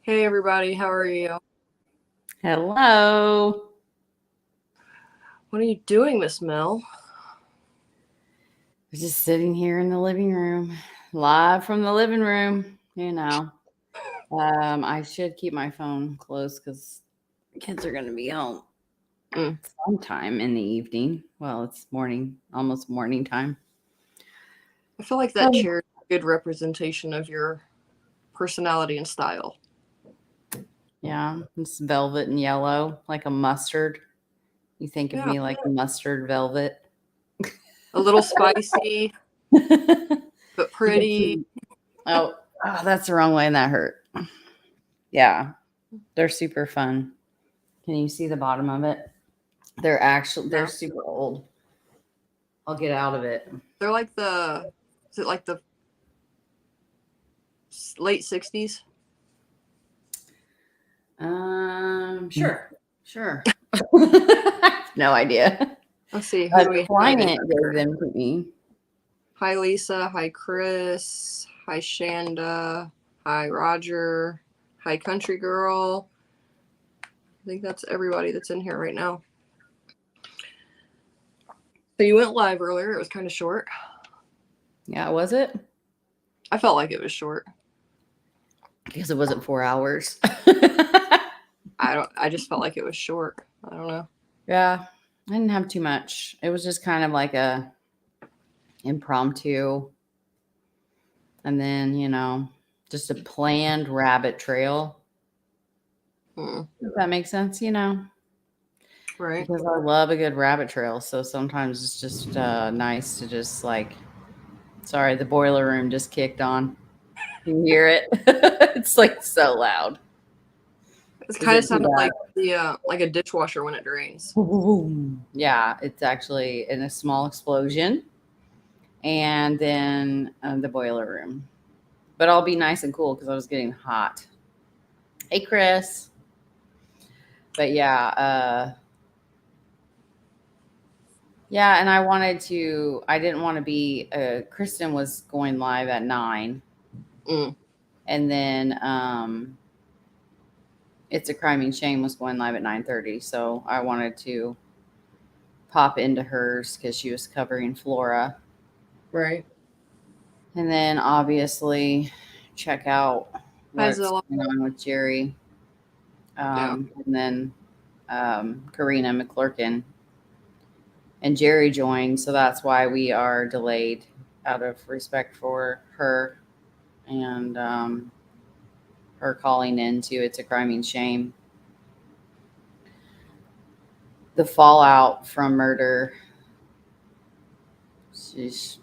Hey everybody, how are you? Hello. What are you doing, Miss Mel? We're just sitting here in the living room, live from the living room. I should keep my phone close because kids are going to be home Mm. sometime in the evening. Well, it's morning, almost morning time. I feel like that Oh, chair is a good representation of your personality and style. yeah, it's velvet and yellow, like a mustard. You think of Yeah, me like a mustard velvet. a little spicy, but You can pretty. see. Oh, that's the wrong way, and that hurt. Yeah, they're super fun. Can you see the bottom of it? They're Yeah. super old. I'll get out of it. They're like is it like the late 60s? Sure. No idea. Let's see, who A do we have in client gave here? them to me. Hi Lisa, hi Chris, hi Shanda, hi Roger, hi Country Girl. I think that's everybody that's in here right now. So you went live earlier, it was kind of short. Yeah, was it? I felt like it was short. Because it wasn't 4 hours. I just felt like it was short. I don't know. Yeah, I didn't have too much. It was just kind of like a impromptu, and then just a planned rabbit trail. If that makes sense, Right. because I love a good rabbit trail. So sometimes it's just nice to just like, sorry, the boiler room just kicked on. Can you hear it? It's like so loud. It Is kind of it too sounded bad? like a dishwasher when it drains. Boom. Yeah, it's actually in a small explosion, and then the boiler room. But I'll be nice and cool because I was getting hot. Hey, Chris. But yeah, and I didn't want to be. Kristen was going live at 9, Mm. and then It's a Crime and Shame was going live at 9:30, so I wanted to pop into hers because she was covering Flora. Right. And then obviously check out Hi what's Zilla. going on with Jerry. Yeah. And then Karina McClurkin. And Jerry joined, so that's why we are delayed out of respect for her and her calling into It's a Crime and Shame. The fallout from murder, sheesh,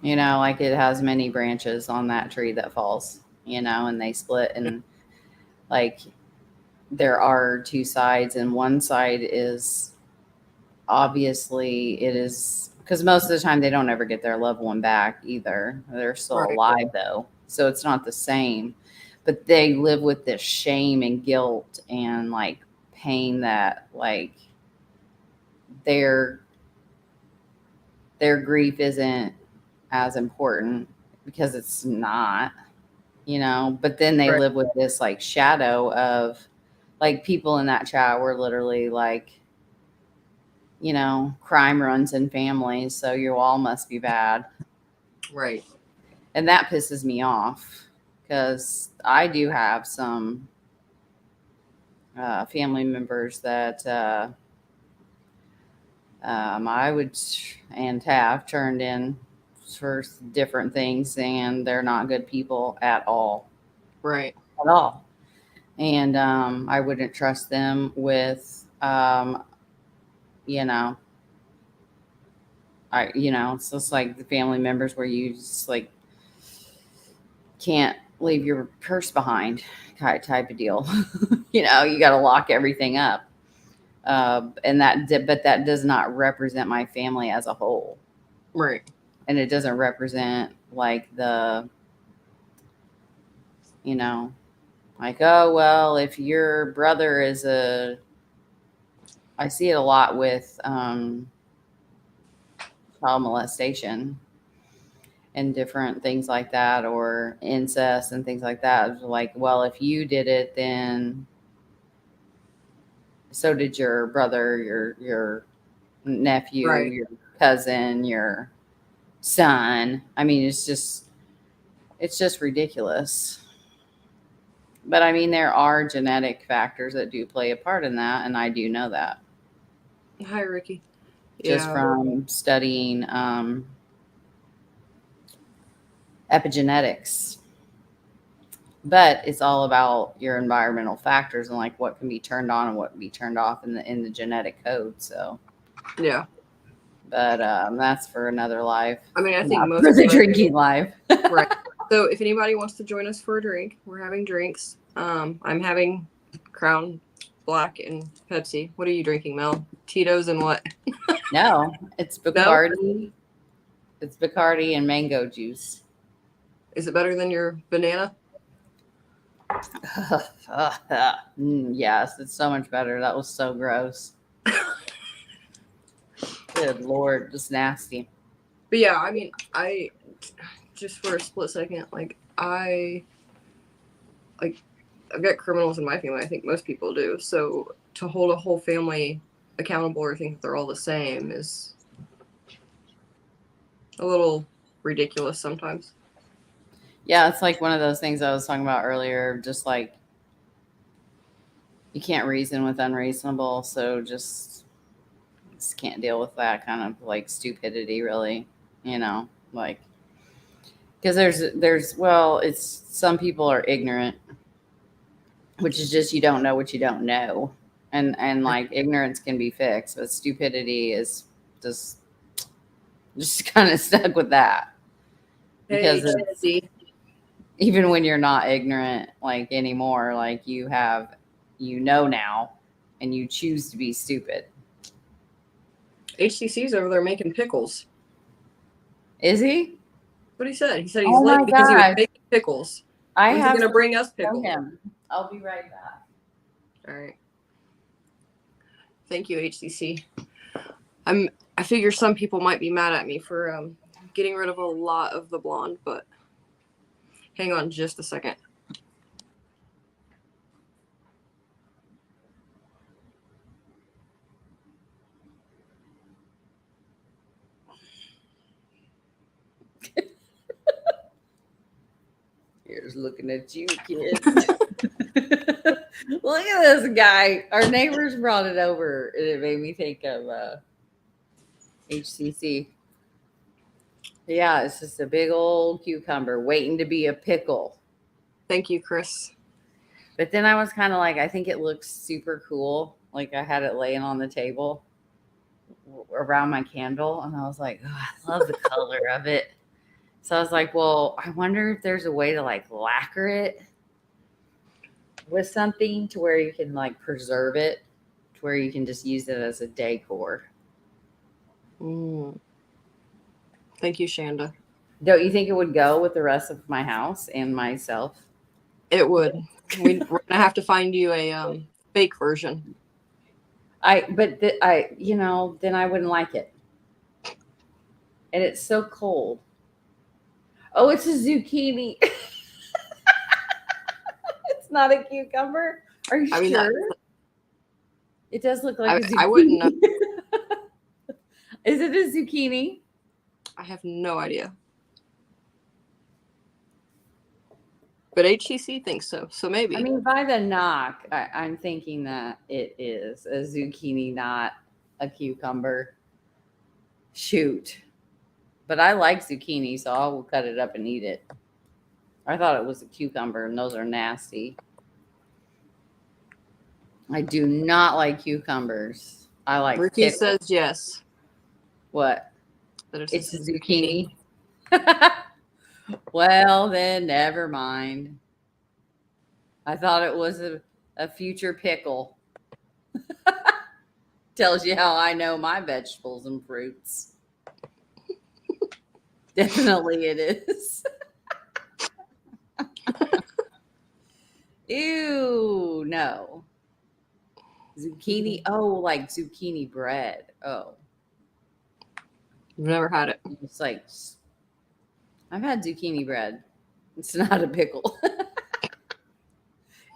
like it has many branches on that tree that falls, and they split, and like there are two sides, and one side is obviously it is because most of the time they don't ever get their loved one back either. They're still Right. alive though, so it's not the same. But they live with this shame and guilt and like pain that like their their grief isn't as important because it's not, but then they Right. live with this like shadow of like people in that chat were literally like, crime runs in families, so you all must be bad. Right. And that pisses me off because I do have some family members that I would and have turned in for different things, and they're not good people at all. Right. At all. And I wouldn't trust them with, you know, it's just like the family members where you just like can't leave your purse behind, type of deal. You got to lock everything up. But that does not represent my family as a whole, Right. and it doesn't represent like you know, like, oh well, if your brother is I see it a lot with child molestation. and different things like that, or incest and things like that. It's like, well, if you did it, then so did your brother, your nephew, Right. your cousin, your son. I mean, it's just ridiculous. But I mean, there are genetic factors that do play a part in that, and I do know that Hi, Ricky. just Yeah. from studying epigenetics. But it's all about your environmental factors and like what can be turned on and what can be turned off in the genetic code. So, Yeah. but that's for another life. I mean, I think Not most for the of us, drinking life. right. So if anybody wants to join us for a drink, we're having drinks. I'm having Crown Black and Pepsi. What are you drinking, Mel? Tito's and what? No, it's No? Bacardi. It's Bacardi and mango juice. Is it better than your banana? Yes, it's so much better. That was so gross. Good Lord, just nasty. But yeah, I mean, I just for a split second, I've got criminals in my family. I think most people do. So to hold a whole family accountable or think that they're all the same is a little ridiculous sometimes. Yeah, it's like one of those things I was talking about earlier. Just like you can't reason with unreasonable, so just can't deal with that kind of like stupidity, really. Like because well, it's some people are ignorant, which is just you don't know what you don't know, and like ignorance can be fixed, but stupidity is just kind of stuck with that because Hey, even when you're not ignorant like anymore, like you know now, and you choose to be stupid. HCC's over there making pickles. Is he? What he said? He said he's Oh late my because he was gosh. making pickles. I When's he have gonna bring us to pickles? him. I'll be right back. All right. Thank you, HCC. I figure some people might be mad at me for getting rid of a lot of the blonde, but hang on just a second. Here's looking at you, kid. Look at this guy. Our neighbors brought it over, and it made me think of HCC. Yeah, it's just a big old cucumber waiting to be a pickle. Thank you, Chris. But then I was kind of like, I think it looks super cool. Like I had it laying on the table around my candle, and I was like, oh, I love the color of it. So I was like, well, I wonder if there's a way to like lacquer it with something to where you can like preserve it, to where you can just use it as a decor. Thank you, Shanda. Don't you think it would go with the rest of my house and myself? It would. We're gonna have to find you a fake version. Then I wouldn't like it. And it's so cold. Oh, it's a zucchini. It's not a cucumber. Are you sure? It does look like a zucchini. I wouldn't know. Is it a zucchini? I have no idea. But HCC thinks so, so maybe. I mean, by the knock, I'm thinking that it is a zucchini, not a cucumber. Shoot. But I like zucchini, so I will cut it up and eat it. I thought it was a cucumber, and those are nasty. I do not like cucumbers. I like Ricky pickles. says yes. What? That It's a zucchini. Well, then never mind. I thought it was a future pickle. Tells you how I know my vegetables and fruits. Definitely it is. Ew, no. Zucchini. Oh, like zucchini bread. Oh. I've never had it. It's like, I've had zucchini bread. It's not a pickle.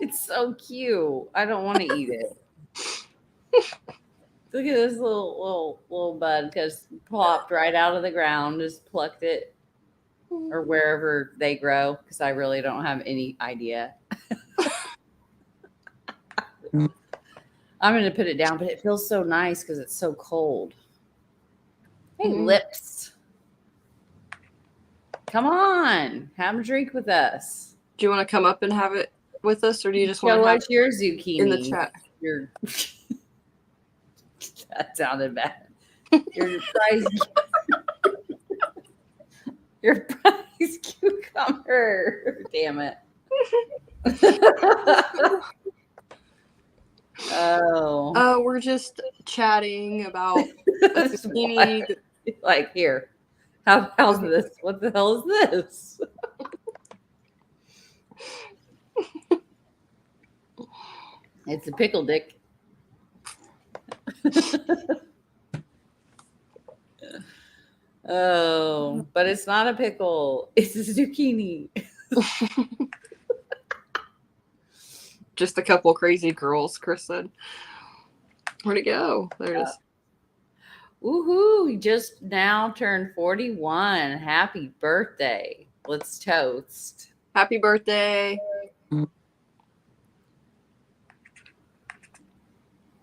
It's so cute. I don't want to eat it. Look at this little bud just plopped right out of the ground. Just plucked it, or wherever they grow, because I really don't have any idea. I'm going to put it down, but it feels so nice because it's so cold. Hey, Lips. Come on. Have a drink with us. Do you want to come up and have it with us, or do you just want Show to have us your zucchini in the chat? Your that sounded bad. Your prize your prize cucumber. Damn it. Oh. We're just chatting about a zucchini. Like, here. How's this? What the hell is this? It's a pickle dick. Oh, but it's not a pickle. It's a zucchini. Just a couple crazy girls, Chris said. Where'd it go? There it is. Woohoo! You just now turned 41. Happy birthday. Let's toast. Happy birthday. All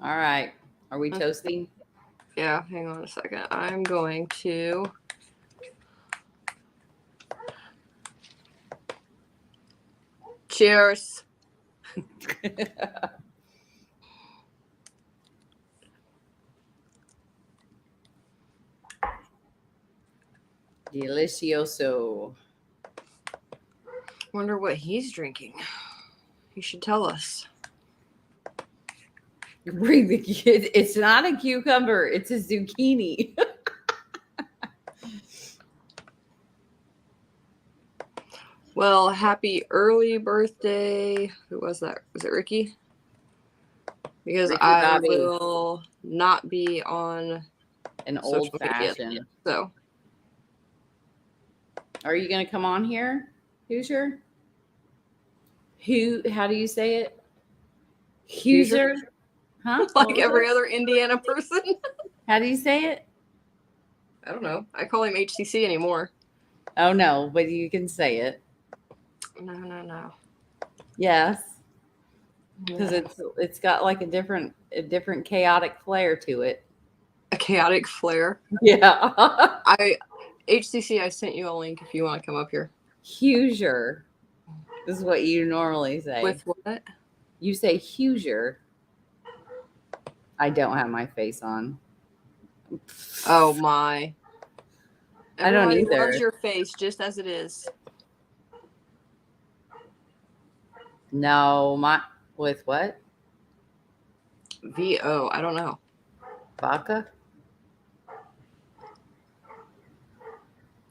right. Are we toasting? Yeah, hang on a second. I'm going to cheers. Delicioso. Wonder what he's drinking. He should tell us. Bring the kid. It's not a cucumber. It's a zucchini. Well, happy early birthday. Who was that? Was it Ricky? Because Ricky I Bobby. will not be on An social old fashioned. media, so. Are you going to come on here? Hoosier? How do you say it? Hoosier? Huh? Like every other Indiana person. How do you say it? I don't know. I call him HCC anymore. Oh, no, but you can say it. No. Yes. Because it's got like a different chaotic flair to it. A chaotic flair. Yeah. HCC, I sent you a link if you want to come up here. Hoosier is what you normally say. With what? You say Hoosier. I don't have my face on. Oh my. I don't Everybody either. loves your face just as it is. No, with what? VO. I don't know. Vodka?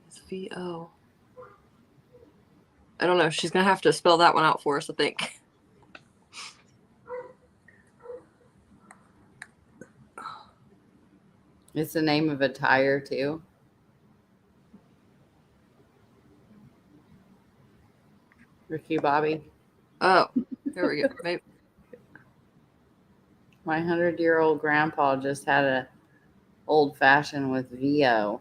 It's VO. I don't know. She's going to have to spell that one out for us, I think. It's the name of a tire, too. Ricky Bobby. Oh, there we go. Maybe. My 100-year-old grandpa just had a old fashioned with VO.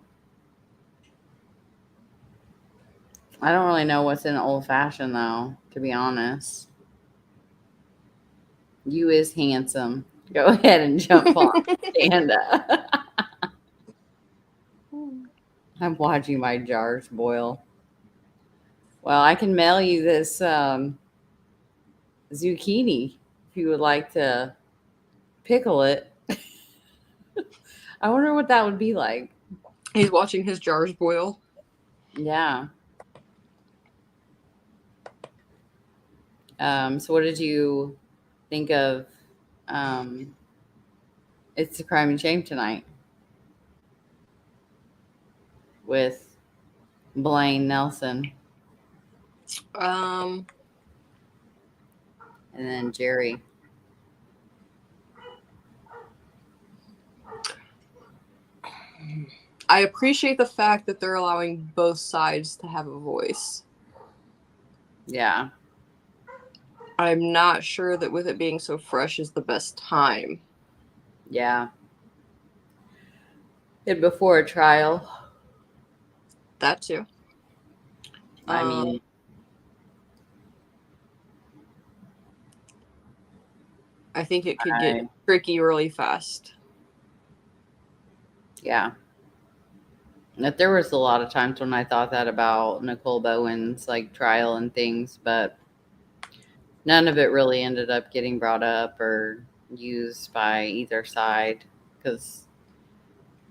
I don't really know what's in old fashioned though, to be honest. You is handsome. Go ahead and jump on. Stand up. I'm watching my jars boil. Well, I can mail you this zucchini if you would like to pickle it. I wonder what that would be like. He's watching his jars boil. Yeah. So what did you think of It's a Crime and Shame tonight with Blaine Nelson Um, and then Jerry? I appreciate the fact that they're allowing both sides to have a voice. Yeah. I'm not sure that with it being so fresh is the best time. Yeah. And before a trial. That too. I mean, I think it could get tricky really fast. Yeah. That there was a lot of times when I thought that about Nicole Bowen's like trial and things, but none of it really ended up getting brought up or used by either side. Because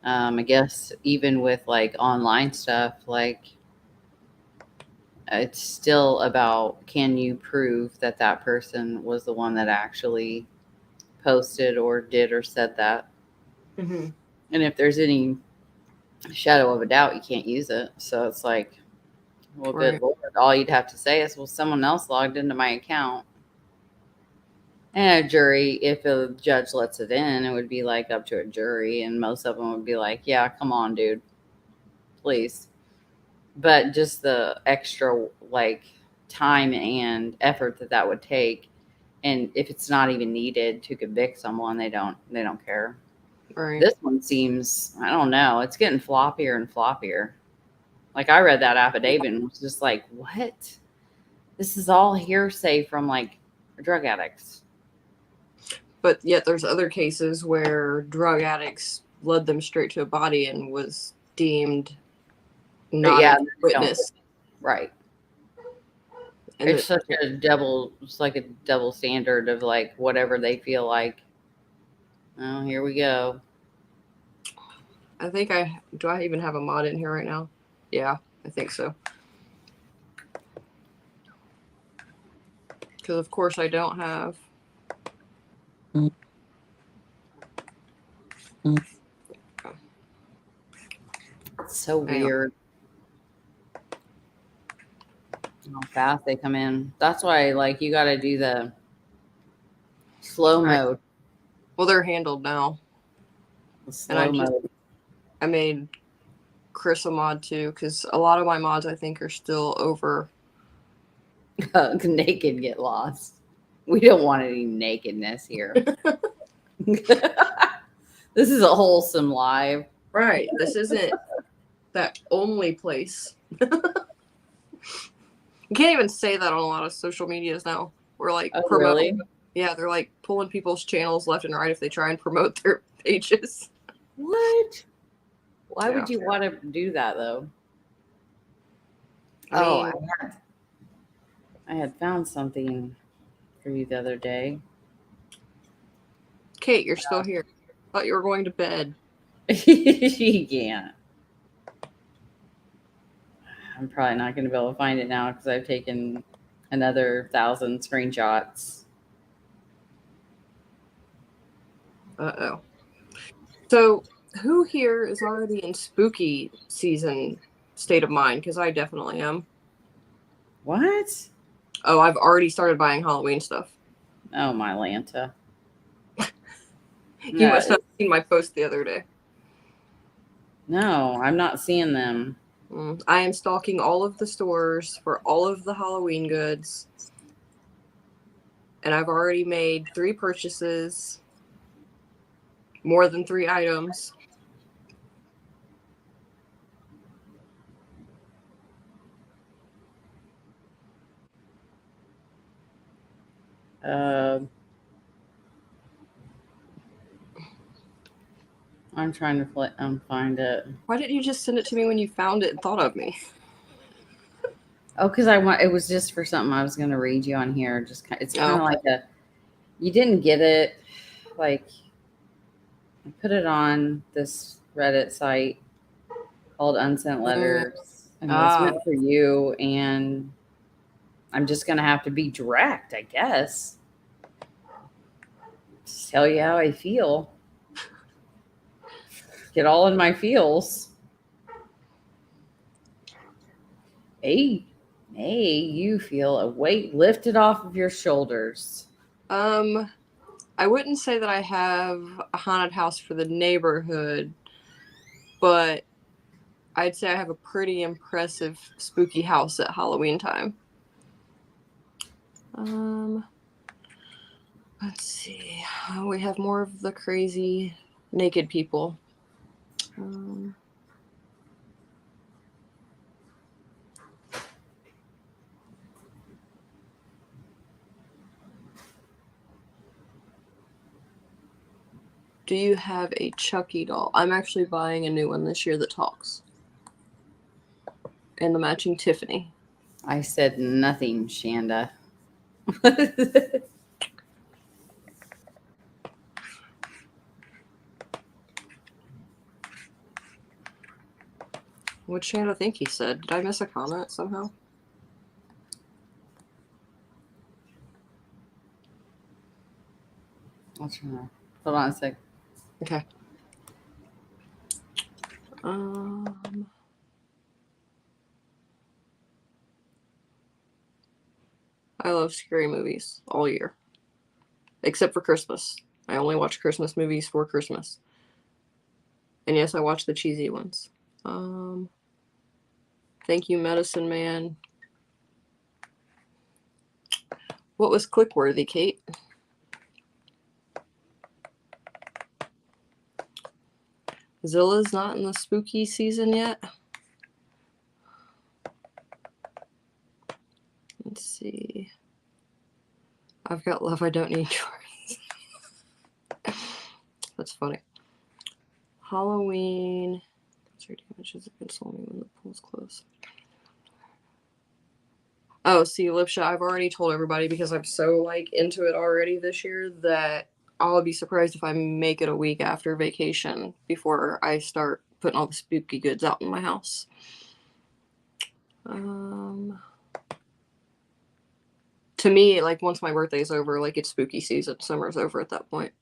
I guess even with like online stuff, like it's still about, can you prove that that person was the one that actually posted or did or said that? Mm-hmm. And if there's any shadow of a doubt, you can't use it. So it's like, well, Right. good Lord, all you'd have to say is, well, someone else logged into my account. And a jury, if a judge lets it in, it would be like up to a jury, and most of them would be like, yeah, come on, dude, please. But just the extra like time and effort that would take, and if it's not even needed to convict someone, they don't care. Right. This one seems, I don't know, it's getting floppier and floppier. Like I read that affidavit and was just like, what? This is all hearsay from like drug addicts. But yet there's other cases where drug addicts led them straight to a body and was deemed not a witness. Right. And it's such a double, it's like a double standard of like whatever they feel like. Oh, here we go. I think do I even have a mod in here right now? Yeah, I think so. Because of course I don't have. It's so weird how fast they come in. That's why, like, you got to do the slow mode. Well, they're handled now. The slow mode. I made Chris a mod too, because a lot of my mods I think are still over. Naked get lost. We don't want any nakedness here. This is a wholesome live. Right. This isn't that only place. You can't even say that on a lot of social medias now. We're like promoting. Really? Yeah, they're like pulling people's channels left and right if they try and promote their pages. What? Why would you want to do that though? I had found something for you the other day. Kate, you're still here. I thought you were going to bed. You can't. I'm probably not going to be able to find it now because I've taken another 1,000 screenshots. Uh-oh. So, who here is already in spooky season state of mind? Because I definitely am. What? Oh, I've already started buying Halloween stuff. Oh, my Lanta. You must have seen my post the other day. No, I'm not seeing them. I am stalking all of the stores for all of the Halloween goods. And I've already made 3 purchases. More than 3 items. I'm trying to find it. Why didn't you just send it to me when you found it and thought of me? Oh, because it was just for something I was going to read you on here. It's kind of like you didn't get it. Like, I put it on this Reddit site called Unsent Letters, and it was meant for you, and I'm just going to have to be direct, I guess. Just tell you how I feel. Get all in my feels. Hey, you feel a weight lifted off of your shoulders. I wouldn't say that I have a haunted house for the neighborhood, but I'd say I have a pretty impressive spooky house at Halloween time. Let's see. We have more of the crazy naked people. Do you have a Chucky doll? I'm actually buying a new one this year that talks. And the matching Tiffany. I said nothing, Shanda. What Shanda think he said? Did I miss a comment somehow? I'll try. Hold on a sec. Okay. I love scary movies all year. Except for Christmas. I only watch Christmas movies for Christmas. And yes, I watch the cheesy ones. Thank you, Medicine Man. What was click-worthy, Kate? Zilla's not in the spooky season yet. Let's see. I've got love, I don't need yours. That's funny. Halloween. Sorry, damages it console me when the pool's closed. Oh, see, Lipsha, I've already told everybody because I'm so into it already this year that I'll be surprised if I make it a week after vacation before I start putting all the spooky goods out in my house. To me, once my birthday's over, it's spooky season. Summer's over at that point.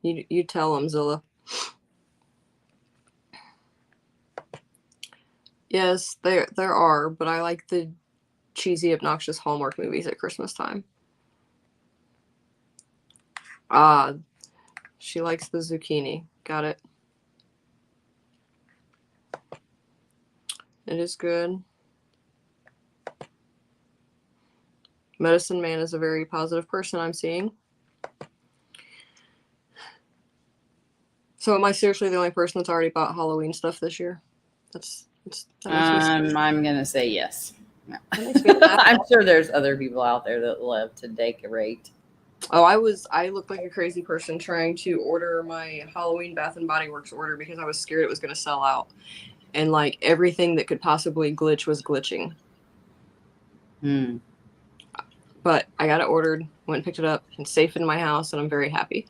You tell them, Zilla. Yes, there are, but I like the cheesy, obnoxious Hallmark movies at Christmas time. She likes the zucchini. Got it. It is good. Medicine Man is a very positive person I'm seeing. So am I seriously the only person that's already bought Halloween stuff this year? I'm gonna say yes. No. That I'm sure there's other people out there that love to decorate. Oh, I looked like a crazy person trying to order my Halloween Bath and Body Works order because I was scared it was going to sell out. And everything that could possibly glitch was glitching. But I got it ordered, went and picked it up, and safe in my house, and I'm very happy.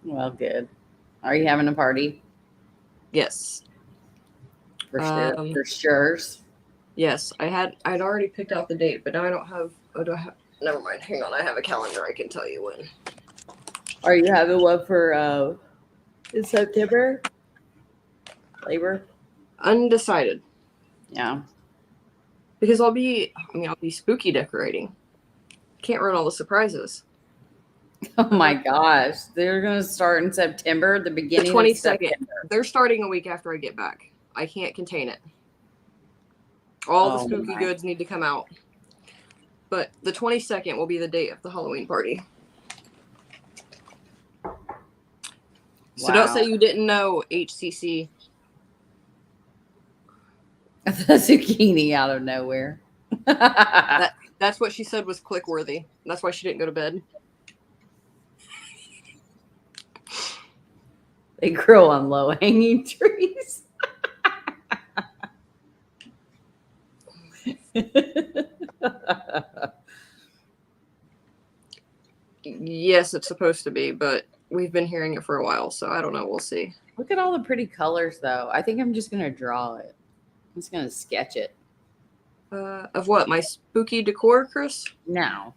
Well, good. Are you having a party? Yes. For sure. For sure. Yes, I'd already picked out the date, but now I don't have. Never mind. Hang on, I have a calendar. I can tell you when. Are you having one for in September? Labor? Undecided. Yeah. Because I'll be spooky decorating. Can't ruin all the surprises. Oh my gosh. They're going to start in September, the beginning of 22nd. September. They're starting a week after I get back. I can't contain it. All the spooky goods need to come out. But the 22nd will be the date of the Halloween party. So don't say you didn't know, HCC. The zucchini out of nowhere. That's what she said was click-worthy. That's why she didn't go to bed. They grow on low-hanging trees. Yes, it's supposed to be, but we've been hearing it for a while, so I don't know. We'll see. Look at all the pretty colors, though. I think I'm just going to draw it. I'm just going to sketch it. Of what? My spooky decor, Chris? No.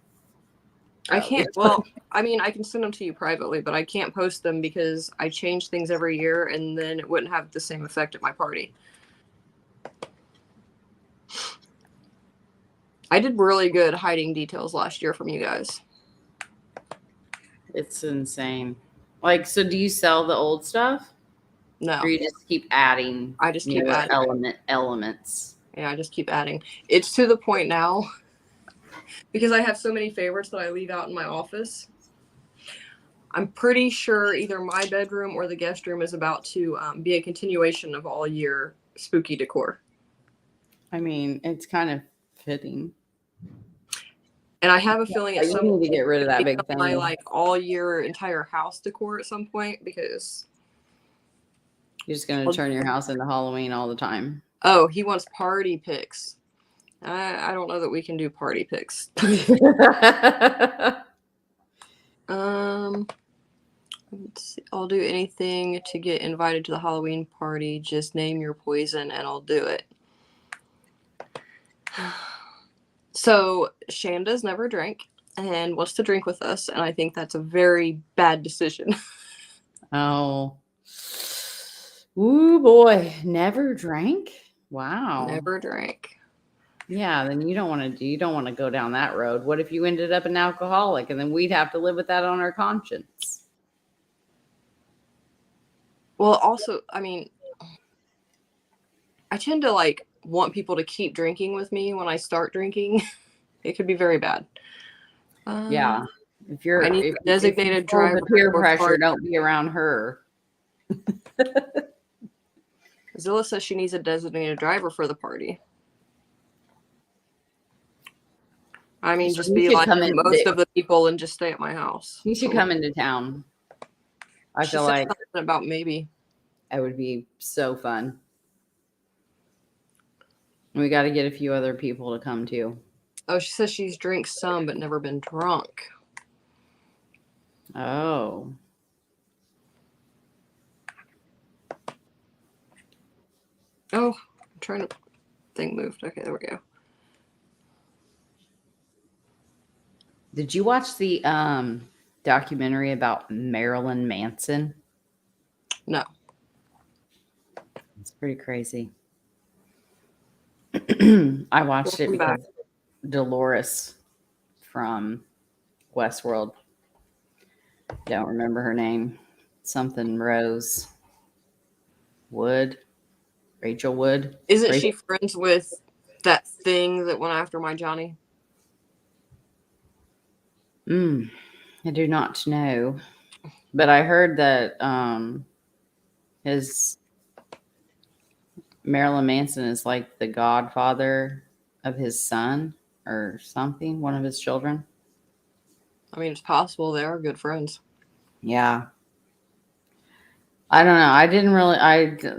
I can't. Well, I can send them to you privately, but I can't post them because I change things every year, and then it wouldn't have the same effect at my party. I did really good hiding details last year from you guys. It's insane. Like, so do you sell the old stuff? Or No, you just keep adding I just keep newer adding. elements? Yeah, I just keep adding. It's to the point now because I have so many favorites that I leave out in my office. I'm pretty sure either my bedroom or the guest room is about to be a continuation of all year spooky decor. I mean, it's kind of fitting. And I have a feeling at You some need to point get rid of that it's big become my thing. like all year entire house decor at some point because You're just going to turn your house into Halloween all the time. oh, he wants party pics. I don't know that we can do party pics. Let's see. I'll do anything to get invited to the Halloween party. Just name your poison and I'll do it. So Shanda's never drank and wants to drink with us, and I think that's a very bad decision. Oh. Ooh, boy. Never drank? Wow. Never drank. Yeah, then you don't want to go down that road. What if you ended up an alcoholic and then we'd have to live with that on our conscience? Well, also, I mean, I tend to like want people to keep drinking with me when I start drinking. It could be very bad. Yeah. If I need a designated driver the peer for pressure, party. don't be around her. Zilla says she needs a designated driver for the party. I mean, just be like most of the people and just stay at my house. You should come into town. I feel like something about maybe. It would be so fun. We got to get a few other people to come too. Oh, she says she's drank some but never been drunk. Oh. Oh, I'm trying to. Thing moved. Okay, there we go. Did you watch the documentary about Marilyn Manson? No. It's pretty crazy. I watched it because Dolores from Westworld. Don't remember her name. Something Rose Wood. Rachel Wood. Isn't she friends with that thing that went after my Johnny? I do not know. But I heard that his Marilyn Manson is like the godfather of his son or something, one of his children. I mean, it's possible they are good friends. Yeah. I don't know. I didn't really,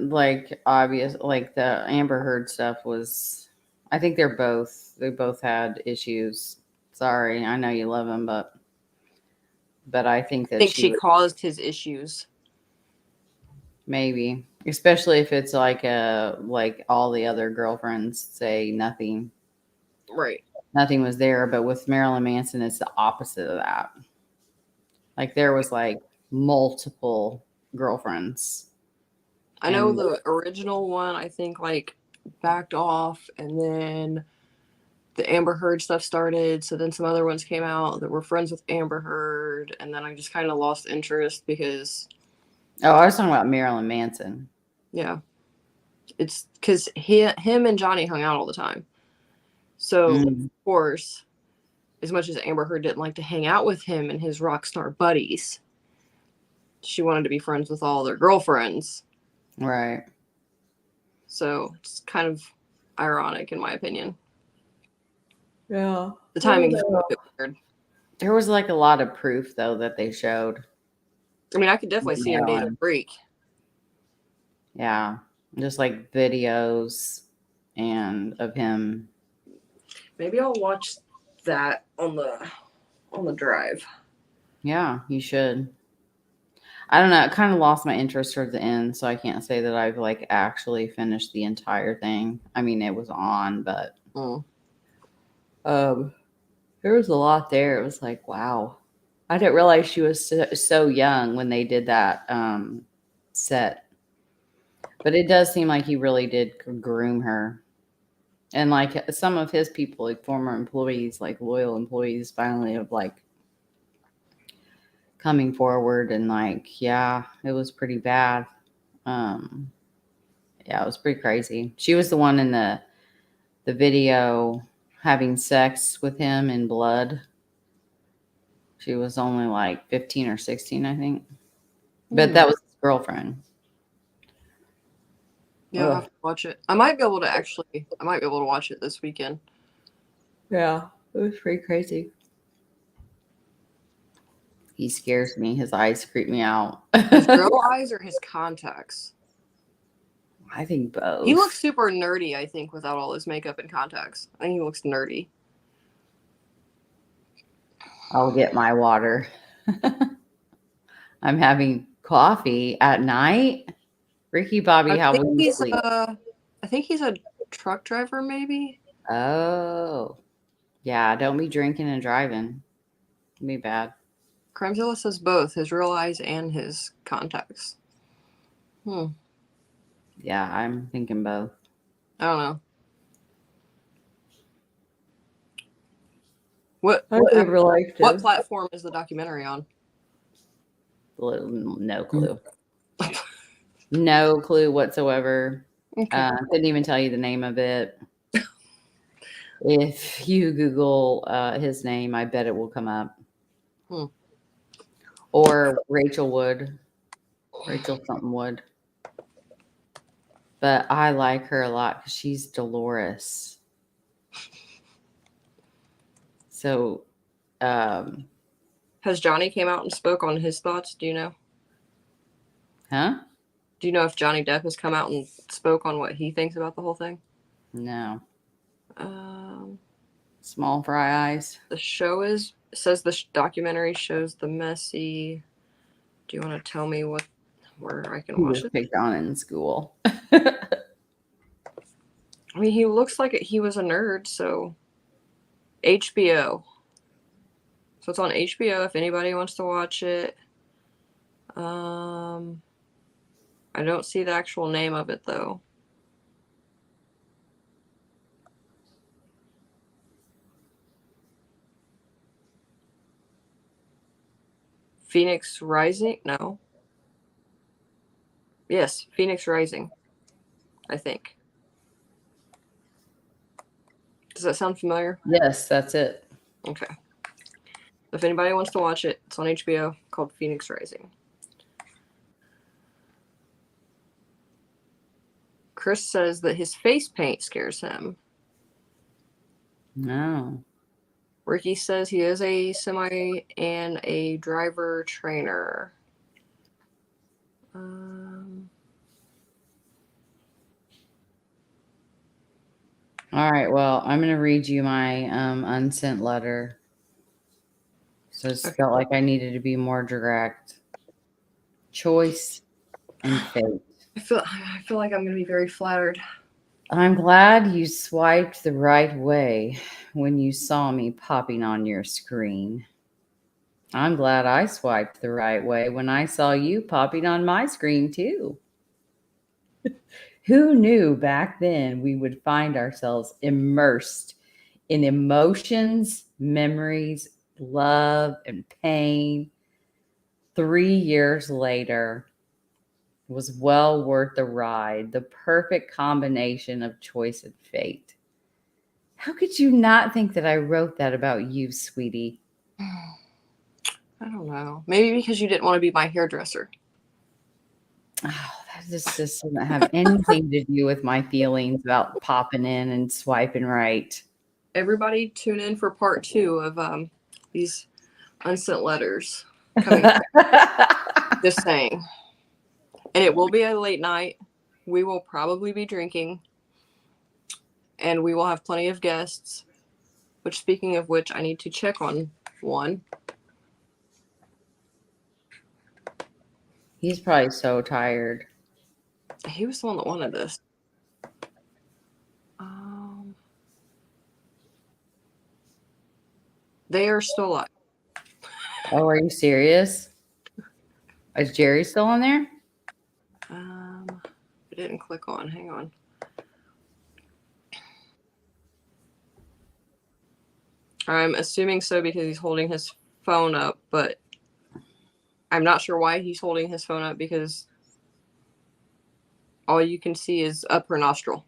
like the Amber Heard stuff was, I think they both had issues. Sorry. I know you love him, but I think that she caused his issues. Maybe, especially if it's like all the other girlfriends say nothing. Right. Nothing was there, but with Marilyn Manson, it's the opposite of that. Like there was like multiple girlfriends. I know the original one, I think, like backed off, and then the Amber Heard stuff started. So then some other ones came out that were friends with Amber Heard, and then I just kind of lost interest because. Oh, I was talking about Marilyn Manson. Yeah, it's because him and Johnny hung out all the time. So of course, as much as Amber Heard didn't like to hang out with him and his rock star buddies, she wanted to be friends with all their girlfriends. Right. So it's kind of ironic, in my opinion. Yeah. The timing is a bit weird. There was like a lot of proof, though, that they showed. I mean, I could definitely see him being a freak. Yeah. Just like videos of him. Maybe I'll watch that on the drive. Yeah, you should. I don't know. It kind of lost my interest towards the end, so I can't say that I've like actually finished the entire thing. I mean, it was on, but there was a lot there. It was like, wow. I didn't realize she was so young when they did that set. But it does seem like he really did groom her. And like some of his people, like former employees, like loyal employees, finally have like coming forward and like, yeah, it was pretty bad. Yeah, it was pretty crazy. She was the one in the video having sex with him in blood. She was only like 15 or 16, I think. But that was his girlfriend. Yeah, I'll have to watch it. I might be able to watch it this weekend. Yeah, it was pretty crazy. He scares me. His eyes creep me out. His real eyes or his contacts? I think both. He looks super nerdy, I think, without all his makeup and contacts. I think he looks nerdy. I'll get my water. I'm having coffee at night. Ricky Bobby, how will you sleep? I think he's a truck driver, maybe. Oh, yeah. Don't be drinking and driving. It'd be bad. Crimezilla says both his real eyes and his contacts. Yeah, I'm thinking both. I don't know. What platform is the documentary on? No clue. No clue whatsoever. Okay. Couldn't even tell you the name of it. If you Google his name, I bet it will come up. Or Rachel Wood. Rachel something Wood. But I like her a lot because she's Dolores. So, has Johnny came out and spoke on his thoughts? Do you know? Huh? Do you know if Johnny Depp has come out and spoke on what he thinks about the whole thing? No. Small fry eyes. The show says the documentary shows the messy. Do you want to tell me where I can watch it? Picked on in school. I mean, he looks like he was a nerd, so HBO. So it's on HBO if anybody wants to watch it. I don't see the actual name of it though. Phoenix Rising? No. Yes, Phoenix Rising. I think. Does that sound familiar? Yes, that's it. Okay. If anybody wants to watch it, it's on HBO called Phoenix Rising. Chris says that his face paint scares him. No. Ricky says he is a semi and a driver trainer. All right. Well, I'm going to read you my unsent letter. So I just felt like I needed to be more direct. Choice and fate. I feel like I'm going to be very flattered. I'm glad you swiped the right way when you saw me popping on your screen. I'm glad I swiped the right way when I saw you popping on my screen too. Who knew back then we would find ourselves immersed in emotions, memories, love, and pain? 3 years later was well worth the ride, the perfect combination of choice and fate. How could you not think that I wrote that about you, sweetie? I don't know. Maybe because you didn't want to be my hairdresser. Oh, that just doesn't have anything to do with my feelings about popping in and swiping right. Everybody tune in for part 2 of these unsent letters coming. Just saying. And it will be a late night. We will probably be drinking. And we will have plenty of guests. Which, speaking of which, I need to check on one. He's probably so tired. He was the one that wanted this. They are still alive. Oh, are you serious? Is Jerry still on there? I didn't click on. Hang on. I'm assuming so because he's holding his phone up, but I'm not sure why he's holding his phone up because all you can see is up her nostril.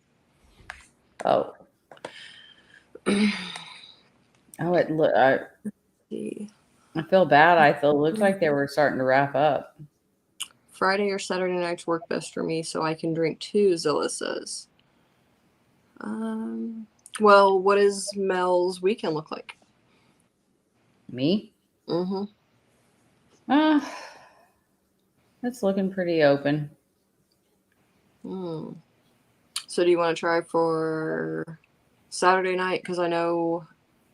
Oh. Oh, I feel bad. It looked like they were starting to wrap up. Friday or Saturday nights work best for me, so I can drink too, Zilla says. Well, what does Mel's weekend look like? Me? Mm-hmm. It's looking pretty open. So do you want to try for Saturday night? Because I know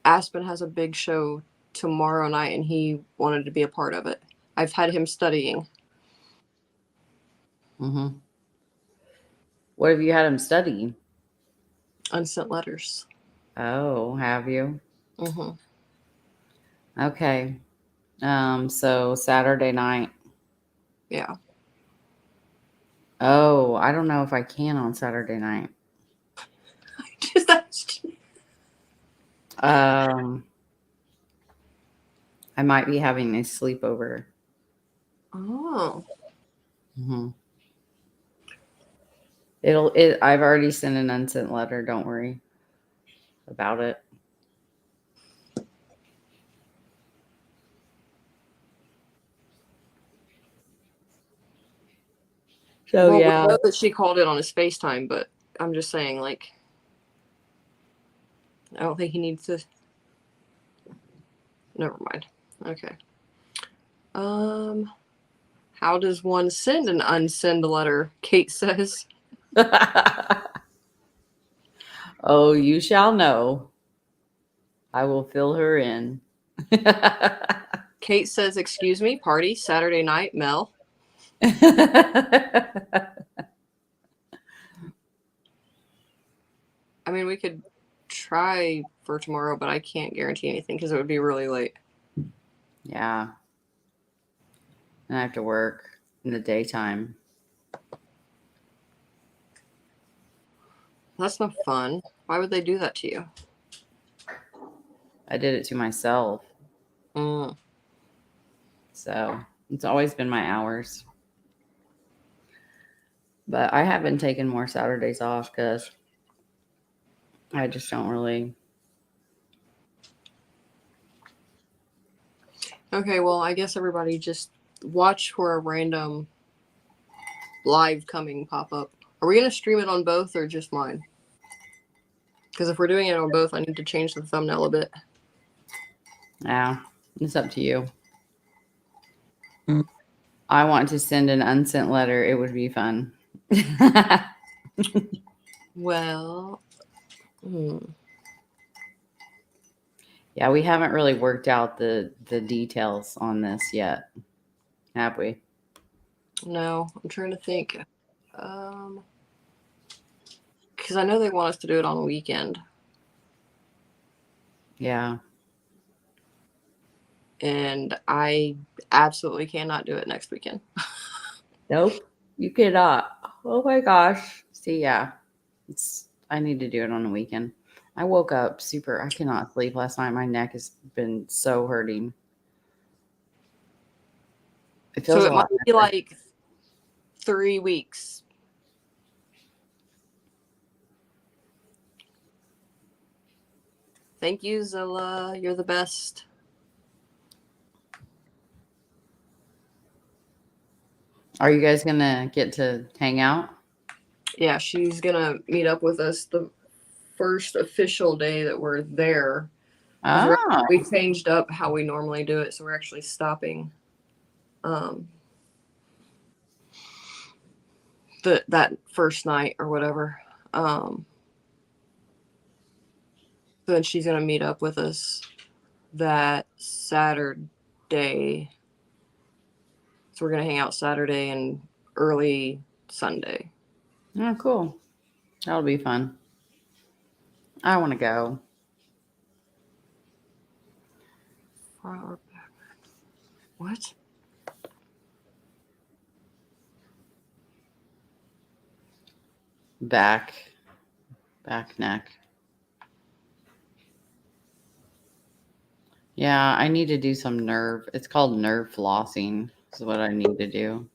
Aspen has a big show tomorrow night, and he wanted to be a part of it. I've had him studying. Mm-hmm. What have you had him studying? Unsent letters. Oh, have you? Mm-hmm. Okay. So Saturday night. Yeah. Oh, I don't know if I can on Saturday night. Just asked. I might be having a sleepover. Oh. Mm-hmm. I've already sent an unsent letter. Don't worry about it. So Well, we yeah. know that she called it on his FaceTime, but I'm just saying, like, I don't think he needs to. Never mind. Okay. How does one send an unsend letter? Kate says. Oh, you shall know. I will fill her in. Kate says, "Excuse me, party Saturday night, Mel." I mean, we could try for tomorrow, but I can't guarantee anything because it would be really late. Yeah. And I have to work in the daytime. That's no fun. Why would they do that to you? I did it to myself. So it's always been my hours. But I have been taking more Saturdays off because I just don't really. Okay, well, I guess everybody just watch for a random live coming pop up. Are we going to stream it on both or just mine? Because if we're doing it on both, I need to change the thumbnail a bit. Yeah, it's up to you. I want to send an unsent letter. It would be fun. Well, Yeah, we haven't really worked out the details on this yet, have we? no, I'm trying to think. Because I know they want us to do it on a weekend. Yeah. And I absolutely cannot do it next weekend. Nope, you cannot. Oh my gosh. See, yeah, I need to do it on the weekend. I woke up I cannot sleep last night. My neck has been so hurting. It feels So a it might lot be better. like 3 weeks. Thank you, Zilla. You're the best. Are you guys gonna get to hang out? Yeah, she's gonna meet up with us the first official day that we're there. Oh, We changed up how we normally do it, so we're actually stopping that first night or whatever. So then she's gonna meet up with us that Saturday. So we're gonna hang out Saturday and early Sunday. oh, cool. That'll be fun. I want to go. What? Back neck. Yeah, I need to do some nerve. It's called nerve flossing. is what I need to do.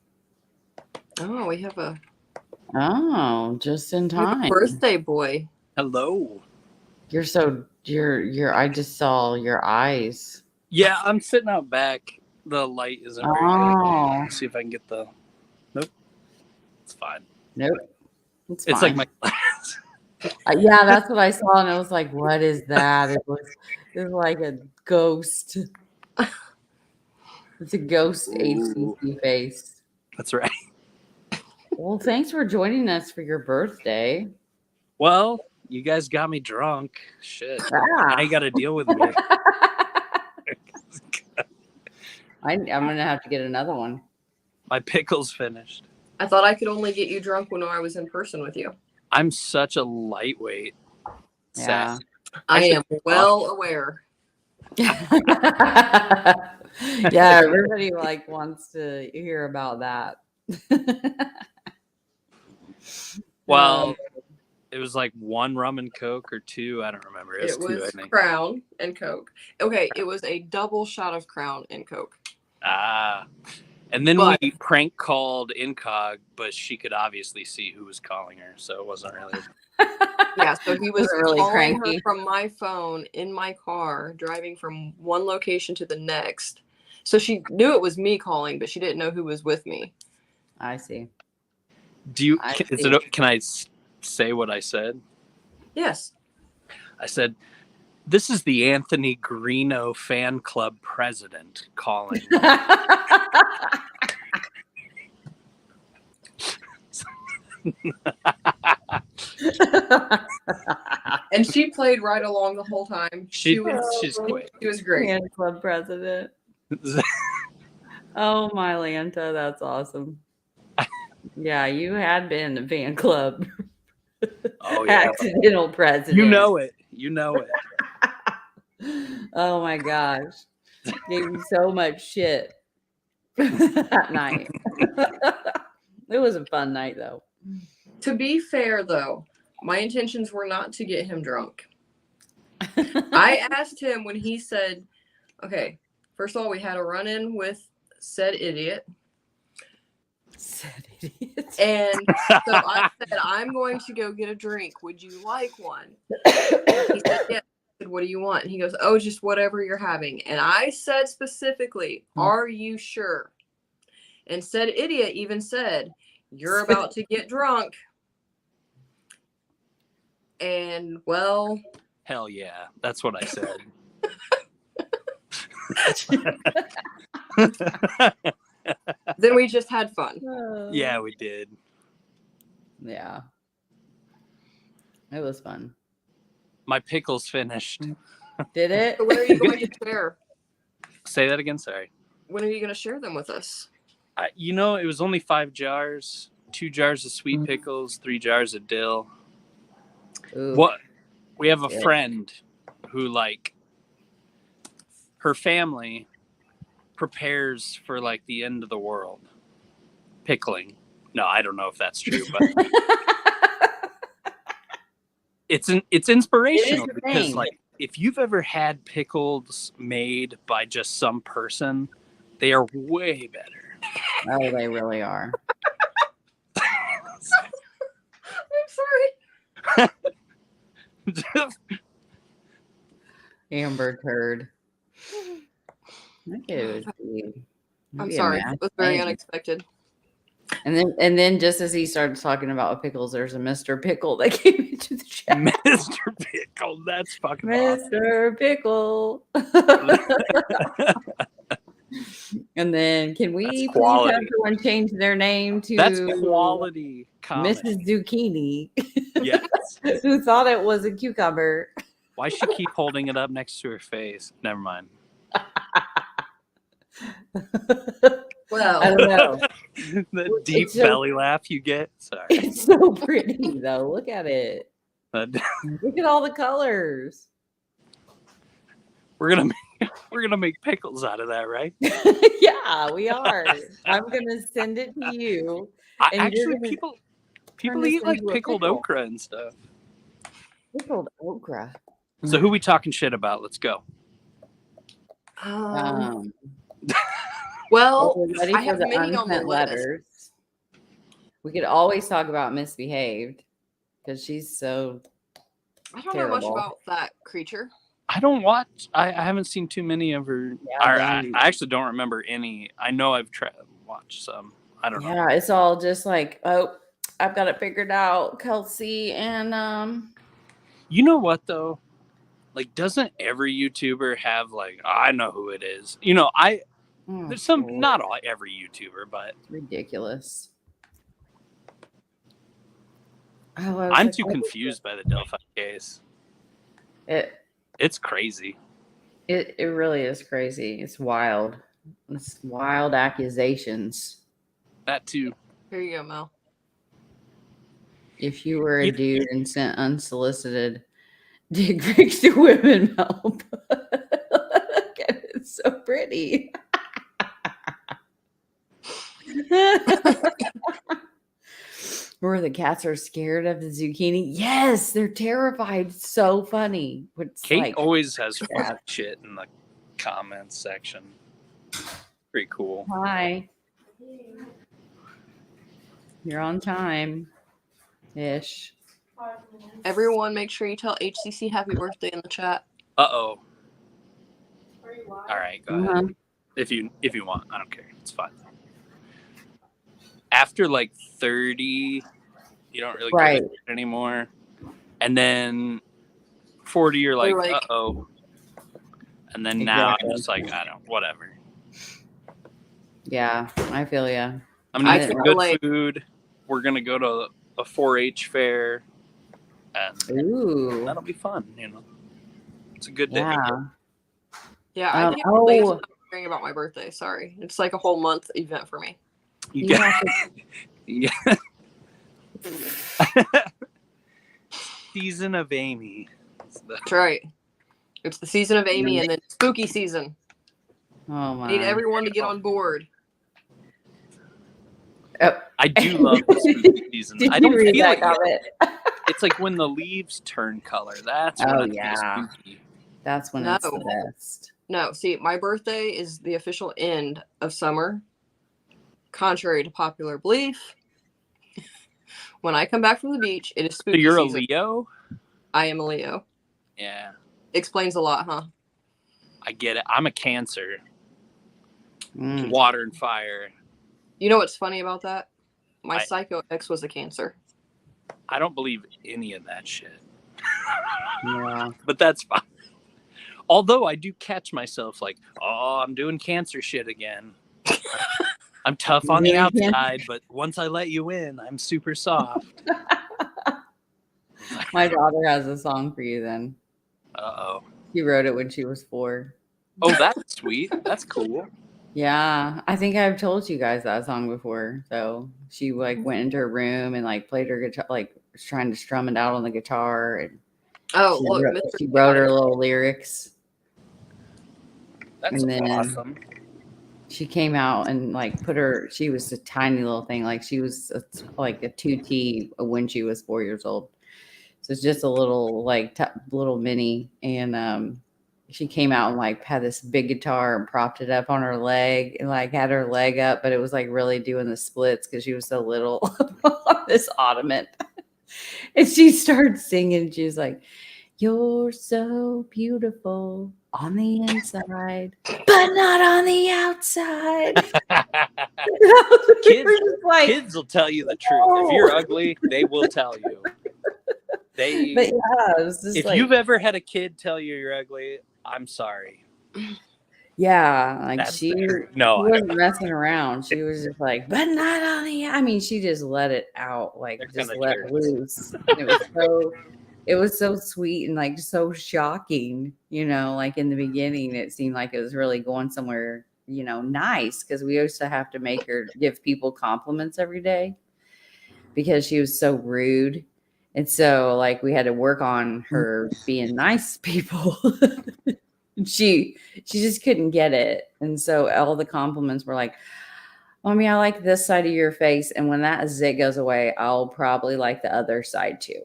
Oh, we have a Just in we have a time. birthday boy. Hello. You're I just saw your eyes. Yeah, I'm sitting out back. The light isn't very good. Oh, Let's see if I can get the. Nope. It's fine. nope. It's It's fine. like my glass. Yeah, that's what I saw, and I was like, "What is that?" It was like a ghost. It's a ghost Ooh. HCC face. That's right. Well, thanks for joining us for your birthday. Well, you guys got me drunk. Shit. Ah. Now you got to deal with me. I'm gonna have to get another one. My pickle's finished. I thought I could only get you drunk when I was in person with you. I'm such a lightweight. Yeah. I am well aware. Yeah, everybody wants to hear about that. Well, it was like 1 rum and Coke or 2. I don't remember. It was 2, I think. Crown and Coke. Okay, it was a double shot of Crown and Coke. And then we prank called Incog, but she could obviously see who was calling her, so it wasn't really. Yeah, so he was really calling cranky her from my phone in my car, driving from one location to the next. So she knew it was me calling, but she didn't know who was with me. I see. Can I say what I said? Yes. I said, "This is the Anthony Greeno fan club president calling." And she played right along the whole time. She's great. She was great. Fan club president. Oh my Lanta, that's awesome. Yeah, you had been a fan club. Oh yeah. Accidental president. You know it. Oh my gosh. Gave me so much shit that night. It was a fun night though. To be fair though, my intentions were not to get him drunk. I asked him when he said, okay, first of all, we had a run-in with said idiot. And so I said, I'm going to go get a drink. Would you like one? He said, yes. I said, what do you want? And he goes, oh, just whatever you're having. And I said specifically, are you sure? And said idiot even said, you're about to get drunk. And well, hell yeah, that's what I said. Then we just had fun. Yeah, we did. Yeah. It was fun. My pickle's finished. Did it? So when are you going to share? Say that again, sorry. When are you going to share them with us? It was only 5 jars. 2 jars of sweet pickles, 3 jars of dill. Ooh. What? We have a friend who, her family prepares for, the end of the world. Pickling. No, I don't know if that's true, but it's inspirational because, if you've ever had pickles made by just some person, they are way better. Oh, they really are. I'm sorry. Amber turd. I'm sorry. It was very unexpected. And then just as he started talking about pickles, there's a Mr. Pickle that came into the chat. Mr. Pickle, that's fucking Mr. Pickle. And then can we please have everyone change their name to that's quality comment. Mrs. Zucchini? Yes. Who thought it was a cucumber. Why she keep holding it up next to her face? Never mind. Well, I don't know. The deep belly laugh you get. Sorry. It's so pretty though. Look at it. Look at all the colors. We're gonna make pickles out of that, right? Yeah, we are. I'm gonna send it to you. Actually, people eat pickled okra and stuff. Pickled okra. So who we talking shit about? Let's go. Well, we're ready I for have the many on the unsent list. letters. We could always talk about Misbehaved because she's so I don't know terrible. much about that creature. I don't watch. I haven't seen too many of her. Yeah, I actually don't remember any. I know I've watched some. I don't know. Yeah, it's all just like, oh, I've got it figured out, Kelsey, and You know what though? Like, doesn't every YouTuber have like, I know who it is? You know, there's some, not all every YouTuber, but it's ridiculous. Oh, I'm too confused by the Delphi case. It's crazy. It really is crazy. It's wild. It's wild accusations. That too. Here you go, Mel. If you were a dude and sent unsolicited dick pics to women, Mel, it's so pretty. Where the cats are scared of the zucchini. Yes, they're terrified. So funny. It's Kate always has fun shit in the comments section. Pretty cool. Hi. You're on time. Ish. Everyone, make sure you tell HCC happy birthday in the chat. Uh-oh. All right, go ahead. If you want, I don't care. It's fine. After like 30, you don't really care anymore. And then 40, you're like, uh-oh. And then now I'm just like, I don't, whatever. Yeah, I feel ya. I'm gonna eat some good food. We're gonna go to a 4-H fair, and that'll be fun. You know, it's a good day. Yeah, I can't believe I'm hearing about my birthday. Sorry, it's like a whole month event for me. Yeah. Season of Amy. That's right. It's the season of Amy, and then spooky season. Oh my! Need everyone to get on board. Oh. I do love the spooky season. I don't feel it. It's like when the leaves turn color. That's when it's spooky. That's when it's the best. No, see, my birthday is the official end of summer. Contrary to popular belief, when I come back from the beach, it is spooky. So you're season. A Leo? I am a Leo. Yeah. Explains a lot, huh? I get it. I'm a Cancer. Water and fire. You know what's funny about that? My psycho ex was a Cancer. I don't believe any of that shit. Yeah. But that's fine. Although I do catch myself like, oh, I'm doing Cancer shit again. I'm tough on the outside, but once I let you in, I'm super soft. My daughter has a song for you then. Uh-oh. She wrote it when she was 4. Oh, that's sweet. That's cool. Yeah, I think I've told you guys that song before. So she like went into her room and like played her guitar, like was trying to strum it out on the guitar, and she wrote her little lyrics. That's awesome. She came out and like she was a tiny little thing, like she was like a 2T when she was 4 years old. So it's just a little like little mini, and she came out and like had this big guitar and propped it up on her leg and like had her leg up, but it was like really doing the splits because she was so little on this ottoman. And she started singing. She was like, "You're so beautiful on the inside, but not on the outside." Kids will tell you the truth. If you're ugly, they will tell you. If you've ever had a kid tell you you're ugly, I'm sorry. Yeah, like she wasn't messing around. She was just like, but not on the. I mean, she just let it out, like just let loose. It was so sweet and like so shocking, you know. Like in the beginning, it seemed like it was really going somewhere, you know, nice, because we used to have to make her give people compliments every day because she was so rude. And so like we had to work on her being nice to people. She just couldn't get it. And so all the compliments were like, "Mommy, I like this side of your face. And when that zit goes away, I'll probably like the other side too."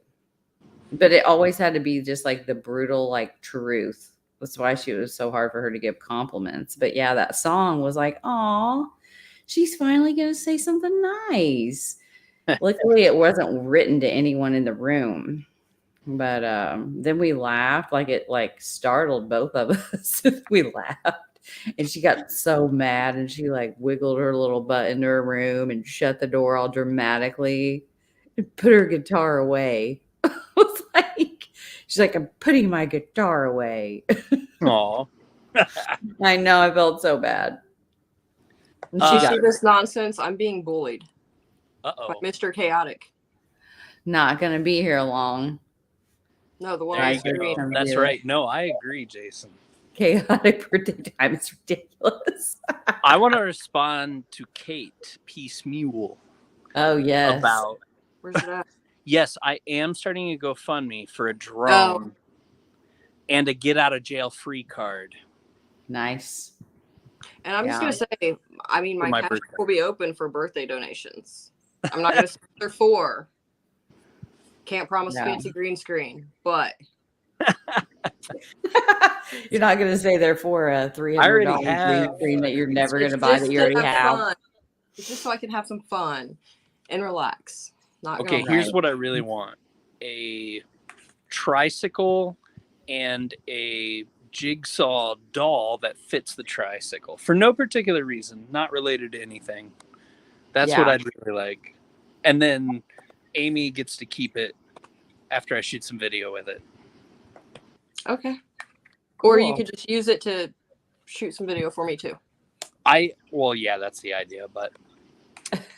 But it always had to be just like the brutal, like truth. That's why she was so hard for her to give compliments. But yeah, that song was like, "Aw, she's finally going to say something nice." Luckily, it wasn't written to anyone in the room. But then we laughed, like it like startled both of us. We laughed, and she got so mad, and she like wiggled her little butt into her room and shut the door all dramatically and put her guitar away. I was like, she's like, "I'm putting my guitar away." Aw. I know, I felt so bad. And she You got see this nonsense? I'm being bullied by Uh-oh. Mr. Chaotic. not gonna be here long. No, the one There on you the go. screen. That's right. No, I agree, Jason. Chaotic birthday time is ridiculous. I want to respond to Kate Peace Mule Oh yes. about Where's it at? yes, I am starting a GoFundMe for a drone and a get out of jail free card. Nice. And I'm just Yeah. gonna say, I mean, For my my cash birthday. will be open for birthday donations. I'm not gonna say they're for. Can't promise Yeah. fancy green screen, but You're not going to say they're for a $300 green screen that you're never going to buy that you already have. Fun. It's just so I can have some fun and relax. Not Okay, gonna here's what I really want: a tricycle and a jigsaw doll that fits the tricycle for no particular reason, not related to anything. That's what I'd really like. And then Amy gets to keep it after I shoot some video with it. Okay. Or you Cool. could just use it to shoot some video for me too. Well, yeah, that's the idea, but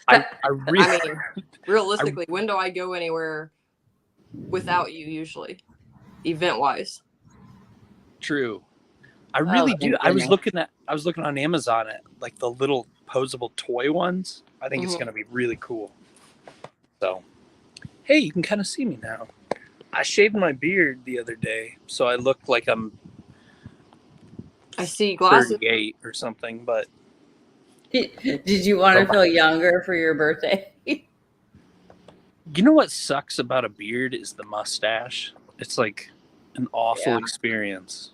I really, I mean, realistically, when do I go anywhere without you usually, event-wise? true. I really do. I was goodness. looking on Amazon at like the little posable toy ones. I think it's going to be really cool. So, hey, you can kind of see me now. I shaved my beard the other day, so I look like I'm I see glasses. 38 or something, but Did you want to feel younger for your birthday? you know what sucks about a beard is the mustache. It's like an awful experience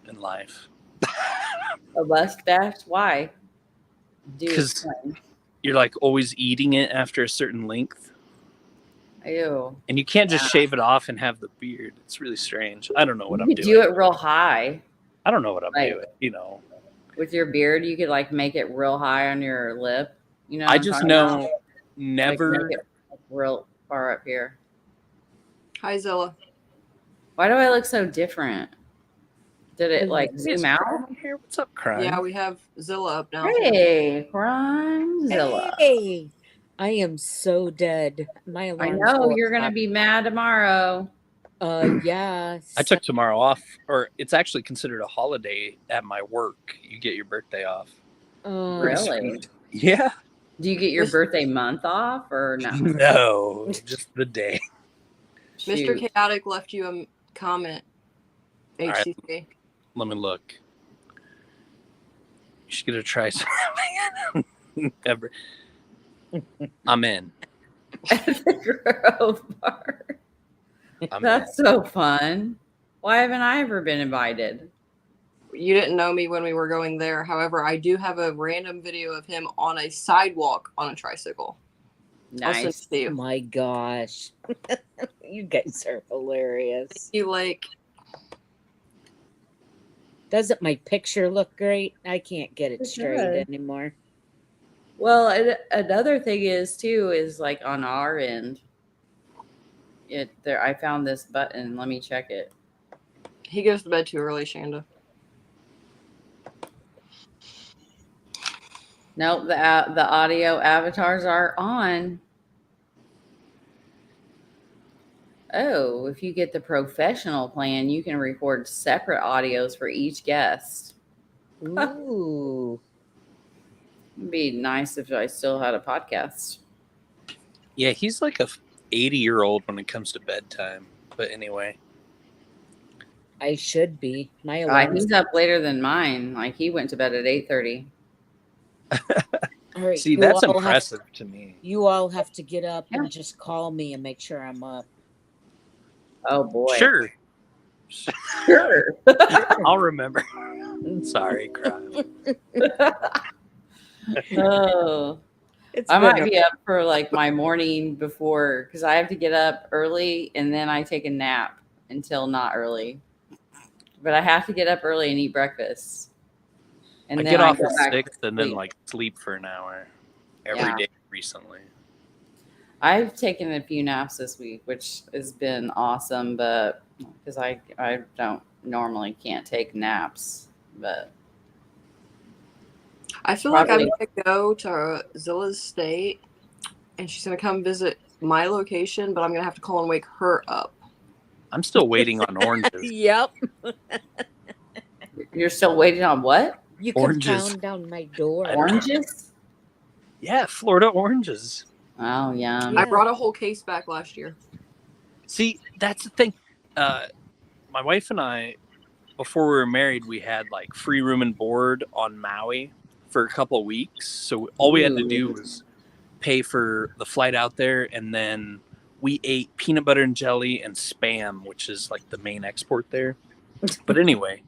in life. A mustache? Why? Because you're like always eating it after a certain length. Ew. And you can't just shave it off and have the beard. It's really strange. I don't know what I'm You doing. could do it real high. I don't know what I'm doing, you know. With your beard, you could like make it real high on your lip. You know, I just know never. Like make it real far up here. Hi, Zilla. Why do I look so different? Did it like zoom out? Here, what's up, Crime? Yeah, we have Zilla up now. Hey, Crime Zilla. Hey, I am so dead. My I alarm. know you're gonna be mad tomorrow. Yeah. I took tomorrow off, or it's actually considered a holiday at my work. You get your birthday off. Really? Yeah. Do you get your birthday month off or no? No, just the day. Mr. Chaotic left you a comment. HCC. Right. Let me look. You should get to try something. Ever. I'm in. That's so fun. Why haven't I ever been invited? You didn't know me when we were going there. However, I do have a random video of him on a sidewalk on a tricycle. Nice. Oh my gosh. You guys are hilarious. You like. Doesn't my picture look great? I can't get it straight anymore. Well, another thing is like on our end, I found this button. Let me check it. He goes to bed too early, Shanda. Nope, the audio avatars are on. Oh, if you get the professional plan, you can record separate audios for each guest. Ooh. It'd be nice if I still had a podcast. Yeah, he's like a 80-year-old when it comes to bedtime. But anyway. I should be. My alarm. He's up later than mine. Like he went to bed at 8:30. All right, see, that's impressive to me. You all have to get up and just call me and make sure I'm up. Oh boy. Sure. Sure. I'll remember. Sorry, crime. Oh, I might be up for like my morning before because I have to get up early and then I take a nap until not early. But I have to get up early and eat breakfast. And I then get off go at back 6 to and then sleep. like sleep for an hour every day recently. I've taken a few naps this week, which has been awesome, but because I don't normally can't take naps, but I feel like I'm gonna go to Zilla's state, and she's gonna come visit my location, but I'm gonna have to call and wake her up. I'm still waiting on oranges. Yep. You're still waiting on what? You can pound down my door. Oranges? Yeah, Florida oranges. Oh, yeah. I brought a whole case back last year. See, that's the thing. My wife and I, before we were married, we had like free room and board on Maui for a couple of weeks. So all we had to do was pay for the flight out there, and then we ate peanut butter and jelly and Spam, which is like the main export there. But anyway,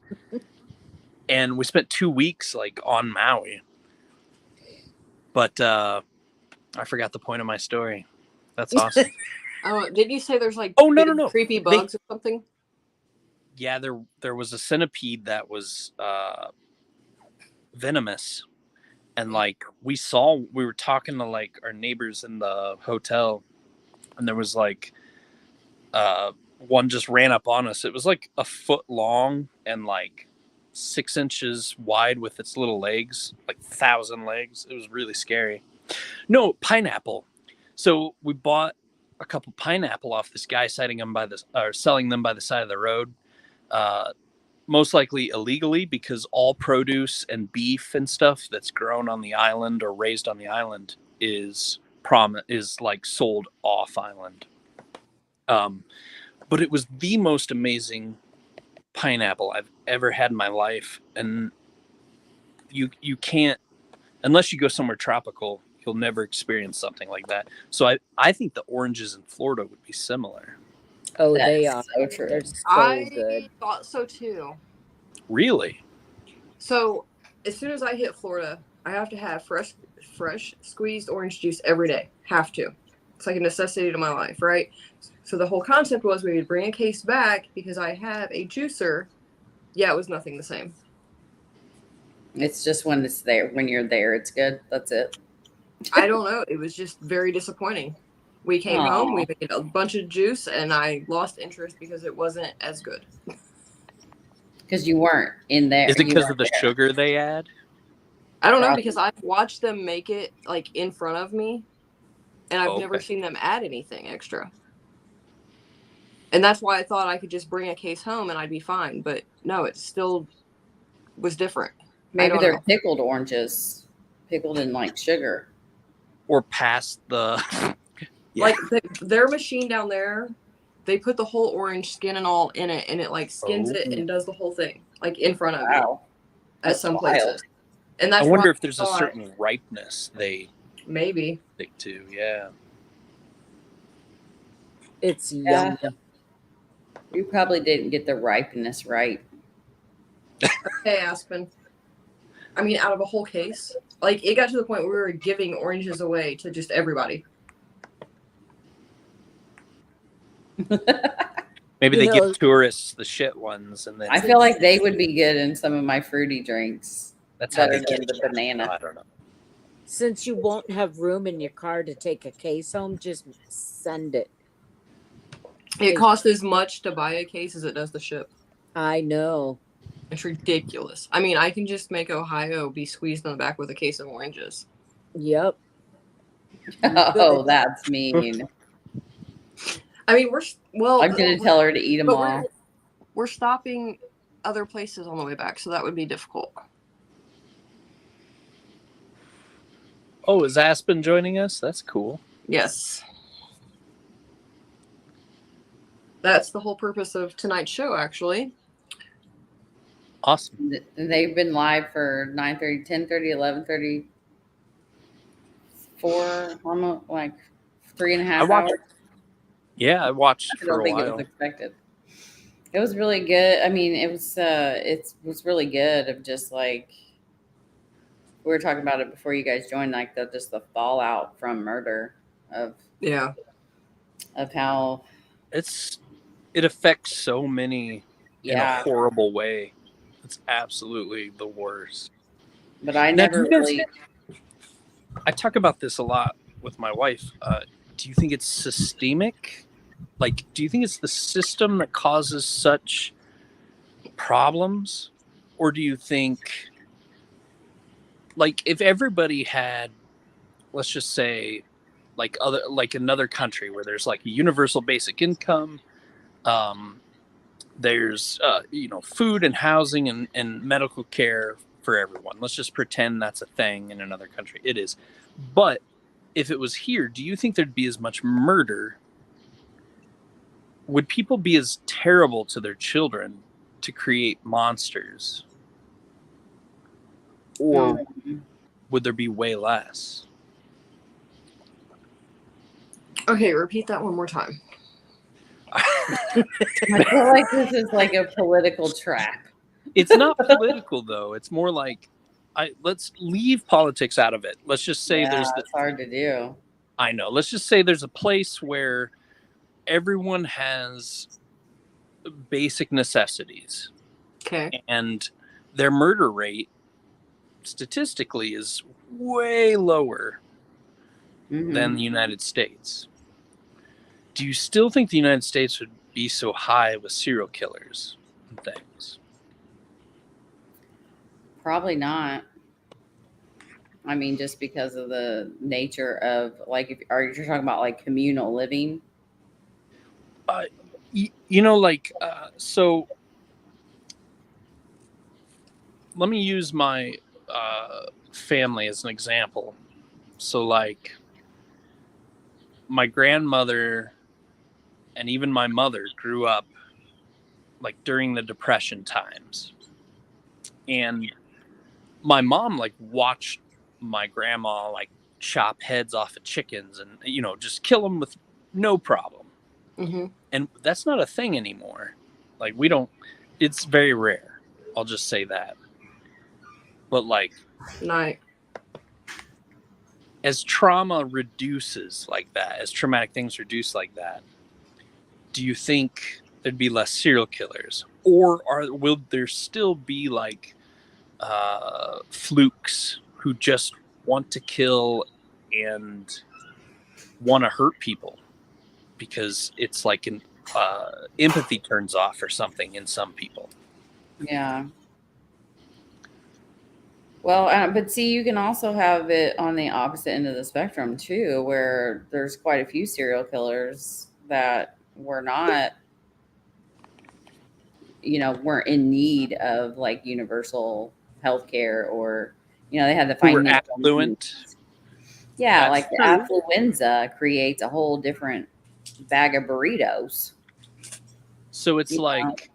and we spent 2 weeks like on Maui. But I forgot the point of my story. That's awesome. Did you say there's like no. creepy bugs or something? Yeah, there was a centipede that was venomous. And like we were talking to like our neighbors in the hotel, and there was like one just ran up on us. It was like a foot long and like 6 inches wide with its little legs, like 1,000 legs. It was really scary. No, pineapple. So we bought a couple pineapple off this guy selling them by the side of the road. Most likely illegally, because all produce and beef and stuff that's grown on the island or raised on the island is like sold off island. But it was the most amazing pineapple I've ever had in my life, and you can't, unless you go somewhere tropical, you'll never experience something like that. So I think the oranges in Florida would be similar. Oh, they are. So true. They're so good. I thought so too. Really? So as soon as I hit Florida, I have to have fresh squeezed orange juice every day. Have to. It's like a necessity to my life, right? So the whole concept was we would bring a case back because I have a juicer. Yeah, it was nothing the same. It's just when it's there. When you're there, it's good. That's it. I don't know. It was just very disappointing. We came home, we made a bunch of juice, and I lost interest because it wasn't as good. Because you weren't in there. Is it because of the sugar they add? I don't know, because I've watched them make it like in front of me, and I've never seen them add anything extra. And that's why I thought I could just bring a case home and I'd be fine. But no, it still was different. Maybe they're pickled oranges, pickled in like sugar. Or past the... Like their machine down there, they put the whole orange skin and all in it, and it like skins it and does the whole thing like in front of you at some places. And that's I wonder if there's a certain ripeness they maybe stick to. Yeah, it's yum. You probably didn't get the ripeness right. Okay, Aspen. I mean, out of a whole case, like it got to the point where we were giving oranges away to just everybody. Maybe they give tourists the shit ones, and then I feel like they would be good in some of my fruity drinks. That's better than the banana. I don't know. Since you won't have room in your car to take a case home, just send it. It costs as much to buy a case as it does to ship. I know. It's ridiculous. I mean, I can just make Ohio be squeezed in the back with a case of oranges. Yep. Oh, that's mean. I mean, I'm going to tell her to eat them all. We're stopping other places on the way back, so that would be difficult. Oh, is Aspen joining us? That's cool. Yes. That's the whole purpose of tonight's show, actually. Awesome. They've been live for 9:30, 10:30, 11:30, 4, almost like 3.5 hours. Yeah, I watched for a while. I don't think it was expected. It was really good. I mean, it was really good of just like we were talking about it before you guys joined, like the fallout from murder of how it affects so many in a yeah. horrible way. It's absolutely the worst. But I Now, never really. I talk about this a lot with my wife. Do you think it's systemic? Like, do you think it's the system that causes such problems? Or do you think, like, if everybody had, let's just say, like another country where there's like a universal basic income, there's food and housing and medical care for everyone. Let's just pretend that's a thing in another country. It is. But if it was here, do you think there'd be as much murder? Would people be as terrible to their children to create monsters? Or would there be way less? Okay, repeat that one more time. I feel like this is like a political trap. It's not political, though. It's more like, let's leave politics out of it. Let's just say it's hard to do. I know. Let's just say there's a place where everyone has basic necessities. Okay. And their murder rate statistically is way lower than the United States. Do you still think the United States would be so high with serial killers and things? Probably not. I mean, just because of the nature of like, are you talking about like communal living? So let me use my family as an example. So like my grandmother and even my mother grew up like during the Depression times. And my mom like watched my grandma like chop heads off of chickens and, just kill them with no problem. Mm-hmm. And that's not a thing anymore. Like it's very rare. I'll just say that. But like, as trauma reduces like that, as traumatic things reduce like that, do you think there'd be less serial killers? Or will there still be like flukes who just want to kill and want to hurt people because it's like an empathy turns off or something in some people? Yeah. Well, but see, you can also have it on the opposite end of the spectrum too, where there's quite a few serial killers that were not, weren't in need of like universal health care, or, they had the financial affluent. Yeah, that's like the affluenza creates a whole different bag of burritos. So it's like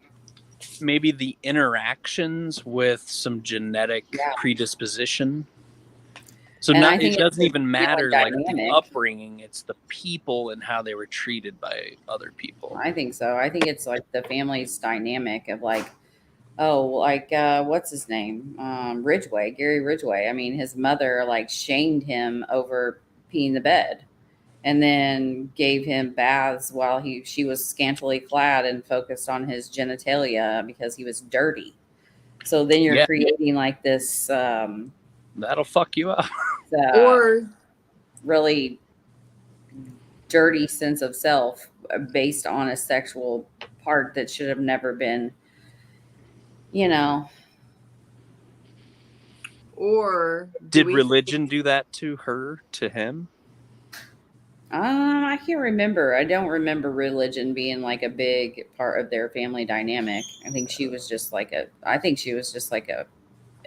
maybe the interactions with some genetic predisposition. So it doesn't even matter like the upbringing, it's the people and how they were treated by other people. I think so. I think it's like the family's dynamic of like, what's his name? Gary Ridgway. I mean, his mother like shamed him over peeing the bed and then gave him baths while she was scantily clad and focused on his genitalia because he was dirty. So then you're creating like this that'll fuck you up. Or really dirty sense of self based on a sexual part that should have never been, Or did religion do that to him? I can't remember. I don't remember religion being like a big part of their family dynamic. I think she was just like a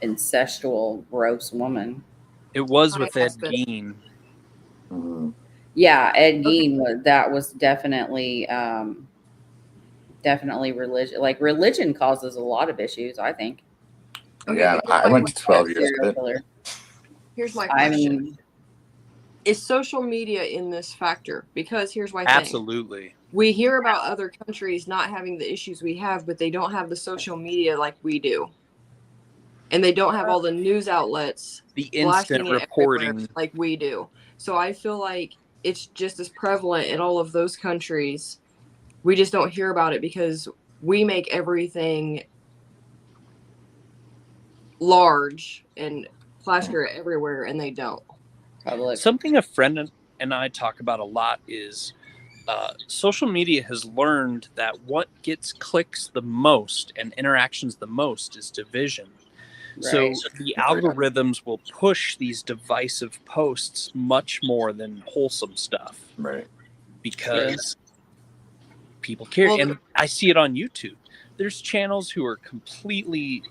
incestual, gross woman. It was with Ed Gein. Mm-hmm. Yeah, Ed Gein was definitely religion. Like religion causes a lot of issues, I think. Okay, yeah, I went to 12 years. Here's my question. Is social media in this factor? Because here's my thing. Absolutely. we hear about other countries not having the issues we have, but they don't have the social media like we do. And they don't have all the news outlets The instant reporting like we do. So I feel like it's just as prevalent in all of those countries. We just don't hear about it because we make everything large and plaster it everywhere, and they don't. Public. Something a friend and I talk about a lot is social media has learned that what gets clicks the most and interactions the most is division. Right. So the algorithms will push these divisive posts much more than wholesome stuff. Right. Because people care. Well, and I see it on YouTube. There's channels who are completely,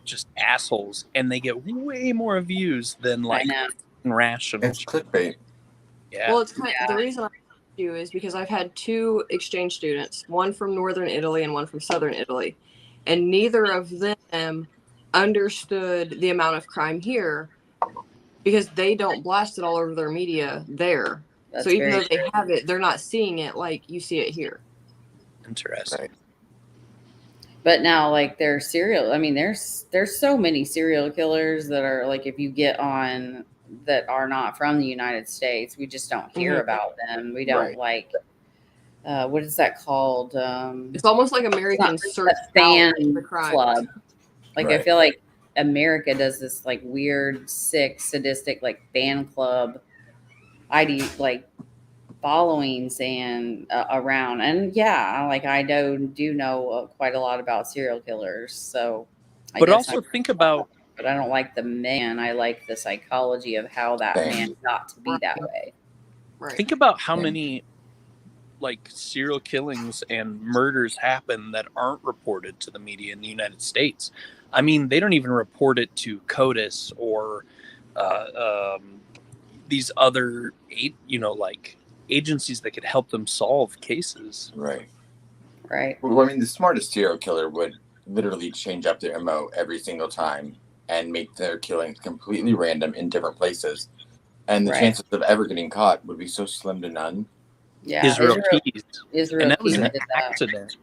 just assholes, and they get way more views than like rational. It's clickbait. Yeah. Well, it's the reason I do is because I've had 2 exchange students, one from Northern Italy and one from Southern Italy, and neither of them understood the amount of crime here because they don't blast it all over their media there. So even though they have it, they're not seeing it like you see it here. Interesting. Right. But now, like, there's so many serial killers that are like, if you get on that are not from the United States, we just don't hear about them. We don't what is that called? It's almost like American search fan the crime club. Like, Right. I feel like America does this like weird, sick, sadistic like fan club like followings and around. And like I do know quite a lot about serial killers. So, but also think about. But I don't like the man. I like the psychology of how that man got to be that way. Right. Think about how many like serial killings and murders happen that aren't reported to the media in the United States. I mean, they don't even report it to CODIS or these other, like agencies that could help them solve cases. Right. Right. Well, I mean, the smartest serial killer would literally change up their MO every single time and make their killings completely random in different places. And the chances of ever getting caught would be so slim to none. Yeah. Israel Keys. Israel and that was Keys an did accident.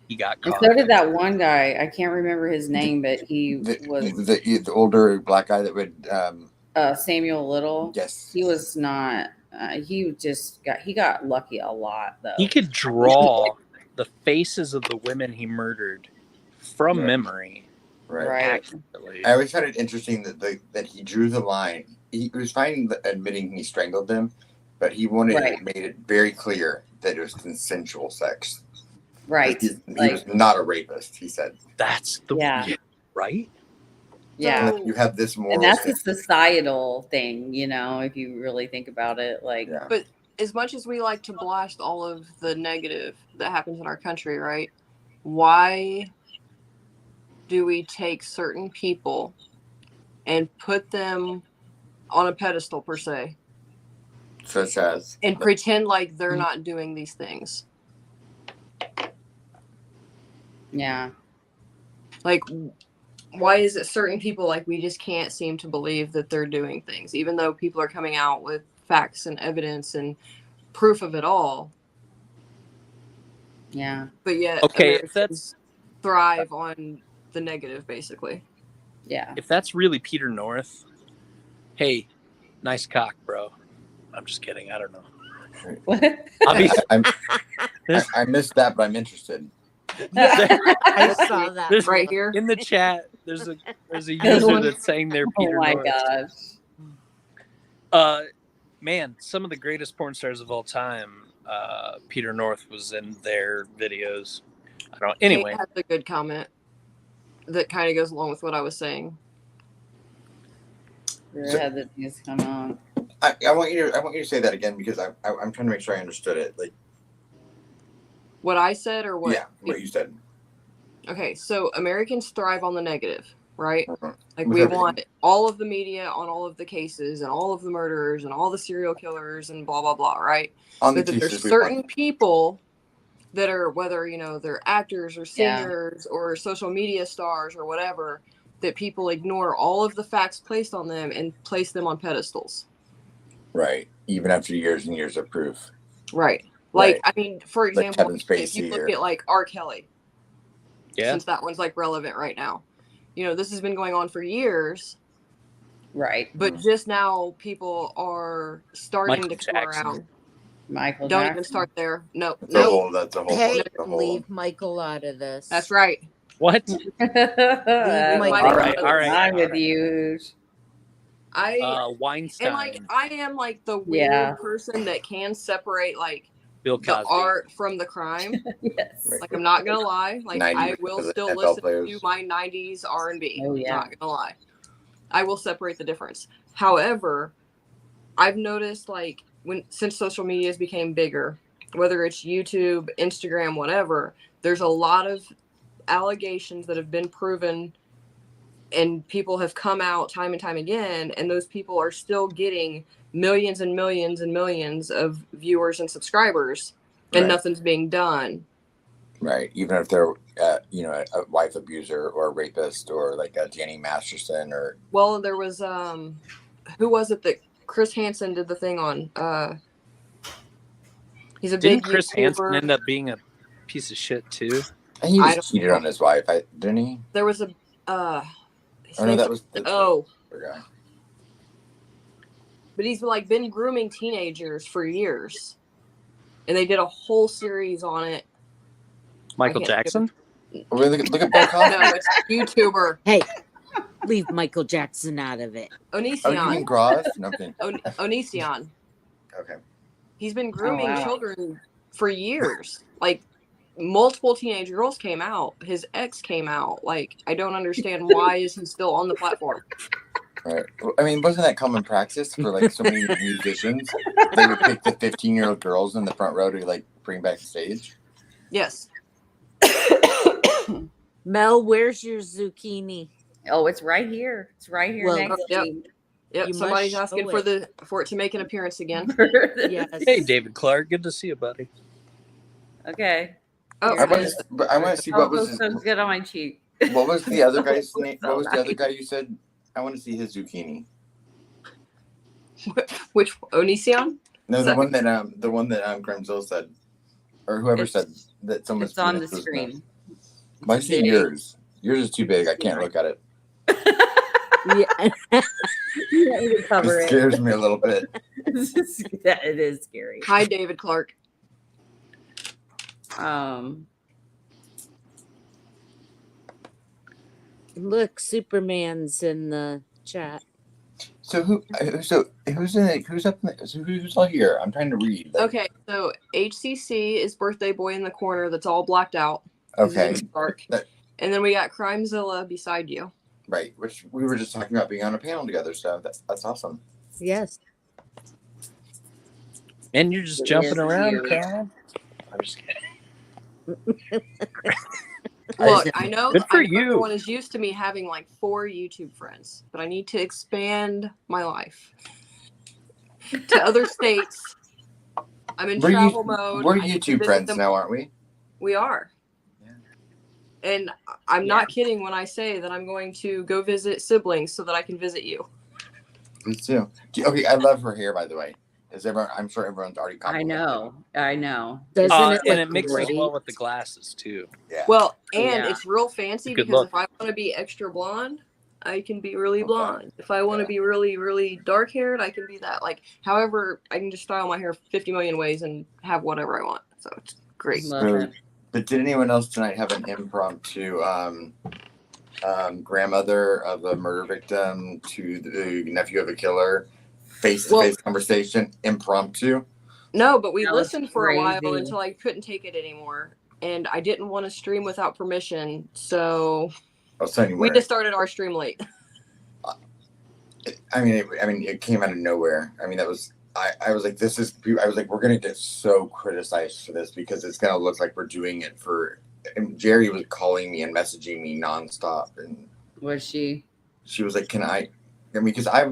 He got caught. And so did that one guy. I can't remember his name, but he was the older black guy that would Samuel Little. Yes. He was not he got lucky a lot though. He could draw the faces of the women he murdered from memory. Right. I always found it interesting that he drew the line. He was fine admitting he strangled them, but he made it very clear that it was consensual sex. Right. He was not a rapist, he said. That's the right? Yeah. So, you have this moral. And that's a societal thing, if you really think about it. Like, but as much as we like to blast all of the negative that happens in our country, right? Why do we take certain people and put them on a pedestal per se? Such as? And pretend like they're not doing these things. Yeah. Like, why is it certain people, like, we just can't seem to believe that they're doing things, even though people are coming out with facts and evidence and proof of it all? Yeah. But yet, okay, Americans if that's thrive on the negative, basically. Yeah. If that's really Peter North, hey, nice cock, bro. I'm just kidding. I don't know. What? I missed that, but I'm interested. Yeah, I saw that. There's right here in the chat. There's a user that's saying they're Peter North. Oh my gosh. Man, some of the greatest porn stars of all time. Peter North was in their videos. I don't. Anyway, Kate has a good comment that kind of goes along with what I was saying. Had the news come on. I want you to say that again because I'm trying to make sure I understood it. Like what I said or what? Yeah, what you said. Okay, so Americans thrive on the negative, right? Like With we everything. want all of the media on all of the cases and all of the murderers and all the serial killers and blah blah blah, right? On the But there's cases we certain want. people that are, whether they're actors or singers or social media stars or whatever, that people ignore all of the facts placed on them and place them on pedestals. Right. Even after years and years of proof. Right. Like, Right. I mean, for Like example, Kevin if you Spacey look or at like R. Kelly, Yeah. since that one's like relevant right now, you know, this has been going on for years, Right. but just now people are starting Michael to come Jackson. around. Michael Don't Jackson. even start there. No, that's no, a whole Hey, that's a whole leave Michael out of this. that's right. What? Leave Michael All right, out of all this. right. I'm with you. Weinstein. And like I am like the weird Yeah. person that can separate like Bill the Cosby. art from the crime. Yes. Right. Like I'm not gonna lie. Like 90% I will of the still NFL listen players. to my '90s R&B. Oh, yeah. Not gonna lie. I will separate the difference. However, I've noticed like since social media has became bigger, whether it's YouTube, Instagram, whatever, there's a lot of allegations that have been proven and people have come out time and time again, and those people are still getting millions and millions and millions of viewers and subscribers, and Right. nothing's being done. Right. Even if they're, a wife abuser or a rapist or like a Danny Masterson or. Well, there was who was it that Chris Hansen did the thing on? He's a Didn't big Chris YouTuber. Hansen end up being a piece of shit too? And he I just don't cheated know. on his wife, didn't he? There was a his Oh no, name's that was the oh, other guy. but he's like been grooming teenagers for years, and they did a whole series on it. Michael I can't Jackson? Oh, wait, look at Bill Cosby. No, it's a YouTuber. Hey, leave Michael Jackson out of it. Oh, you Onision. mean Gross? Nothing. Onision. Okay. He's been grooming wow. children for years. Like multiple teenage girls came out. His ex came out. Like I don't understand why is he still on the platform. Right. I mean, wasn't that common practice for like so many musicians? They would pick the 15-year-old girls in the front row to like bring back the stage. Yes. Mel, where's your zucchini? Oh, it's right here. It's right here Well, next yep. to me. Yep. You Somebody's must asking show for it to make an appearance again. Yes. Hey, David Clark. Good to see you, buddy. Okay. Oh, Here it is. I want to see Oh, what was it feels so good on my cheek. what was the other guy's name? So What was the other nice. guy you said? I want to see his zucchini. which Onision? No, So- the one that Grimzilla said, or whoever said that someone's It's on the penis was screen. Why see Big. yours? Yours is too big. I can't look at it. Yeah. You need to cover It it. scares me a little bit. It is scary. Hi, David Clark. Look, Superman's in the chat. So who's up in who's all here? I'm trying to read. Okay, so HCC is birthday boy in the corner that's all blacked out. 'Cause Okay. it's dark. That- And then we got Crimezilla beside you. Right. Which we were just talking about being on a panel together, so that's awesome. Yes. And you're just It jumping is around, you. Karen? I'm just kidding. Look, I know, Good for I know you. everyone is used to me having like 4 YouTube friends, but I need to expand my life to other states. I'm in travel mode. We're I need to YouTube visit friends them. now, aren't we? We are. Yeah. And I'm not kidding when I say that I'm going to go visit siblings so that I can visit you. Please do. Okay, I love her hair, by the way. I'm sure everyone's already I complimented know. Doesn't it And look it mixes great? well with the glasses, too. it. Yeah. Well, and Yeah. it's real fancy Good because look. if I want to be extra blonde, I can be really Okay. blonde. If I want to Yeah. be really, really dark haired, I can be that. Like, however, I can just style my hair 50 million ways and have whatever I want. So it's great. Love it. But did anyone else tonight have an impromptu grandmother of a murder victim to the nephew of a killer face-to-face conversation impromptu? No, but we That was listened for a while crazy. until I couldn't take it anymore. And I didn't want to stream without permission. So So anyway, we just started our stream late. it came out of nowhere. I mean, that was I was like, we're gonna get so criticized for this because it's gonna look like we're doing it for. And Jerry was calling me and messaging me nonstop, and Was she? she was like, "Can I?" I mean, because I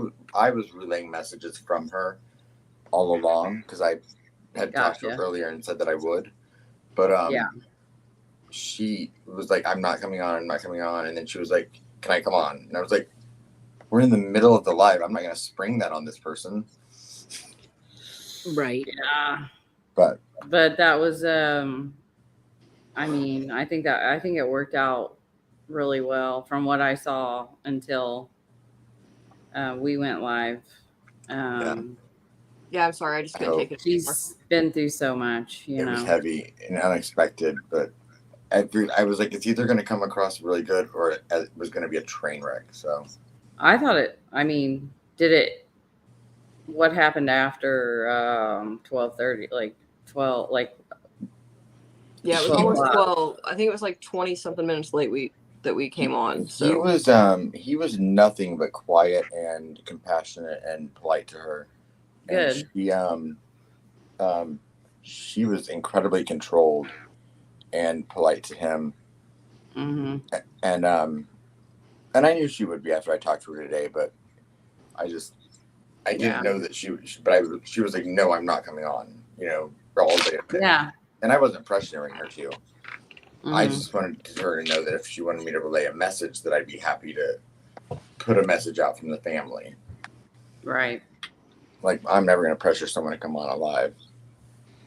was relaying messages from her all along because I had talked to her Gotcha. earlier and said that I would, but Yeah. she was like, "I'm not coming on," and then she was like, "Can I come on?" And I was like, "We're in the middle of the live. I'm not gonna spring that on this person." Right. Yeah. But that was I mean, I think it worked out really well from what I saw until we went live. Yeah, I'm sorry. I just couldn't take it anymore. She's been through so much, it was heavy and unexpected. But I was like, it's either going to come across really good or it was going to be a train wreck. So I thought it. I mean, did it? What happened after 12:30? Like 12? Like Yeah, it was 12 almost o'clock. 12. I think it was like 20 something minutes late that we came on. So he was nothing but quiet and compassionate and polite to her. Good. And she was incredibly controlled and polite to him. Mm-hmm. And I knew she would be after I talked to her today, but I didn't know that she was like, no, I'm not coming on, all day. Yeah. And I wasn't pressuring her to. Mm-hmm. I just wanted her to know that if she wanted me to relay a message, that I'd be happy to put a message out from the family. Right. Like, I'm never going to pressure someone to come on live.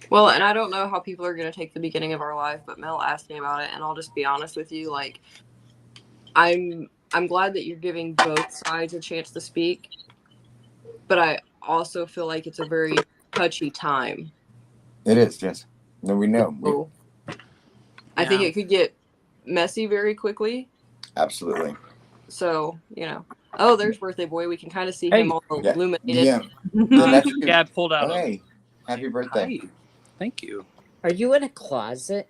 Well, and I don't know how people are going to take the beginning of our live, but Mel asked me about it, and I'll just be honest with you. Like, I'm glad that you're giving both sides a chance to speak, but I also feel like it's a very touchy time. It is, yes. No, we know. So, I think it could get messy very quickly. Absolutely. So, oh, there's Birthday Boy. We can kind of see him all illuminated. Yeah. I pulled out. Hey, happy birthday. Hi. Thank you. Are you in a closet?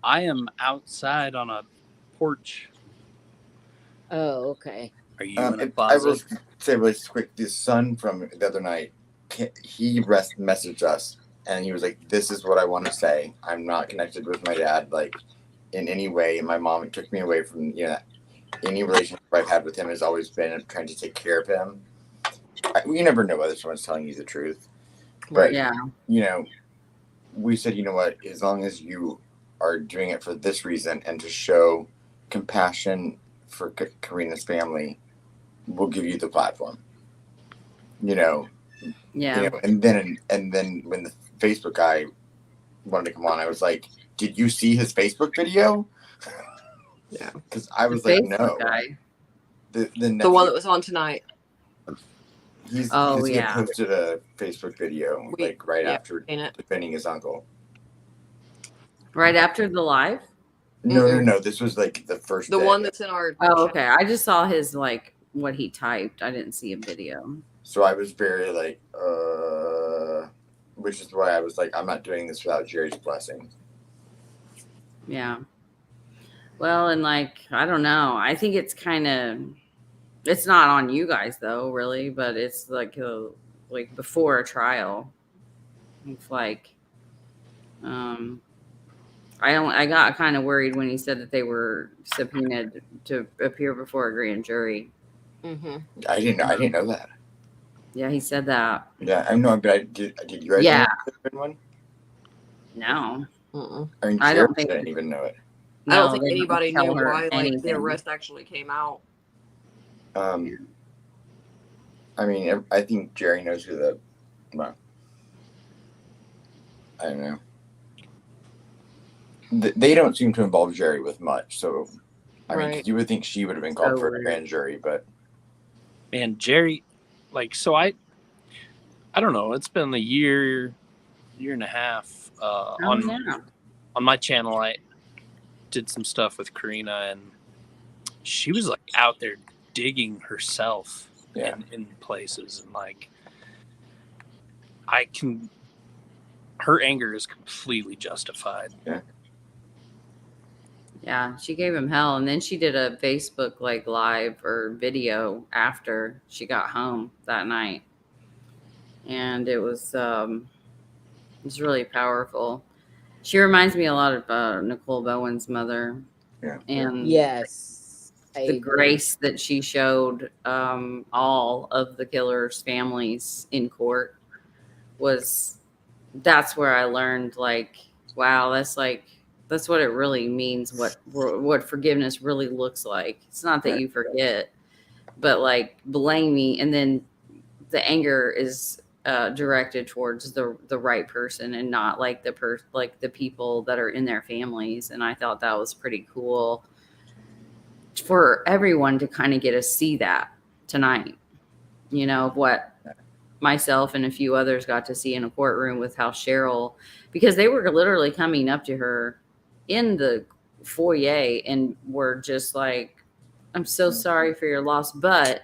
I am outside on a porch. Oh, okay. Are you in a I will closet? say really quick, the son from the other night, he messaged us, and he was like, this is what I want to say. I'm not connected with my dad, like, in any way. My mom took me away from, any relationship I've had with him has always been trying to take care of him. You never know whether someone's telling you the truth. But, we said, you know what, as long as you are doing it for this reason and to show compassion for Karina's family, we'll give you the platform. Yeah. And then when the Facebook guy wanted to come on, I was like, did you see his Facebook video? Yeah. Because I was The like, Facebook no. guy. The one that was on tonight. He's posted a Facebook video after defending his uncle. Right after the live? No. This was like the first day. One that's in our. Oh, okay. I just saw his what he typed. I didn't see a video. So I was very which is why I was like, I'm not doing this without Jerry's blessing. Yeah. Well, and I don't know. I think it's it's not on you guys though, really, but it's like before a trial. It's I got kind of worried when he said that they were subpoenaed to appear before a grand jury. Mm-hmm. I didn't know that. Yeah, he said that. Yeah, I know, but did you guys know there one? No. I mean, I don't think didn't even know it. I don't think anybody knew why the arrest actually came out. I mean, I think Jerry knows who I don't know. They don't seem to involve Jerry with much, so I mean, 'cause you would think she would have been called for a grand jury, but man, Jerry, so I don't know. It's been a year and a half on my channel. I did some stuff with Karina, and she was out there digging herself in places, and her anger is completely justified. Yeah, she gave him hell, and then she did a Facebook live or video after she got home that night, and it was really powerful. She reminds me a lot of Nicole Bowen's mother, and yes, the grace that she showed all of the killers' families in court that's where I learned wow, that's what it really means, what forgiveness really looks like. It's not that you forget, but blame me, and then the anger is directed towards the right person and not like the people that are in their families. And I thought that was pretty cool for everyone to kind of get to see that tonight. You know, what myself and a few others got to see in a courtroom with how Cheryl, because they were literally coming up to her in the foyer and were just like, I'm so sorry for your loss, but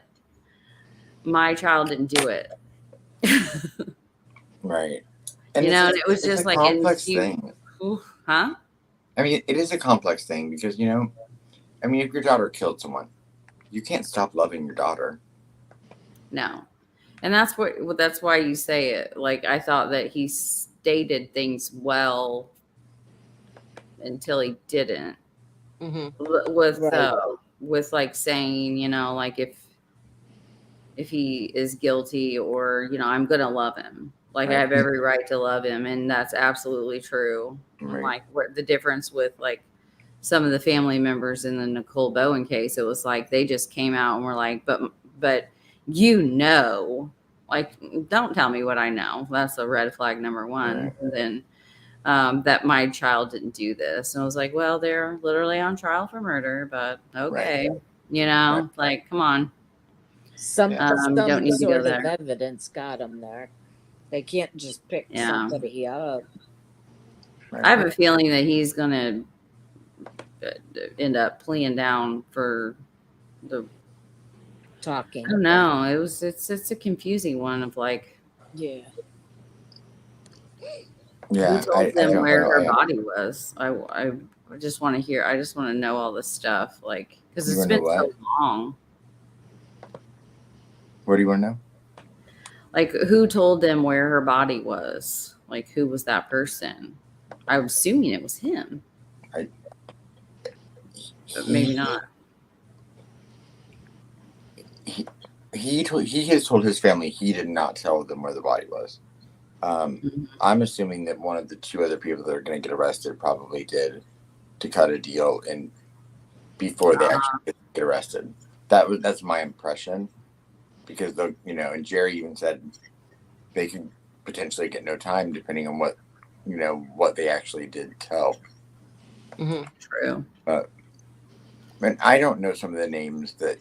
my child didn't do it. Right. And You know, it's, and it was it's just a like, complex thing. Huh? I mean, it is a complex thing because, you know, I mean, if your daughter killed someone, you can't stop loving your daughter. No. And that's why you say it. Like, I thought that he stated things well until he didn't. Mm-hmm. With like saying, you know, like if he is guilty, or, you know, I'm gonna love him. Like, I have every right to love him, and that's absolutely true. Right. Like, what the difference with like some of the family members in the Nicole Bowen case, it was like they just came out and were like, but you know, like, don't tell me what I know. That's a red flag number one. Right. And then that my child didn't do this. And I was like, well, they're literally on trial for murder, but okay. Right. You know, like, come on. Some don't need to go sort of there. evidence got them there. They can't just pick somebody up. Right. I have a feeling that he's going to end up pleading down for the talking. I don't know. It's a confusing one of like, yeah. Yeah, who told them where her body was. I just want to hear. I just want to know all this stuff, like, because it's been so long. What do you want to know? Like, who told them where her body was? Like, who was that person? I'm assuming it was him, but maybe not. He has told his family he did not tell them where the body was. I'm assuming that one of the two other people that are going to get arrested probably did to cut a deal and before they actually get arrested. That's my impression, because and Jerry even said they could potentially get no time depending on what they actually did tell. Mm-hmm. True. But I don't know some of the names that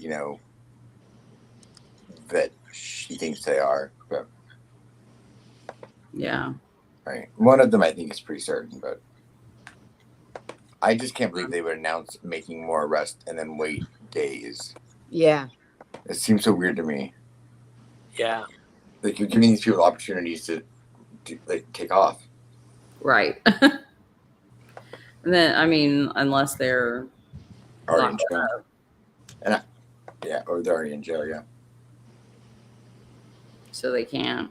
that she thinks they are, but yeah. Right. One of them I think is pretty certain, but I just can't believe they would announce making more arrests and then wait days. Yeah. It seems so weird to me. Yeah. Like, you're giving these people opportunities to like take off. Right. And then, I mean, unless they're already in jail. Or they're already in jail, yeah. So they can't.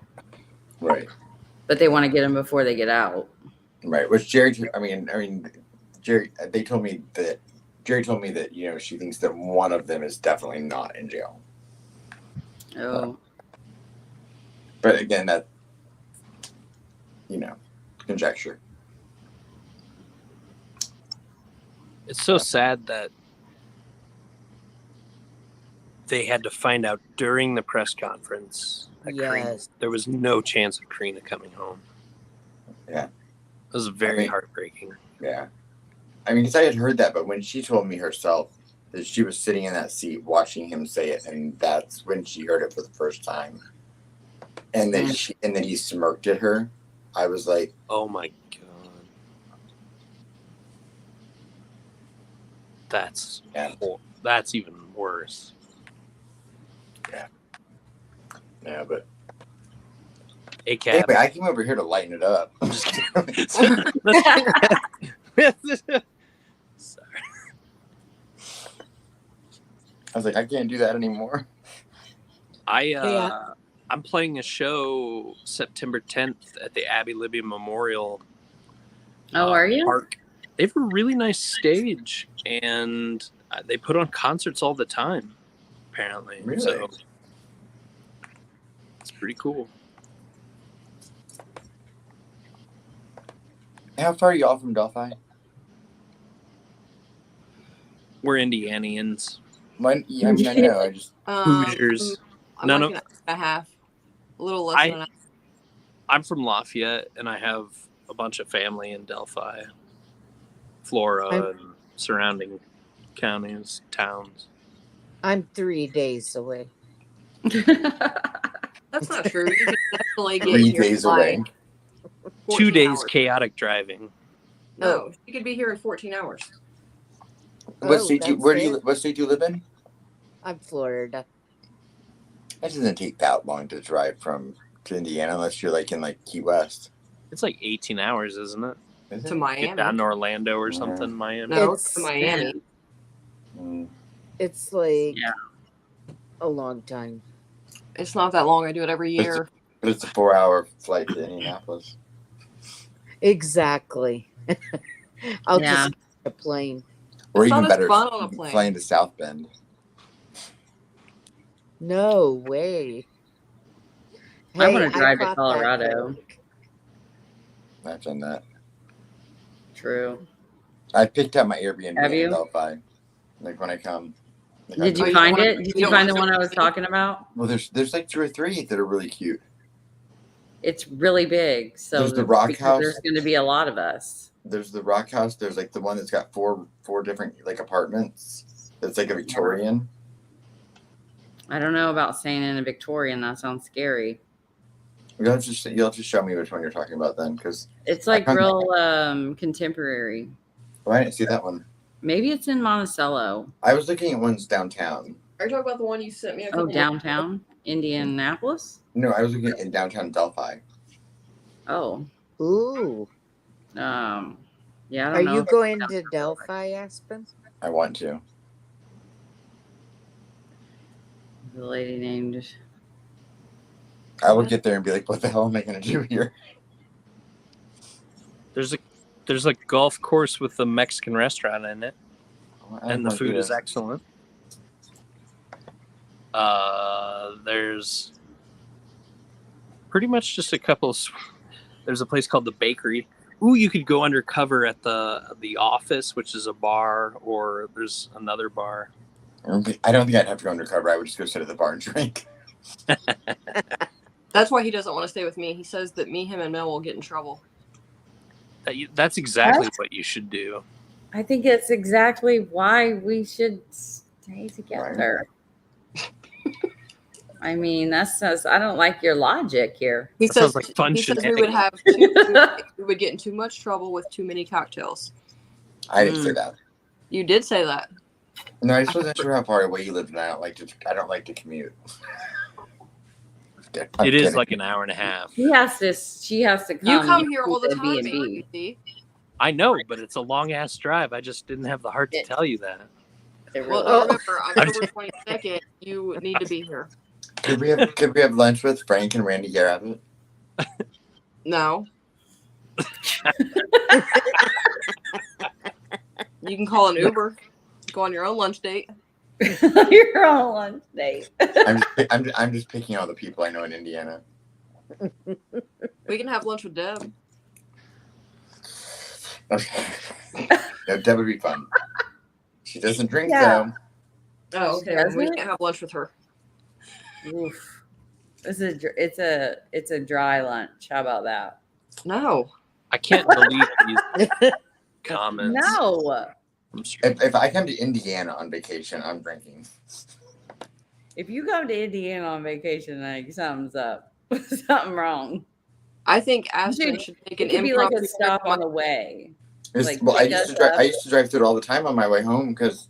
Right. But they want to get them before they get out. Right. Which Jerry told me that she thinks that one of them is definitely not in jail. Oh. But again, that conjecture. It's so sad that they had to find out during the press conference that Yes. there was no chance of Karina coming home. Yeah. It was very heartbreaking. Yeah. I mean, because I had heard that, but when she told me herself that she was sitting in that seat watching him say it, and that's when she heard it for the first time, and then he smirked at her, I was like, oh my God. That's even worse. Yeah. Yeah, but A-Cab. anyway, I came over here to lighten it up. I'm just kidding. Sorry. I was like, I can't do that anymore. I'm playing a show September 10th at the Abbey Libby Memorial are you? Park. They have a really nice stage, and they put on concerts all the time, apparently. Really? So it's pretty cool. How far are y'all from Delphi? We're Indianians. I know. I just Hoosiers. I'm like a half, a little less than a half. I'm from Lafayette, and I have a bunch of family in Delphi, Flora, and surrounding counties, towns. I'm 3 days away. That's not true. You can definitely get 3 here days in, away. like, 2 14 days hours. chaotic driving. No, you could be here in 14 hours. What state do you, what state do you live in? I'm Florida. That doesn't take that long to drive to Indiana unless you're like in like Key West. It's like 18 hours, isn't it? Is To it? Miami. Get down to Orlando or something, Miami. No, it's to Miami. It's like Yeah. a long time. It's not that long. I do it every year. But it's a 4-hour flight to Indianapolis. Exactly. I'll just get a plane. Or It's even not as better, fun on a plane. flying to South Bend. No way. I want to Hey, drive to caught that Colorado. joke. I've done that. True. I picked out my Airbnb Have you? in Delphi. Like when I come. Like, Did you you find don't it? wanna- Did you you don't find the wanna one I go- was talking about? Well, there's like 2 or 3 that are really cute. It's really big. So There's the Rock because House. there's going to be a lot of us. There's the Rock House. There's like the one that's got four different like apartments. That's like a Victorian. I don't know about staying in a Victorian. That sounds scary. You'll have to show me which one you're talking about then, because It's like real contemporary. I didn't see that one. Maybe it's in Monticello. I was looking at ones downtown. Are you talking about the one you sent me? Oh, downtown Indianapolis. No, I was looking in downtown Delphi. Oh, Ooh. yeah. I Are don't know. you going to Delphi, Aspen? I want to. The lady named. I will get there and be like, "What the hell am I going to do here?" There's a golf course with a Mexican restaurant in it, and the food is excellent. There's pretty much just a couple of, there's a place called the Bakery. Ooh, you could go undercover at the Office, which is a bar, or there's another bar. I don't think I'd have to go undercover. I would just go sit at the bar and drink. That's why he doesn't want to stay with me. He says that me, him, and Mel will get in trouble. That's exactly what you should do. I think it's exactly why we should stay together. I mean, that says I don't like your logic here. He That says, sounds like fun we would shenanigans. we would get into too much trouble with too many cocktails. I didn't say that. You did say that. No, I just wasn't sure how far away you lived, and I don't like to commute. I'm It is kidding. like an hour and a half. She has to come. You come here all the to time, B&B. Andy. I know, but it's a long ass drive. I just didn't have the heart to tell you that. Well, remember, October 22nd, you need to be here. Could we have lunch with Frank and Randy Garrett? No. You can call an Uber. Go on your own lunch date. You're on lunch date. I'm just picking all the people I know in Indiana. We can have lunch with Deb. Okay. No, Deb would be fun. She doesn't drink Yeah. though. Oh, okay. We Doesn't? can't have lunch with her. Oof. It's a dry lunch. How about that? No. I can't believe these comments. No. If I come to Indiana on vacation, I'm drinking. If you come to Indiana on vacation, like something's up. Something wrong. I think Aspen Dude, should take It an could be like impromptu a stop on the way. Like, Well, I pick used us to drive. up. I used to drive through it all the time on my way home because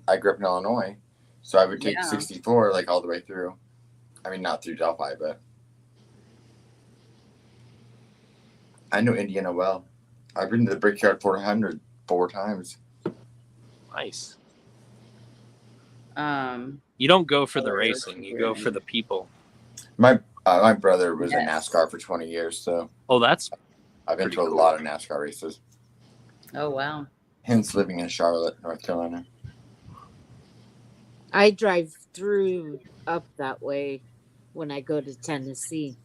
I grew up in Illinois, so I would take Yeah. 64 like all the way through. I mean, not through Delphi, but I know Indiana well. I've been to the Brickyard 400 4 times. Nice. Um, You don't go for the racing. You go for the people. My brother was in NASCAR for 20 years, so Oh, that's I've been Pretty to a cool. lot of NASCAR races. oh wow. Hence living in Charlotte, North Carolina. I drive through up that way when I go to Tennessee.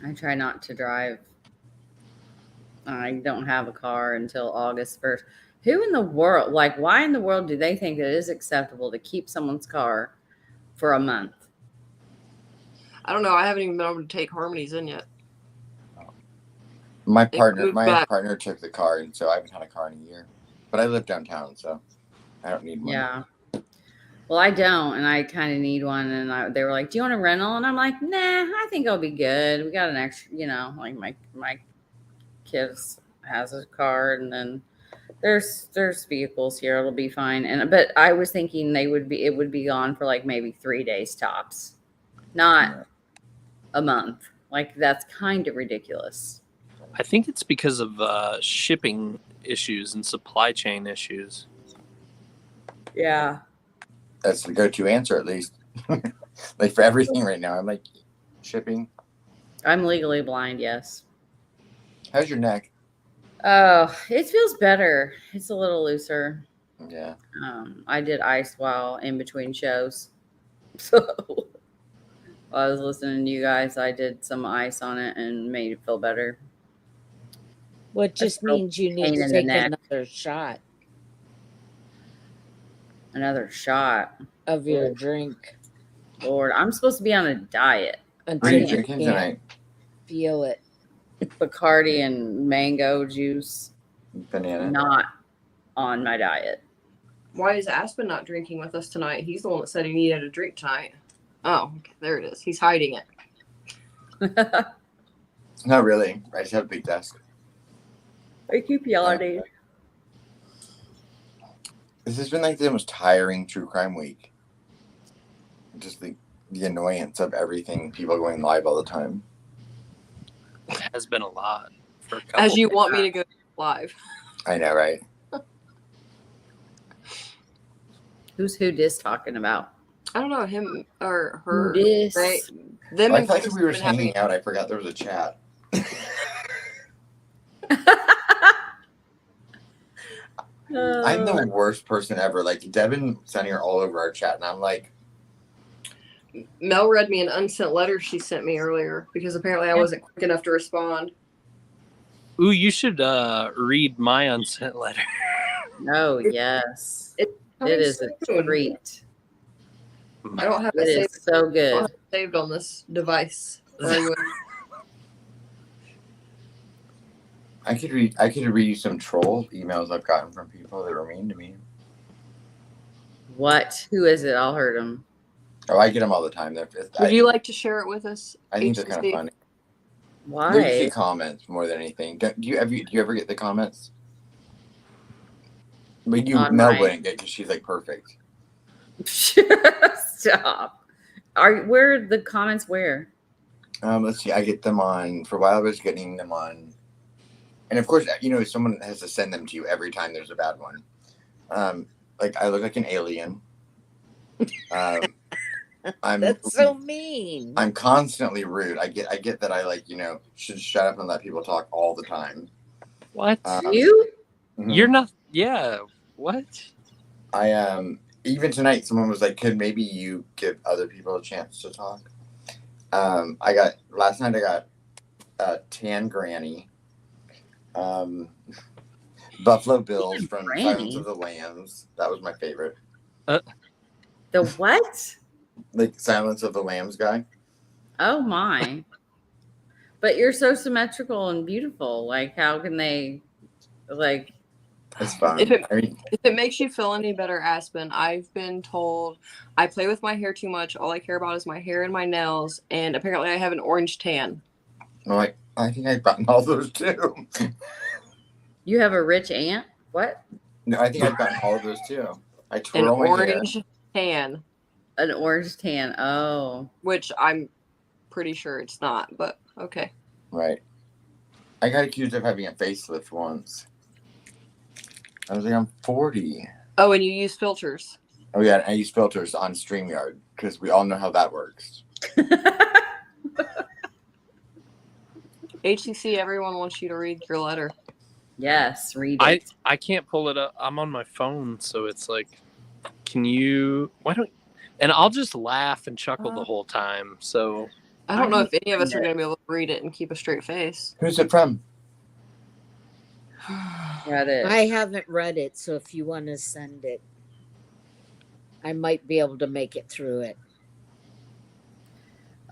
I try not to drive. I don't have a car until August 1st. Who in the world, like, why in the world do they think it is acceptable to keep someone's car for a month? I don't know. I haven't even been able to take Harmony's in yet. My They partner, moved my back. partner took the car, and so I haven't had a car in a year. But I live downtown, so I don't need one. Yeah. Well, I don't, and I kind of need one. And they were like, "Do you want a rental?" And I'm like, "Nah, I think I'll be good. We got an extra, like my kids has a car, and then there's vehicles here. It'll be fine." But I was thinking it would be gone for like maybe 3 days tops, not a month. Like that's kind of ridiculous. I think it's because of shipping issues and supply chain issues. Yeah. That's the go-to answer, at least. Like for everything right now, I'm like, shipping. I'm legally blind. Yes. How's your neck? Oh, it feels better. It's a little looser. Yeah. I did ice while in between shows. So while I was listening to you guys, I did some ice on it and made it feel better. What just means you need pain to in the take neck. another shot Another shot. of your drink Lord, I'm supposed to be on a diet. What until are you you drinking can't tonight? feel it. Bacardi and mango juice. Banana. Not on my diet. Why is Aspen not drinking with us tonight? He's the one that said he needed a drink tonight. Oh, okay, there it is. He's hiding it. Not really. I just have a big desk. I keep yawning. This has been like the most tiring true crime week. Just the annoyance of everything, people going live all the time. It has been a lot for a couple. As you want me to go live. I know, right? Who's who dis talking about? I don't know, him or her. Dis. Them I and thought Chris we were have been hanging out. I forgot there was a chat. I'm the worst person ever. Like Devin sending her all over our chat, and I'm like, Mel read me an unsent letter she sent me earlier because apparently I wasn't quick enough to respond. Ooh, you should read my unsent letter. Oh, yes. It is a treat. I don't have It it is so good. saved on this device. Or I would- I could read you some troll emails I've gotten from people that were mean to me. What? Who is it? I'll hurt him. Oh, I get them all the time. Would you like to share it with us? I think they're HCC? kind of funny. Why? They're usually comments more than anything. Do you ever get the comments? But Mel wouldn't get because she's like perfect. Stop. Where the comments? Where? Let's see. I get them on. For a while, I was getting them on, and of course, someone has to send them to you every time there's a bad one. Like I look like an alien. That's so mean. I'm constantly rude. I get that I should shut up and let people talk all the time. What? You? You're not. Yeah. What? I even tonight someone was like, could maybe you give other people a chance to talk? Last night I got Tan Granny, Buffalo Bills from Silence of the Lambs. That was my favorite. The what? Like Silence of the Lambs guy. Oh my. But you're so symmetrical and beautiful. Like how can they It's fun. If it makes you feel any better, Aspen, I've been told I play with my hair too much. All I care about is my hair and my nails, and apparently I have an orange tan. I think I've gotten all those too. You have a rich aunt? What? No, I think I've gotten all of those too. I An twirl my orange hair. tan. An orange tan. Oh. Which I'm pretty sure it's not, but okay. Right. I got accused of having a facelift once. I was like, I'm 40. Oh, and you use filters. Oh, yeah. I use filters on StreamYard because we all know how that works. HCC, everyone wants you to read your letter. Yes, read it. I can't pull it up. I'm on my phone, so it's like, can you? Why don't? And I'll just laugh and chuckle the whole time. So I don't know if any of us are going to be able to read it and keep a straight face. Who's it from? Read it. I haven't read it, so if you want to send it, I might be able to make it through it.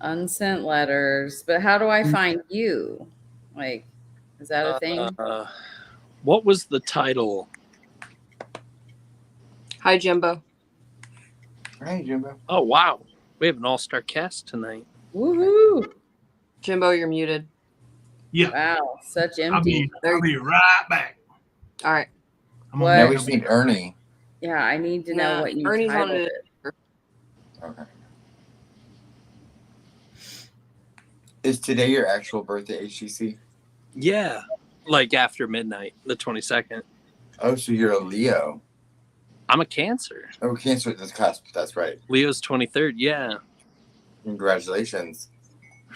Unsent letters. But how do I find you? Like, is that a thing? What was the title? Hi, Jimbo. Hi, Jimbo. Oh, wow. We have an all-star cast tonight. Woohoo! Jimbo, you're muted. Yeah. Wow, such empty. I'll be right back. All right. What? Now we just need Ernie. Yeah, I need to know what you Ernie's on titled it. it. Okay. Is today your actual birthday, HCC? Yeah. Like after midnight, the 22nd. Oh, so you're a Leo. I'm a Cancer. Oh, Cancer at this cusp. That's right. Leo's 23rd. Yeah. Congratulations.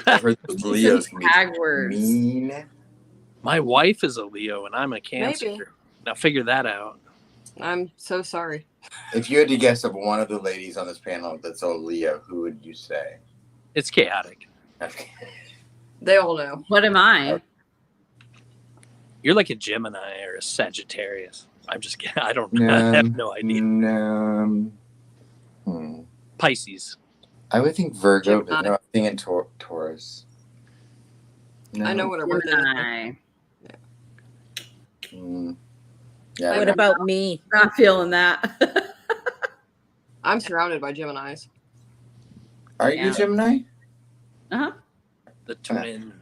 I've heard those Leos can be Tag words. mean. My wife is a Leo and I'm a Cancer. Maybe. Now figure that out. I'm so sorry. If you had to guess of one of the ladies on this panel that's a Leo, who would you say? It's chaotic. They all know. What am I? You're like a Gemini or a Sagittarius. I'm just kidding. I have no idea. Pisces. I would think Virgo, but Gemini. no, I'm thinking Taurus. No. I know what her birthday is. Gemini. Yeah. What about me? Not feeling that. I'm surrounded by Geminis. Are you Yeah. Gemini? Uh-huh. The twin.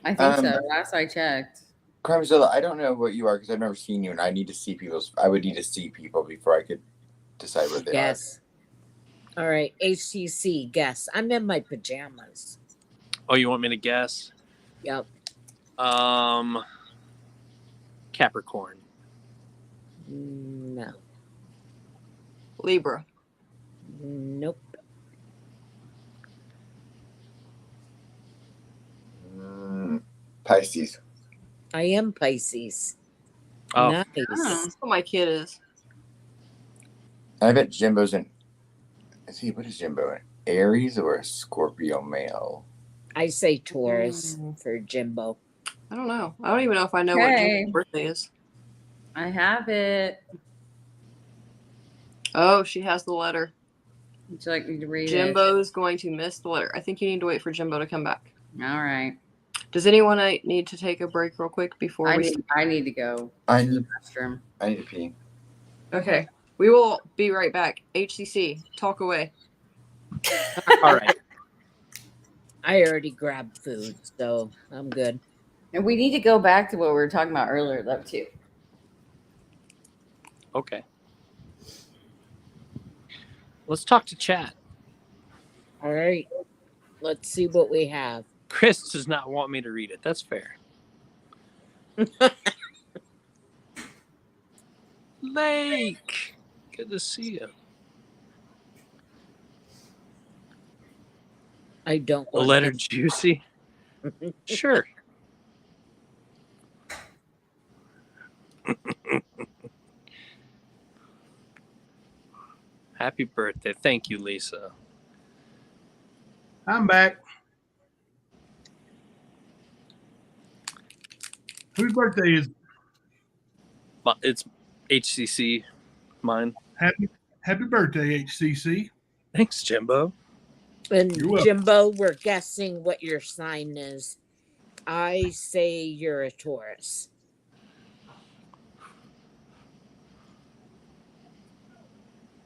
I think so. Last I checked. Carmzilla, I don't know what you are because I've never seen you, and I need to see I would need to see people before I could decide what they Yes. All right. HTC, guess. I'm in my pajamas. Oh, you want me to guess? Yep. Capricorn. No. Libra. Nope. are. Pisces. I am Pisces. Oh. Nice. That's what my kid is. I bet Jimbo's an. What is Jimbo? An Aries or a Scorpio male? I say Taurus for Jimbo. I don't know. I don't even know if I know what Jimbo's birthday is. I have it. Oh, she has the letter. Would you like me to read Jimbo's going to miss the letter. I think you need to wait for Jimbo to come back. it? All right. Does anyone need to take a break real quick before I we need to go. I to need the restroom. to pee. Okay. We will be right back. HCC, talk away. All right. I already grabbed food, so I'm good. And we need to go back to what we were talking about earlier, though, too. Okay. Let's talk to chat. All right. Let's see what we have. Chris does not want me to read it. That's fair. Lake. Good to see you. I don't The want letter to- juicy? Sure. Happy birthday. Thank you, Lisa. I'm back. Whose birthday is it? It's HCC, mine. Happy birthday, HCC. Thanks, Jimbo. And You're welcome. Jimbo, we're guessing what your sign is. I say you're a Taurus.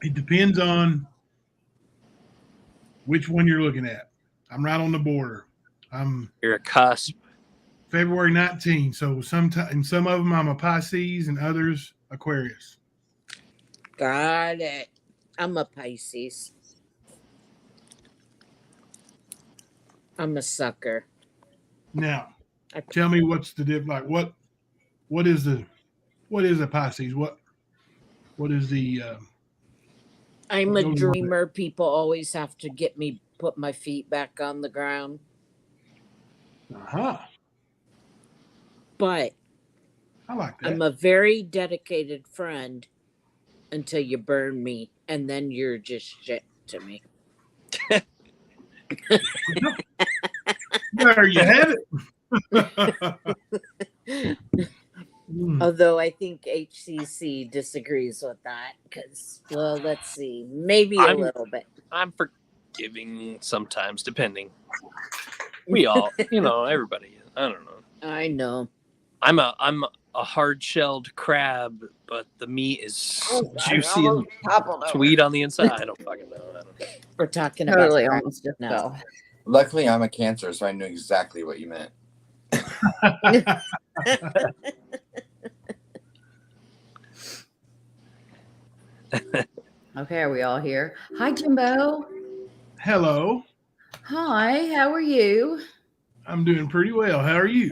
It depends on which one you're looking at. I'm right on the border. I'm You're a cusp. February 19, so in some of them I'm a Pisces and others Aquarius. Got it. I'm a Pisces. I'm a sucker. Now, tell me what's the diff? Like what is a Pisces? What is the? I'm a dreamer. People always have to get me put my feet back on the ground. But I like that. I'm a very dedicated friend until you burn me, and then you're just shit to me. There you have it. Although I think HCC disagrees with that because, well, let's see, maybe a little bit. I'm for forgiving sometimes, depending. We all, everybody. I don't know. I know. I'm a hard-shelled crab, but the meat is juicy and sweet on the inside. I don't fucking know. We're talking Totally about almost just now. fell. Luckily, I'm a Cancer, so I knew exactly what you meant. Okay, are we all here? Hi, Jimbo. Hello. Hi, how are you? I'm doing pretty well. How are you?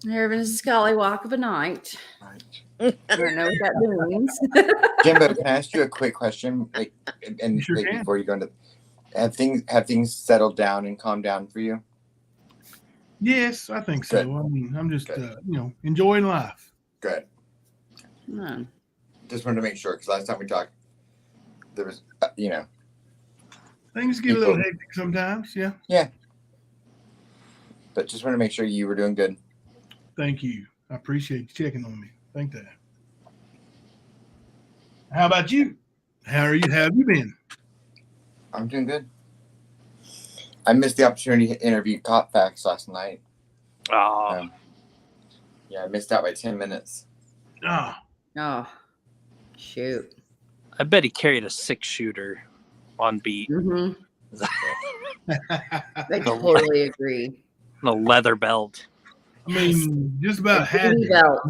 Having a scallywalk of a night. I don't know what that means. Jimbo, can I ask you a quick question? Before you go into, have things settled down and calmed down for you? Yes, I think so. Good. I mean, I'm just enjoying life. Good. Just wanted to make sure because last time we talked, there was things get a little hectic sometimes. Yeah. Yeah. But just want to make sure you were doing good. Thank you. I appreciate you checking on me. Thank that. How about you? How are you? How have you been? I'm doing good. I missed the opportunity to interview Cop Facts last night. Oh. Yeah, I missed out by 10 minutes. Oh, shoot. I bet he carried a 6-shooter on beat. Mm-hmm. I totally agree. And a leather belt. I mean, just about had it. Belt.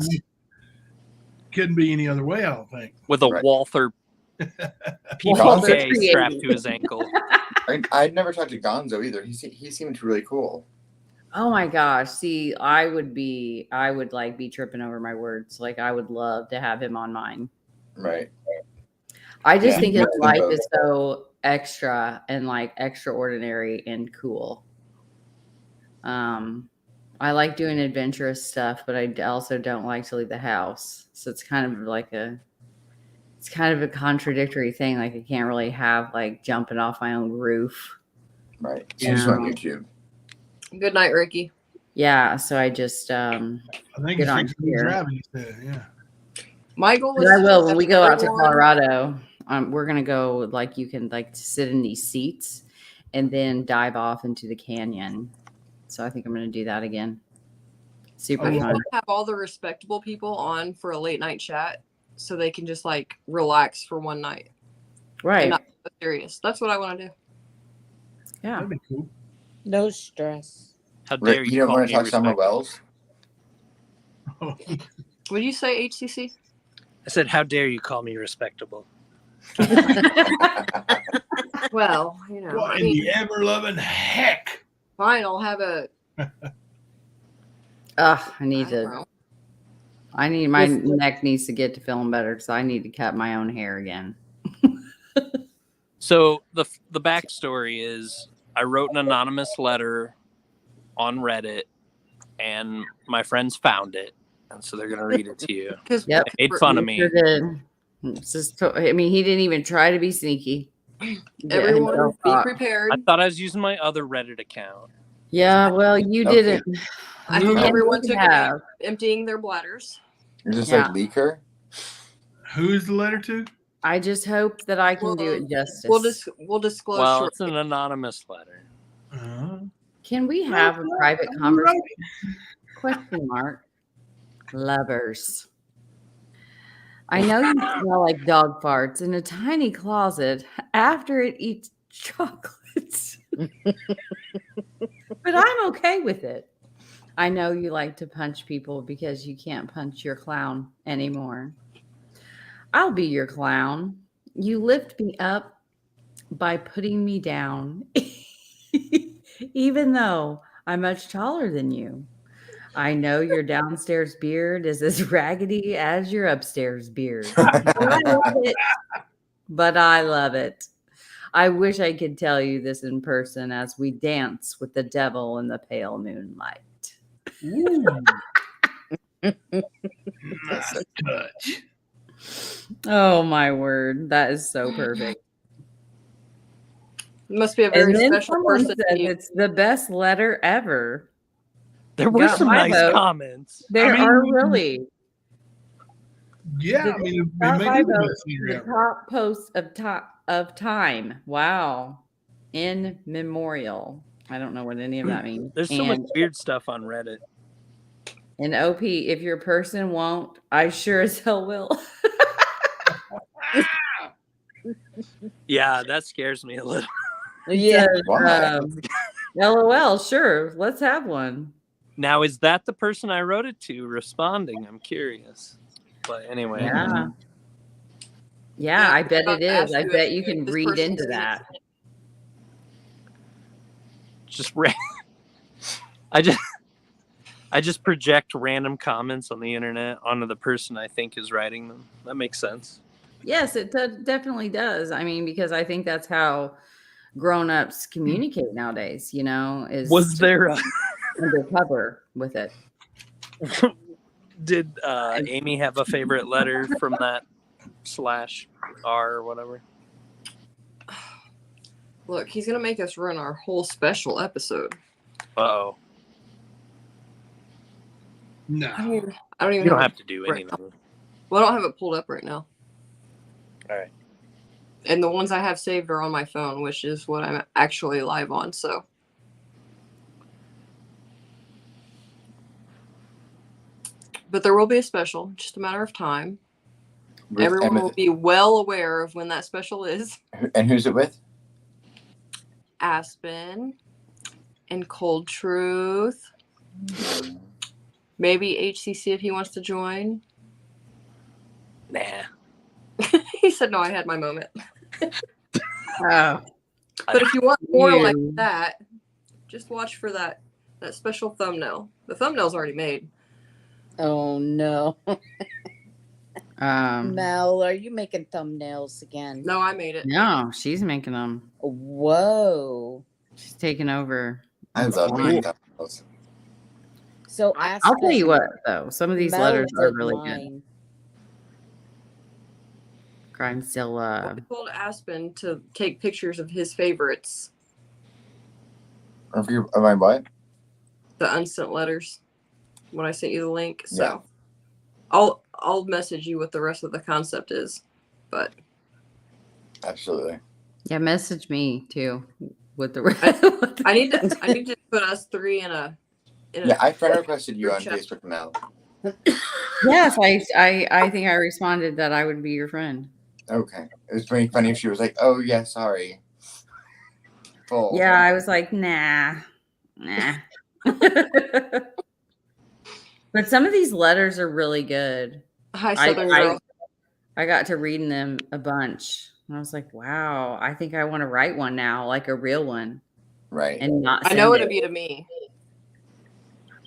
Couldn't be any other way, I don't think. With a Walther PPK strapped to his ankle. I'd never talked to Gonzo either. He seemed really cool. Oh my gosh. See, I would be tripping over my words. Like I would love to have him on mine. Right. I just think his life is so extra and like extraordinary and cool. I like doing adventurous stuff, but I also don't like to leave the house. So it's kind of a contradictory thing. Like I can't really have like jumping off my own roof. Right. She's on YouTube. Good night, Ricky. Yeah. So I just I think it's fixing driving. Yeah. My goal is I will when we go out to Colorado. We're gonna go like you can like sit in these seats and then dive off into the canyon. So I think I'm gonna do that again. Super fun. Have all the respectable people on for a late night chat so they can just like relax for one night. Right. And not so serious. That's what I want to do. Yeah. That'd be cool. No stress. How dare you? You don't want to talk Summer Wells? Would you say HCC? I said, how dare you call me respectable? Well, What in the ever-loving heck? Fine, I'll have a. My neck needs to get to feeling better because I need to cut my own hair again. So the backstory is I wrote an anonymous letter on Reddit and my friends found it. And so they're going to read it to you. Yep. They made fun of me. I mean, he didn't even try to be sneaky. Everyone be prepared. I thought I was using my other Reddit account. Yeah, well, you didn't. I hope everyone took it emptying their bladders. You're just like leaker. Who's the letter to? I just hope that I can do it justice. We'll disclose. Well, shortly. it's an anonymous letter. Can we have a private conversation? Question mark. Lovers. I know you smell like dog farts in a tiny closet after it eats chocolates. But I'm okay with it. I know you like to punch people because you can't punch your clown anymore. I'll be your clown. You lift me up by putting me down, even though I'm much taller than you. I know your downstairs beard is as raggedy as your upstairs beard. But I love it. I wish I could tell you this in person as we dance with the devil in the pale moonlight. Nice touch. Oh my word. That is so perfect. You must be a very special person. Said it's the best letter ever. There were some nice comments. There are really. Yeah, the top post of time. Wow. in memorial. I don't know what any of that means. There's so much weird stuff on Reddit. And OP, if your person won't, I sure as hell will. Yeah, that scares me a little. Yeah. LOL, sure. Let's have one. Now, is that the person I wrote it to responding? I'm curious. But anyway. Yeah, I bet it is. I bet you can read into that. Just I just project random comments on the internet onto the person I think is writing them. That makes sense. Yes, it definitely does. I mean, because I think that's how grown-ups communicate nowadays, you know, was there undercover with it. Did Amy have a favorite letter from that /R or whatever? Look, he's gonna make us run our whole special episode. Uh-oh. No. I don't even. You don't have to do anything. Right. Well, I don't have it pulled up right now. All right. And the ones I have saved are on my phone, which is what I'm actually live on. So. But there will be a special, just a matter of time. Everyone will be well aware of when that special is. And who's it with? Aspen and Cold Truth. Maybe HCC if he wants to join. Nah. He said, no, I had my moment. Oh. But if you want more like that, just watch for that special thumbnail. The thumbnail's already made. Oh, no. Mel, are you making thumbnails again? No, I made it. No, she's making them. Whoa. She's taking over. I love making thumbnails. So I'll tell you what, though. Some of these letters are really good. Crimezilla. I told Aspen to take pictures of his favorites. Of my what? The unsent letters. When I sent you the link. So yeah. I'll message you what the rest of the concept is. But absolutely. Yeah, message me too with the rest. I need to put us three in a I friend requested you on Facebook now. Yes, I think I responded that I would be your friend. Okay. It was pretty funny if she was like, oh yeah, sorry. Full. Yeah, I was like, nah. But some of these letters are really good. Hi, Southern Girl. I got to reading them a bunch. And I was like, wow, I think I want to write one now, like a real one. Right. And not I know it'll be to me.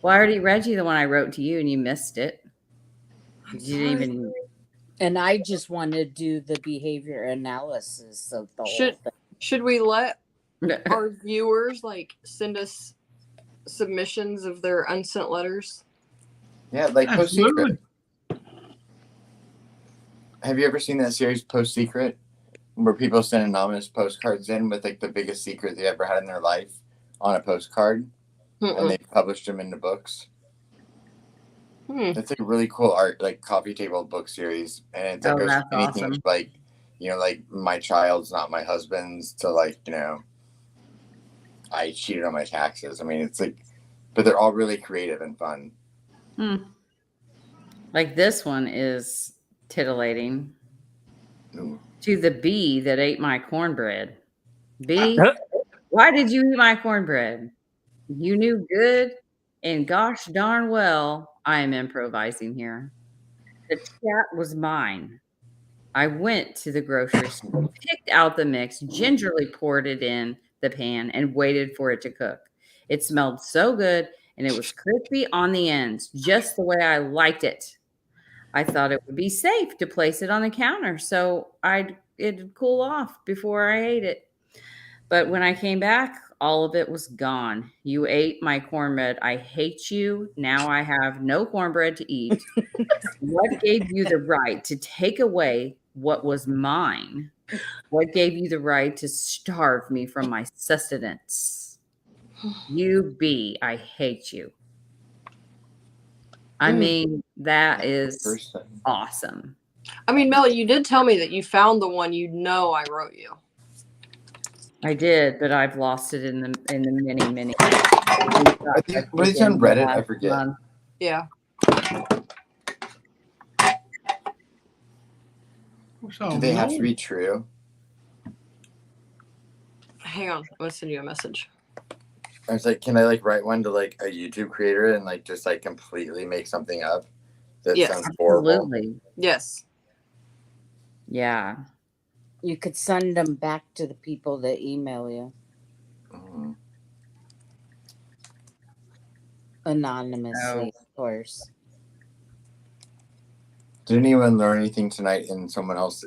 Well, I already read you the one I wrote to you and you missed it. You didn't even. And I just want to do the behavior analysis of the whole thing. Should we let our viewers send us submissions of their unsent letters? Yeah, like Post Secret. Have you ever seen that series Post Secret, where people send anonymous postcards in with the biggest secret they ever had in their life on a postcard, and they published them into books? It's a really cool art, coffee table book series, and it goes from anything awesome. My child's not my husband's to I cheated on my taxes. I mean, it's but they're all really creative and fun. Like this one is titillating. Ooh. To the bee that ate my cornbread. Bee, why did you eat my cornbread? You knew good and gosh darn well I am improvising here. The chat was mine. I went to the grocery store, picked out the mix, gingerly poured it in the pan, and waited for it to cook. It smelled so good, and it was crispy on the ends, just the way I liked it. I thought it would be safe to place it on the counter so it'd cool off before I ate it. But when I came back, all of it was gone. You ate my cornbread. I hate you. Now I have no cornbread to eat. What gave you the right to take away what was mine? What gave you the right to starve me from my sustenance? You bee, I hate you. I mean, that is awesome. I mean, Mel, you did tell me that you found the one I wrote you. I did, but I've lost it in the many. What is on Reddit? I forget. Month. Yeah. Do they have to be true? Hang on, I'm gonna send you a message. I was like, can I like write one to like a YouTube creator and like just like completely make something up that sounds horrible? Absolutely. Yes. Yeah. You could send them back to the people that email you. Mm-hmm. Anonymously, of course. Did anyone learn anything tonight in someone's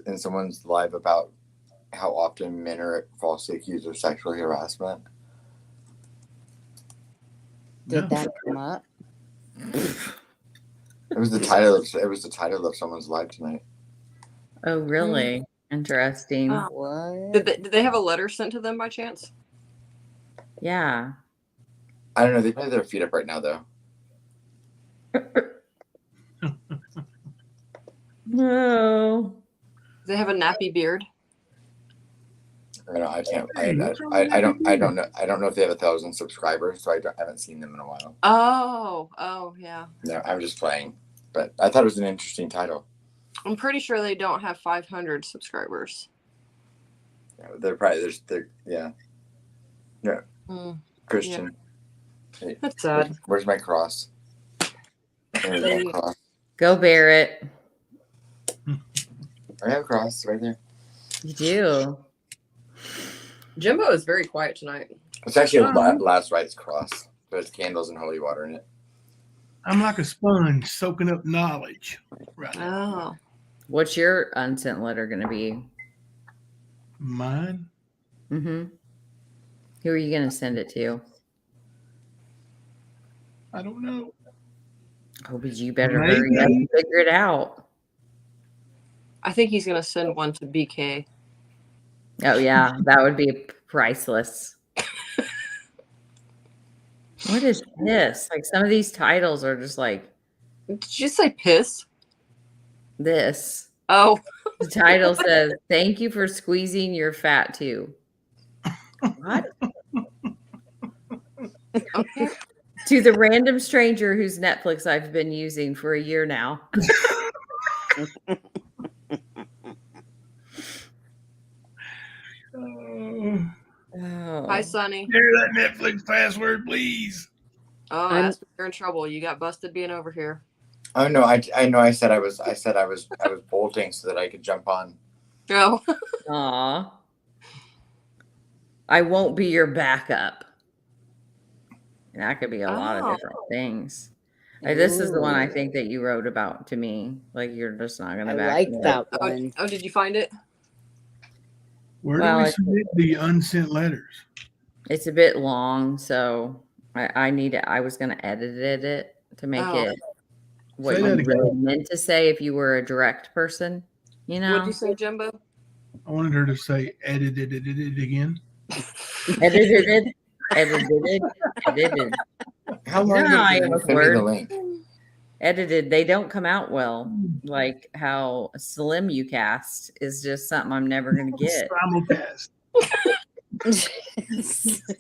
live about how often men are falsely accused of sexual harassment? Did that come up? It was the title of someone's live tonight. Oh, really? Interesting. What? Did they have a letter sent to them by chance? Yeah. I don't know. They probably have their feet up right now, though. No. Do they have a nappy beard? I can't. I don't know. I don't know if they have 1,000 subscribers, so I haven't seen them in a while. Oh, yeah. No, I'm just playing. But I thought it was an interesting title. I'm pretty sure they don't have 500 subscribers. Yeah, they're probably yeah. Christian. Yeah. Hey, that's sad. Where's my cross? There's my cross. Go Barrett. I have a cross right there. You do. Jimbo is very quiet tonight. It's actually a last rites cross. There's candles and holy water in it. I'm like a sponge soaking up knowledge right now. Oh. What's your unsent letter going to be? Mine? Mm-hmm. Who are you going to send it to? I don't know. Oh, but you better hurry up and figure it out. I think he's going to send one to BK. Oh, yeah. That would be priceless. What is this? Like, some of these titles are just like... Did you say piss? This. Oh. The title says, "Thank you for squeezing your fat too." What? Okay. To the random stranger whose Netflix I've been using for a year now. Oh. Hi, Sonny. Share that Netflix password, please. Oh, that's you're in trouble. You got busted being over here. Oh no, I know. I said I was bolting so that I could jump on. Oh. Aw. I won't be your backup. And that could be a lot of different things. This is the one I think that you wrote about to me. Like, you're just not going to back like me that up. one. Oh, did you find it? Where do we submit the unsent letters? It's a bit long, so I need it. I was going to edit it to make it what you really meant to say if you were a direct person, you know? What'd you say, Jimbo? I wanted her to say edited it again. Edited. How long did you send me the link? Edited. They don't come out well. Like how Slim You Cast is just something I'm never going to get.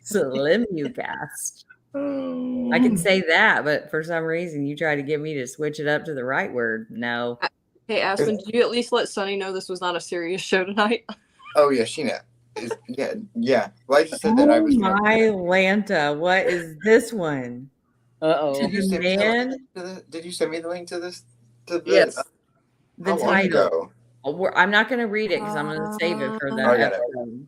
Slim You Cast. I can say that, but for some reason you try to get me to switch it up to the right word. No. Hey, Aspen, did you at least let Sunny know this was not a serious show tonight? Oh yeah, Sheena. Yeah. Well, I just said that I was. My Lanta, what is this one? Did you send me the link to this? Yes. The title. I'm not going to read it because I'm going to save it for that episode.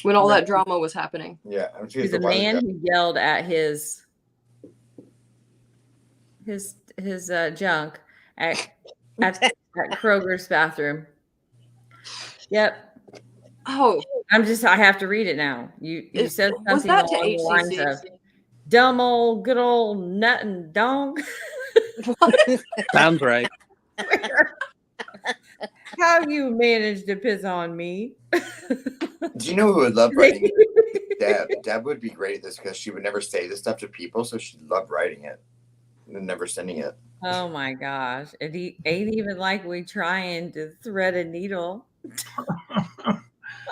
When all that drama was happening. Yeah. He's a man who yelled at his junk at Kroger's bathroom. Yep. Oh. I have to read it now. You said something was that along to the lines HCC? of dumb old good old nut and dong. Sounds right. How you managed to piss on me? Do you know who would love writing it? Deb would be great at this because she would never say this stuff to people, so she'd love writing it and never sending it. Oh my gosh. It ain't even like we trying to thread a needle.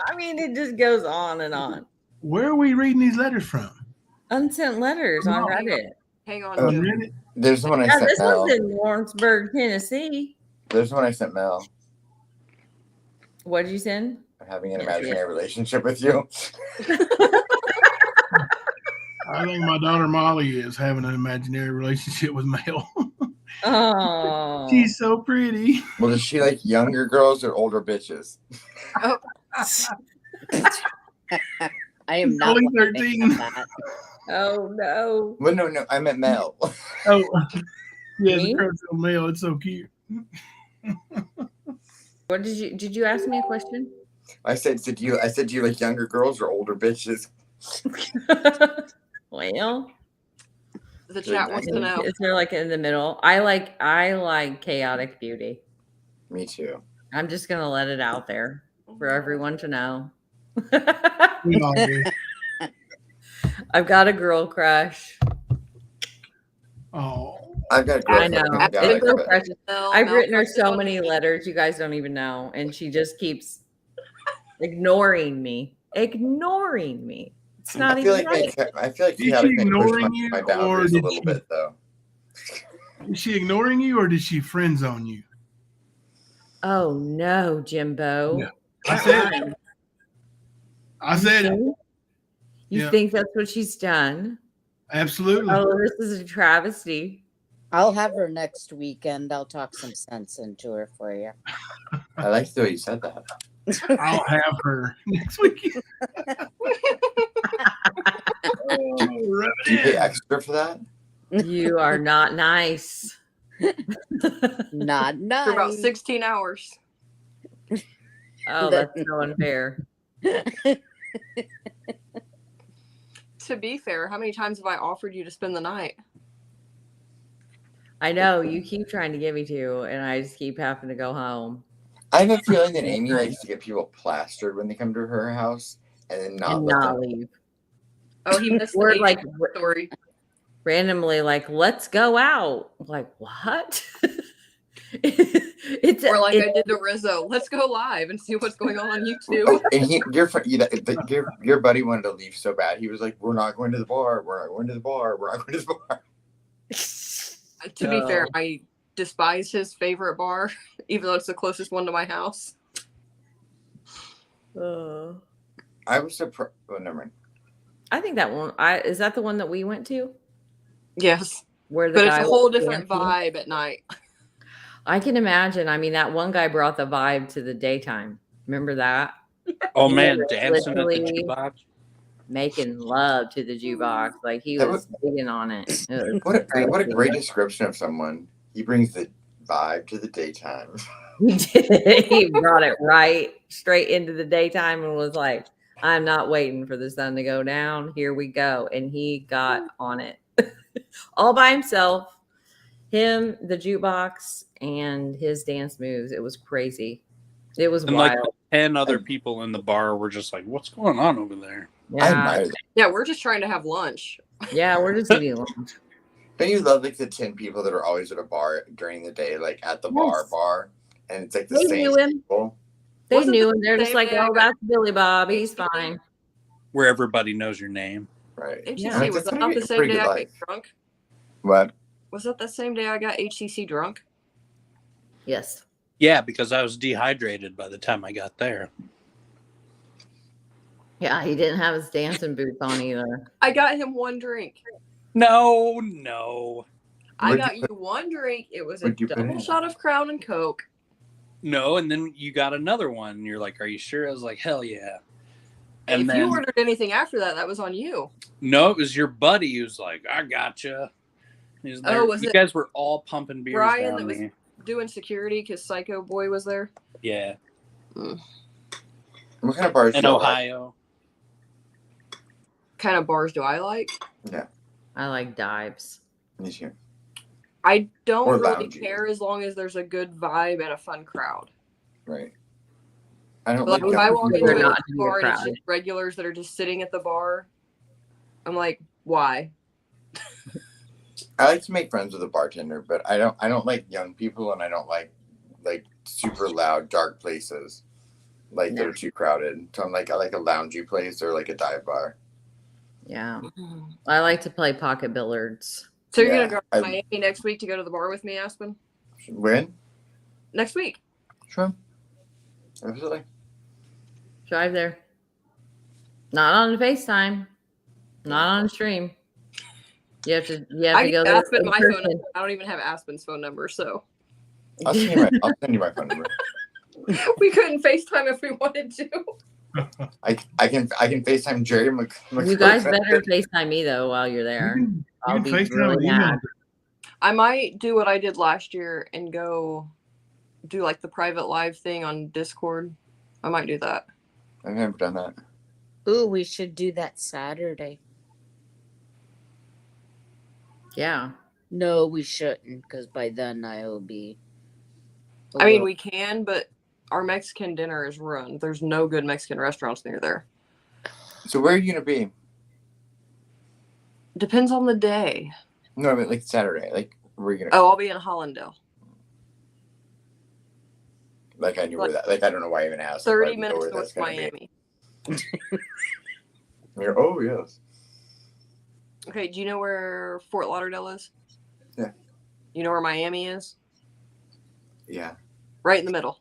I I mean, it just goes on and on. Where are we reading these letters from? Unsent letters on Reddit. Hang on, On Jim. Reddit? There's the one I sent This Mel. one's in Lawrenceburg, Tennessee. There's the one I sent Mel. What did you send? I'm having an imaginary relationship with you. I think my daughter Molly is having an imaginary relationship with Mel. Oh. She's so pretty. Well, does she like younger girls or older bitches? Oh. I am not only laughing 13. at that. Oh no. Well, no, I meant Mel. Oh, yeah, Me? the Crystal Mel. It's so cute. What did you ask me a question? I said do you like younger girls or older bitches? Well, The chat wants to know. is there like in the middle? I like chaotic beauty. Me too. I'm just gonna let it out there for everyone to know. We all do. I've got a girl crush. Oh, I've got a I girlfriend. know. Thank God, It's girl but- crushes. Mel, I've Mel written her crushes so on many me. letters, you guys don't even know, and she just keeps ignoring me. Ignoring me. It's not I feel even like right. I feel like Is she chaotic may push ignoring you, my or boundaries a did little she- bit though. is she ignoring you or did she friend zone you? Oh no, Jimbo. Yeah. I said it. You Yeah. think that's what she's done? Absolutely. Oh, this is a travesty. I'll have her next weekend. I'll talk some sense into her for you. I like the way you said that. I'll have her next weekend. Oh, Do you pay extra for that? You are not nice. Not nice. For about 16 hours. Oh, that's so unfair. To be fair, how many times have I offered you to spend the night? I know you keep trying to get me to, and I just keep having to go home I have a feeling that Amy likes to get people plastered when they come to her house and then not and let not them. leave. Oh, he missed We're the like story. randomly, like, let's go out. Like, what? It's Or like I did to Rizzo. Let's go live and see what's going on YouTube. And your buddy wanted to leave so bad. He was like, "We're not going to the bar. We're not going to the bar. We're not going to the bar." To be fair, Oh. I despise his favorite bar, even though it's the closest one to my house. I was surprised. Oh, never mind. I think that one. Is that the one that we went to? Yes. Where the But it's guy a whole was different dancing? vibe at night. I can imagine. I mean, that one guy brought the vibe to the daytime. Remember that? Oh He man, was dancing at the literally jukebox. making love to the jukebox. Like he That was digging on it. It was What a crazy. great description of someone. He brings the vibe to the daytime. He did. He brought it right straight into the daytime and was like, I'm not waiting for the sun to go down. Here we go. And he got on it all by himself. Him, the jukebox, and his dance moves. It was crazy. It was And wild. like 10 other people in the bar were just like, "What's going on over there?" I Yeah. admire that. Yeah, we're just trying to have lunch. Yeah, we're just eating lunch. Don't you love like the 10 people that are always at a bar during the day, like at the Yes. bar, and it's like the They same knew him. people? They Wasn't knew the him. They're just same like, day I oh, got- that's Billy Bob. He's fine. Where everybody knows your name. Right. HCC, Yeah. was That's that gonna not be the a same pretty day good I got life. drunk? What? Was that the same day I got HCC drunk? Yes. Yeah, because I was dehydrated by the time I got there. Yeah, he didn't have his dancing boots on either. I got him one drink. No. I What'd got you you put- one drink. It was a what'd you put double in? shot of Crown and Coke. No, and then you got another one. And you're like, "Are you sure?" I was like, "Hell yeah." And If then you ordered anything after that, that was on you. no, it was your buddy who's like, "I gotcha." He's there. Oh, was you it guys were all pumping beers Brian down that was me. doing security because Psycho Boy was there? Yeah, What kind of bars in do you like? Ohio. Kind of bars do I like? I like dives. Me too. I don't Or really loungy. care as long as there's a good vibe and a fun crowd. Right. I don't Like like if I walk They're into not a to be bar and it's crowded. just regulars that are just sitting at the bar, I'm like, why? I like to make friends with a bartender, but I don't like young people, and I don't like super loud, dark places. like they're too crowded. So I'm like, I like a loungy place or like a dive bar. Yeah. I like to play pocket billiards. So you're gonna go to Miami next week to go to the bar with me, Aspen? When? Next week. Sure. Absolutely. Drive there. Not on FaceTime. Not on stream. You have to go there. Aspen my phone number. I don't even have Aspen's phone number, so I'll send you my phone number. We couldn't FaceTime if we wanted to. I can FaceTime Jerry. You guys better FaceTime me though while you're there. I'll be really mad. I might do what I did last year and go do like the private live thing on Discord. I might do that. I've never done that. Ooh, we should do that Saturday. Yeah. No, we shouldn't, because by then I will be. I mean, we can, but our Mexican dinner is ruined. There's no good Mexican restaurants near there. So where are you gonna be? Depends on the day. No, I mean like Saturday. Like where are you gonna? Oh, I'll be in Hollandale. Like I knew where that. Like I don't know why I even asked. 30 minutes north of Miami. Oh yes. Okay, do you know where Fort Lauderdale is? Yeah. You know where Miami is? Yeah. Right in the middle.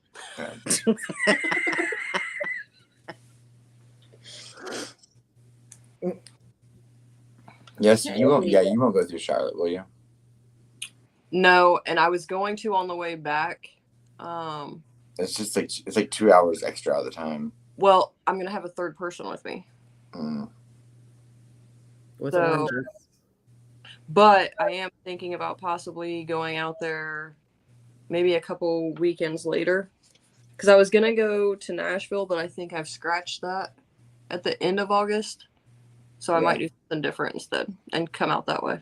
Yes, you won't. Yeah, you won't go through Charlotte, will you? No, and I was going to on the way back. It's just like 2 hours extra all the time. Well, I'm gonna have a third person with me. With oranges. But I am thinking about possibly going out there maybe a couple weekends later. Because I was going to go to Nashville, but I think I've scratched that at the end of August. So I might do something different instead and come out that way.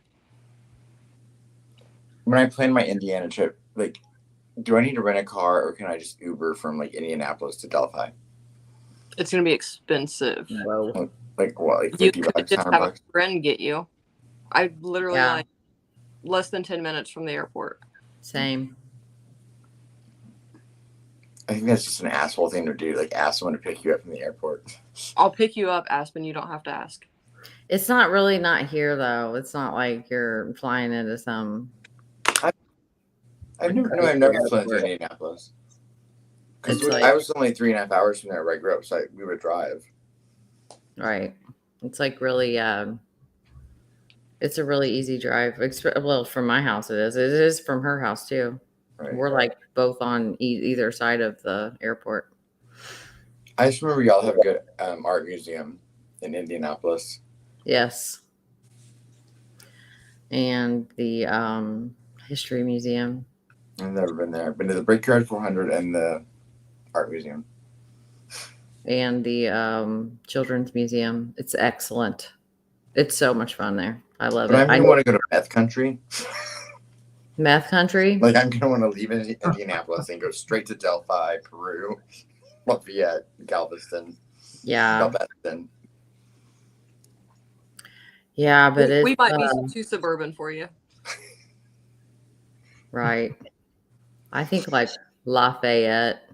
When I plan my Indiana trip, like, do I need to rent a car or can I just Uber from like Indianapolis to Delphi? It's going to be expensive. Whoa. Like what? Like you 50 could bucks, just 100 have bucks? a friend get you. I literally like less than 10 minutes from the airport. Same. I think that's just an asshole thing to do. Like ask someone to pick you up from the airport. I'll pick you up, Aspen. You don't have to ask. It's not really not here though. It's not like you're flying into some. I've never flown to Indianapolis. Because I was only 3.5 hours from there where I grew up, so we would drive. Right. It's like really, it's a really easy drive. Well, from my house it is. It is from her house too. Right. We're like both on either side of the airport. I just remember y'all have a good art museum in Indianapolis. Yes. And the history museum. I've never been there. I've been to the Brickyard 400 and the art museum. And the children's museum. It's excellent. It's so much fun there. I love it. I want to go to Meth Country. Meth Country? Like I'm gonna want to leave Indianapolis and go straight to Delphi, Peru, Lafayette, Galveston. Yeah. Galveston. Yeah, but we might be too suburban for you. Right. I think like Lafayette,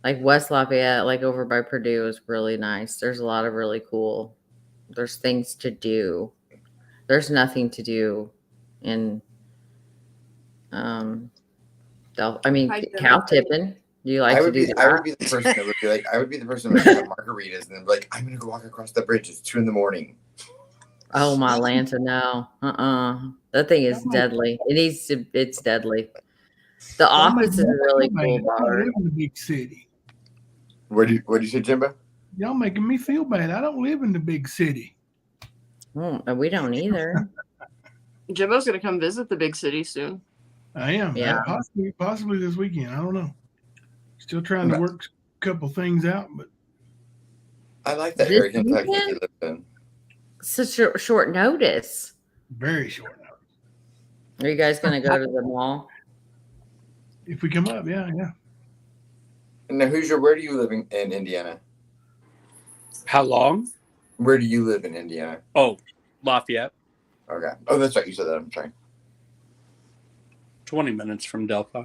like West Lafayette, like over by Purdue is really nice. There's a lot of really cool. There's things to do. There's nothing to do in cow tipping. Do you like to do that? I would be the person that would be like, I would be the person that would have margaritas and then be like, I'm gonna go walk across the bridge. It's 2 a.m. Oh my Lanta, no. That thing is deadly. It's deadly. The office is really cool bar. I live in the big city. What do you say, Jimbo? Y'all making me feel bad. I don't live in the big city. We don't either. Jimbo's gonna come visit the big city soon. I am. Yeah. Possibly this weekend. I don't know. Still trying to work a couple things out, but I like that area in Kentucky you live in. Such a short notice. Very short notice. Are you guys going to go to the mall? If we come up, yeah. Now, where do you live in Indiana? How long? Where do you live in Indiana? Oh, Lafayette. Okay. Oh, that's right. You said that. I'm sorry. 20 minutes from Delphi.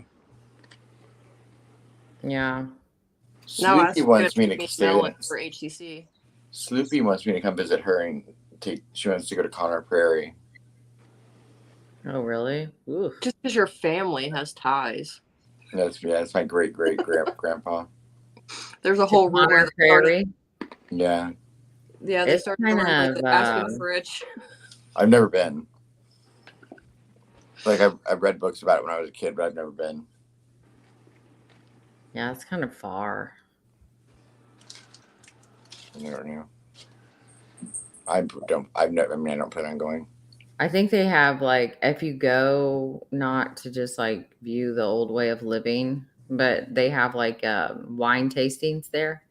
Yeah. Now Sloopy wants me to stay melon there. for HCC. Sloopy wants me to come visit her and she wants to go to Connor Prairie. Oh, really? Ooh. Just because your family has ties. That's my great grandpa. There's a whole rumor Connor that Prairie. Yeah. Yeah, they It's started kind rumor of, that asking for Rich. I've never been. Like I've read books about it when I was a kid, but I've never been. Yeah, it's kind of far. I never knew. I don't plan on going. I think they have like, if you go, not to just like view the old way of living, but they have like wine tastings there.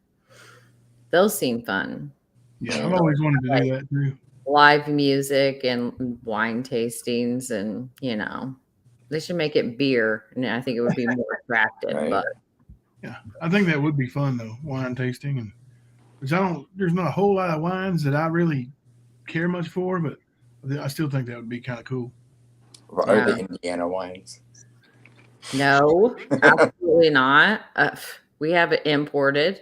Those seem fun. Yeah, And I've always wanted to do that too. live music and wine tastings, and they should make it beer, and I think it would be more attractive. Right. But Yeah, I think that would be fun though, wine tasting, and which there's not a whole lot of wines that I really care much for, but I still think that would be kind of cool. Are they Indiana wines? no, absolutely not. We have it imported.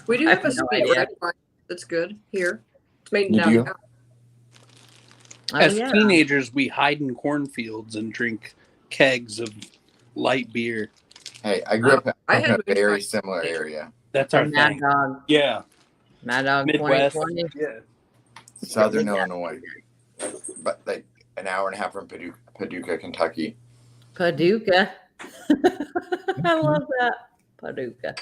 We do I have a have no sweet idea. red wine that's good here. It's made You do? downtown. As teenagers, we hide in cornfields and drink kegs of light beer. Hey, I grew up in a very moonshine. similar area. That's our Mad thing. Dog. Yeah. Mad Dog Midwest. 2020. Yeah. Southern Illinois. But like an hour and a half from Paducah, Kentucky. Paducah. I love that. Paducah.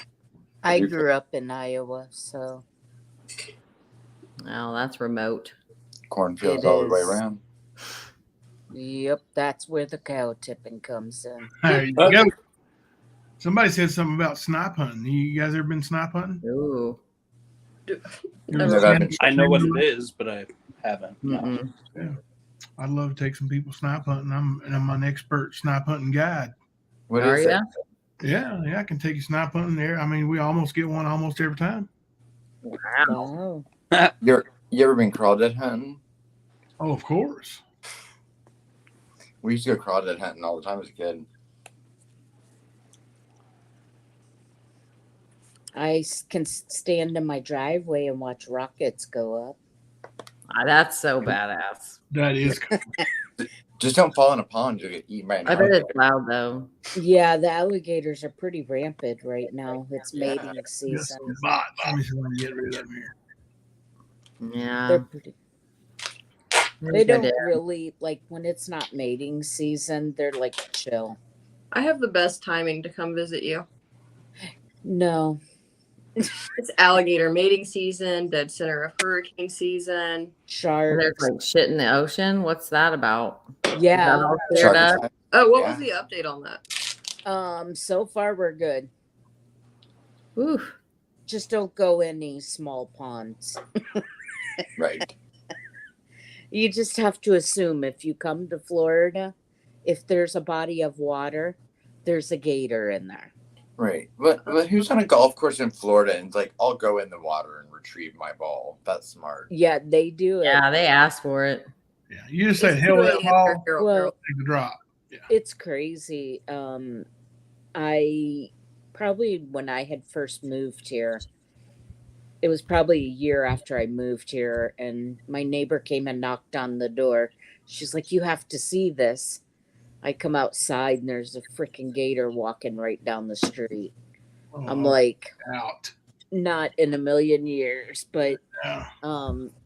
I grew up in Iowa, so. Oh, that's remote. Cornfields It all the way is. around. Yep, that's where the cow tipping comes in. There you go. Somebody said something about snipe hunting. You guys ever been snipe hunting? Ooh. I know what it is, but I haven't. No. Yeah. I'd love to take some people snipe hunting. I'm an expert snipe hunting guide. What Are is you? it? Yeah, I can take you snipe hunting there. I mean, we almost get one almost every time. Wow. Oh. You ever been crawdad hunting? Oh, of course. We used to go crawdad hunting all the time as a kid. I can stand in my driveway and watch rockets go up. That's so badass. That is cool. Just don't fall in a pond, you'll get eaten by an I bet alligator. it's loud though. Yeah, the alligators are pretty rampant right now. It's mating Just season. some bots. Let me see if I can get rid of them here. Yeah. They're pretty. They don't really like when it's not mating season. They're like chill. I have the best timing to come visit you. No. It's alligator mating season, dead center of hurricane season. Sharks. There's like shit in the ocean. What's that about? Yeah. Is that all cleared up? Oh, what was the update on that? So far we're good. Ooh. Just don't go any small ponds. Right. You just have to assume if you come to Florida, if there's a body of water, there's a gator in there. Right. But who's on a golf course in Florida and it's like, I'll go in the water and retrieve my ball? That's smart. Yeah, they do it. Yeah, they asked for it. Yeah, you just say, hell that ball, Well, take the drop. Yeah. it's crazy. I probably when I had first moved here, it was probably a year after I moved here, and my neighbor came and knocked on the door. She's like, "You have to see this." I come outside and there's a freaking gator walking right down the street. Oh, I'm like, out. not in a million years, but Yeah.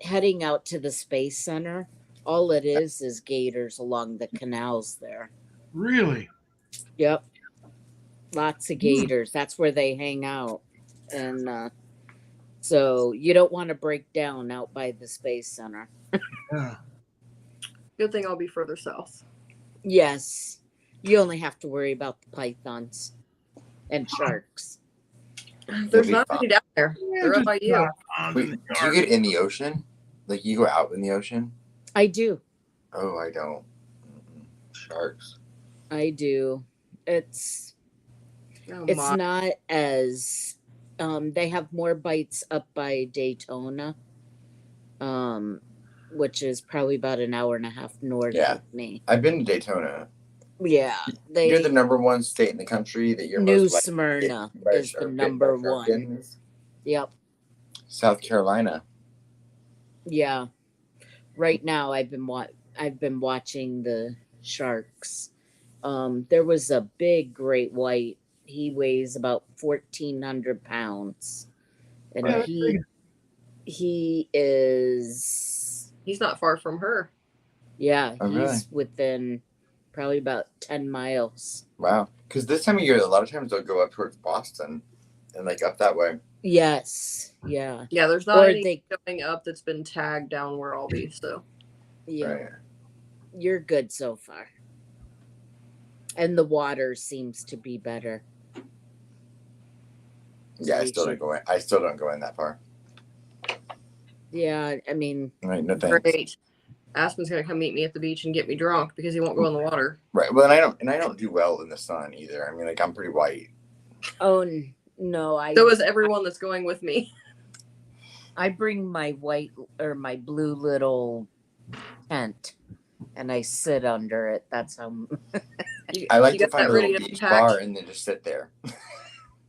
heading out to the Space Center, all it is gators along the canals there. Really? Yep. Lots of gators. That's where they hang out. And so you don't want to break down out by the Space Center. Yeah. Good thing I'll be further south. Yes. You only have to worry about the pythons and sharks. There's not many down there. They're up by you. Wait, do you get in the ocean? Like you go out in the ocean? I do. Oh, I don't. Sharks. I do. It's Oh, it's not as they have more bites up by Daytona, which is probably about an hour and a half north of me. I've been to Daytona. Yeah, You're the number one state in the country that you're New most likely Smyrna to get is the number one. Yep. South Carolina. Yeah. Right now, I've been watching the sharks. There was a big great white. He weighs about 1,400 pounds, and Yeah, he is. He's not far from her. Yeah, Oh, really? he's within probably about 10 miles. Wow. Because this time of year, a lot of times they'll go up towards Boston and like up that way. Yes. Yeah. Yeah, there's not any going up that's been tagged down where I'll be. So yeah, Right. You're good so far. And the water seems to be better. Yeah, I still don't go in. I still don't go in that far. Yeah, I mean, Right, no thanks. Great. Aspen's gonna come meet me at the beach and get me drunk because he won't go in the water. Right. Well, and I don't do well in the sun either. I mean, like I'm pretty white. Oh no, So is everyone that's going with me. I bring my white or my blue little tent, and I sit under it. That's how. I like to find a little beach bar and then just sit there.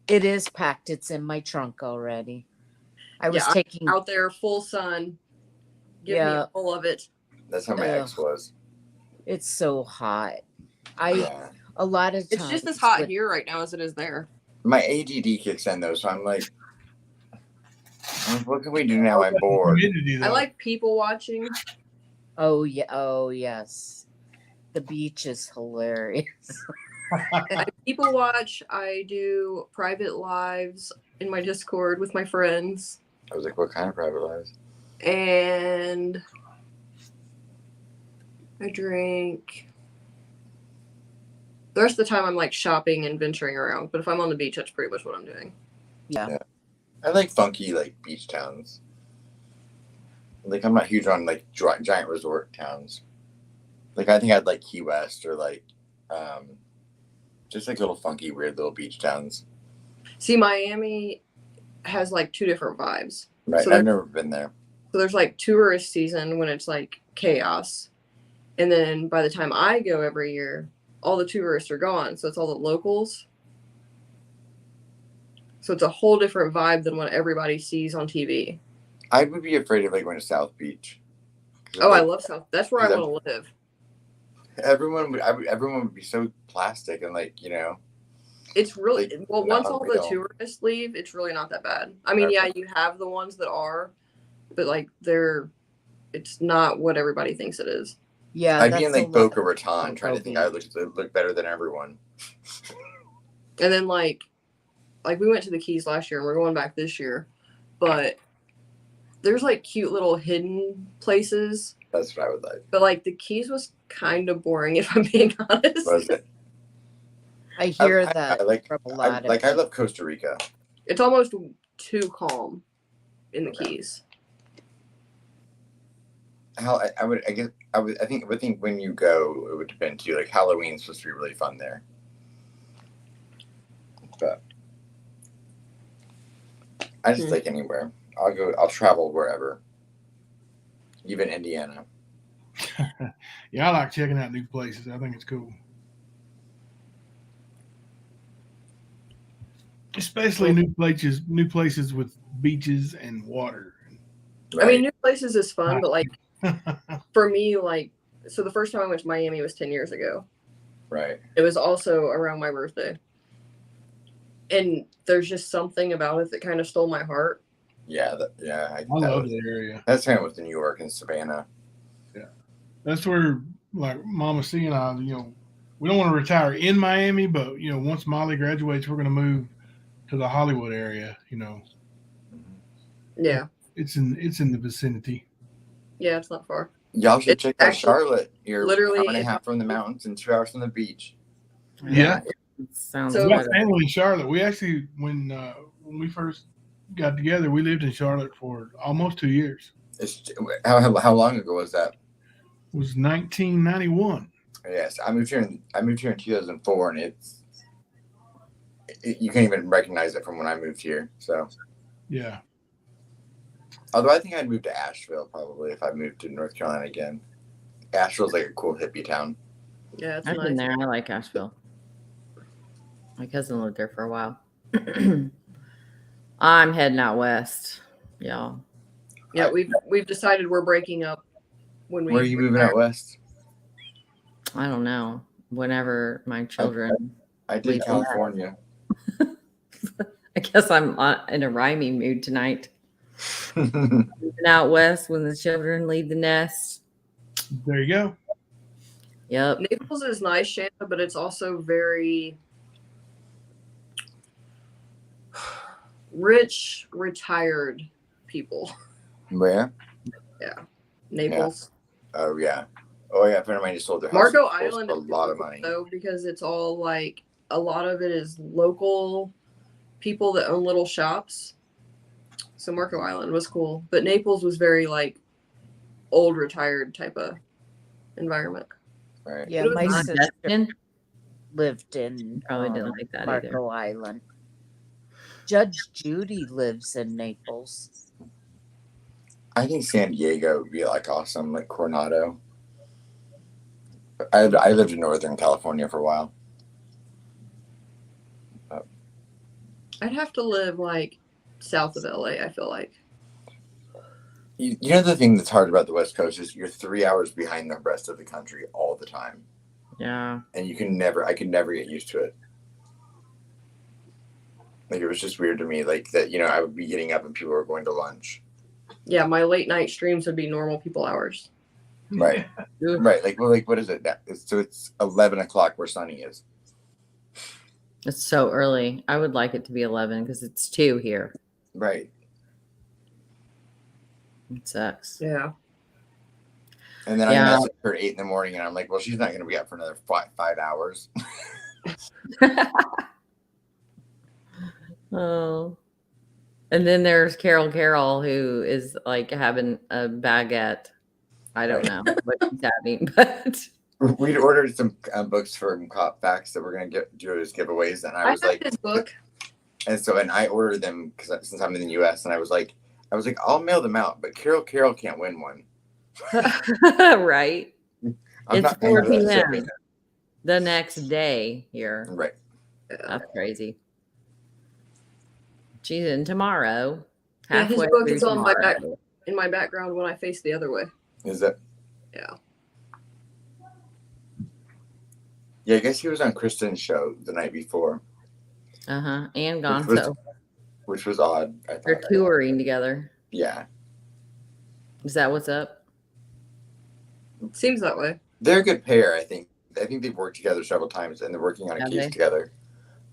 It is packed. It's in my trunk already. I was taking out there full sun. Give me all of it. That's how my ex was. It's so hot. A lot of times it's just as hot here right now as it is there. My ADD kicks in though, so I'm like, what can we do now? I'm bored. I like people watching. Oh yeah. Oh yes. The beach is hilarious. I people watch. I do private lives in my Discord with my friends. I was like, what kind of private lives? And I drink. The rest of the time I'm like shopping and venturing around. But if I'm on the beach, that's pretty much what I'm doing. Yeah. I like funky like beach towns. Like I'm not huge on like giant resort towns. Like I think I'd like Key West or like just like little funky weird little beach towns. See, Miami has like two different vibes. Right. So I've never been there. So there's like tourist season when it's like chaos. And then by the time I go every year, all the tourists are gone. So it's all the locals. So it's a whole different vibe than what everybody sees on TV. I would be afraid of like going to South Beach. Oh, I love South. That's where I want to live. Everyone would be so plastic and like, you know. It's really like, well once all the tourists leave, it's really not that bad. I mean, yeah, you have the ones that are, but like it's not what everybody thinks it is. Yeah, I'd be in like Boca Raton trying to think I look better than everyone. And then like we went to the Keys last year and we're going back this year, but there's like cute little hidden places. That's what I would like. But like the Keys was kind of boring, if I'm being honest. Was it? I hear that from a lot of I love Costa Rica. It's almost too calm in the Keys. I think when you go, it would depend too. Like Halloween's supposed to be really fun there. But I just like anywhere. I'll travel wherever. Even Indiana. Yeah, I like checking out new places. I think it's cool. Especially new places with beaches and water. Right. I mean, new places is fun, but like for me, like so the first time I went to Miami was 10 years ago. Right. It was also around my birthday. And there's just something about it that kind of stole my heart. Yeah, I love that area. That's kind of with New York and Savannah. Yeah, that's where like Mama C and I, you know, we don't want to retire in Miami, but you know, once Molly graduates, we're going to move to the Hollywood area. You know. Yeah. It's in the vicinity. Yeah, it's not far. Y'all should check out Charlotte. You're literally an hour and a half from the mountains and 2 hours from the beach. Yeah. Sounds we got family in Charlotte. We actually, when we first got together, we lived in Charlotte for almost 2 years. How long ago was that? It was 1991. Yes, I moved here in 2004, and you can't even recognize it from when I moved here. So yeah. Although I think I'd move to Asheville probably if I moved to North Carolina again. Asheville's like a cool hippie town. Yeah, it's I've been nice. there. I like Asheville. My cousin lived there for a while. I'm heading out west, y'all. Yeah, we've decided we're breaking up when we. Where are you moving out west? I don't know. Whenever my children. I did California. I guess I'm in a rhyming mood tonight. Moving out west when the children leave the nest. There you go. Yep. Naples is nice, Shanna, but it's also very rich, retired people. Where? Yeah, Naples. Yeah. Oh yeah. Oh yeah. A friend of mine just sold their house. Marco Island for a is lot of money. though, because it's all like a lot of it is local people that own little shops. So Marco Island was cool, but Naples was very like old retired type of environment. Right. Yeah, It was my nice. sister lived in Probably didn't like that either. Marco Island. Judge Judy lives in Naples. I think San Diego would be like awesome, like Coronado. I lived in Northern California for a while. I'd have to live like south of LA, I feel like. You know the thing that's hard about the West Coast is you're 3 hours behind the rest of the country all the time. Yeah. And I could never get used to it. Like it was just weird to me, like that, I would be getting up and people were going to lunch. Yeah, my late night streams would be normal people hours. Right. Right. Like what is it? So it's 11 o'clock where Sunny is. It's so early. I would like it to be 11 because it's 2 here. Right. It sucks. Yeah. And then I messaged her at 8 in the morning and I'm like, well, she's not going to be up for another 5 hours. Oh. And then there's Carol who is like having a baguette. I don't know what she's having, but we'd ordered some books from Cop Facts that we're going to do as giveaways. And I was like, this book. And I ordered them since I'm in the US and I was like, I'll mail them out, but Carol can't win one. Right. It's 4 p.m. the next day here. Right. That's crazy. She's in tomorrow. Yeah, his book is on in my background when I face the other way. Is it? Yeah. Yeah, I guess he was on Kristen's show the night before. And Gonzo. Which was odd. They're touring together. Yeah. Is that what's up? It seems that way. They're a good pair, I think. I think they've worked together several times and they're working on a case together.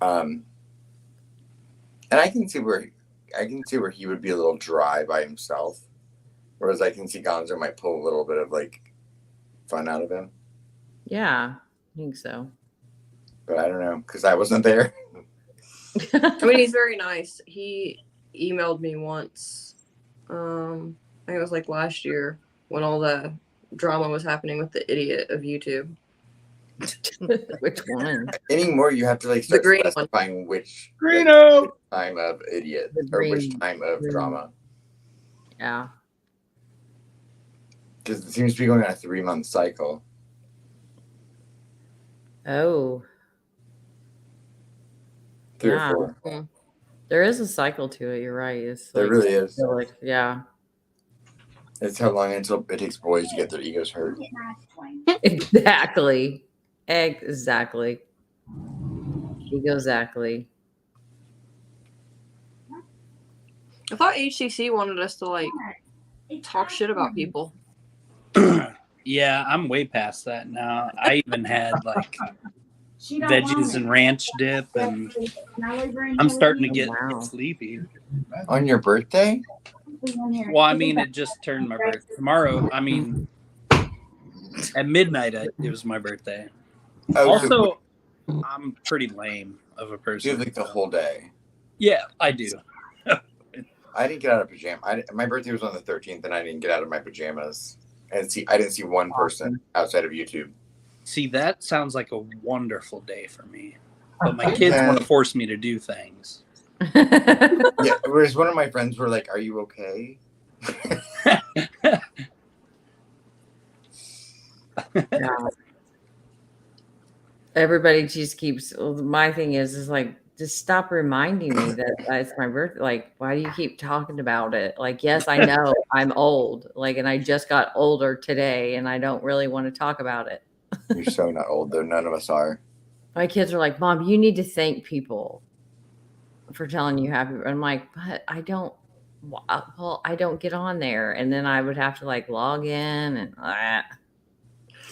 And I can see where he would be a little dry by himself. Whereas I can see Gonzo might pull a little bit of like fun out of him. Yeah, I think so. But I don't know, because I wasn't there. I mean, he's very nice. He emailed me once. I think it was like last year when all the drama was happening with the idiot of YouTube. Which one? Anymore, you have to like start specifying which time of idiot or which time of drama. Yeah. Because it seems to be going on a 3-month cycle. Oh. 3 or 4. There is a cycle to it. You're right. There really is. Yeah. It's how long until it takes boys to get their egos hurt. Exactly. Exactly. I thought HCC wanted us to like talk shit about people. Yeah, I'm way past that now. I even had like veggies and ranch dip, and I'm starting to get sleepy. On your birthday? Well, I mean, it just turned my birthday. Tomorrow, I mean, at midnight, it was my birthday. Oh, also, I'm pretty lame of a person. You have like the whole day. Yeah, I do. I didn't get out of pajamas. My birthday was on the 13th, and I didn't get out of my pajamas. And I didn't see one person outside of YouTube. See, that sounds like a wonderful day for me. But my kids want to force me to do things. Yeah, whereas one of my friends were like, "Are you okay?" everybody just keeps. My thing is like, just stop reminding me that it's my birthday. Like, why do you keep talking about it? Like, yes, I know I'm old. Like, and I just got older today, and I don't really want to talk about it. You're so not old, though. None of us are. My kids are like, Mom, you need to thank people for telling you happy. I'm like, but I don't. Well, I don't get on there, and then I would have to like log in and.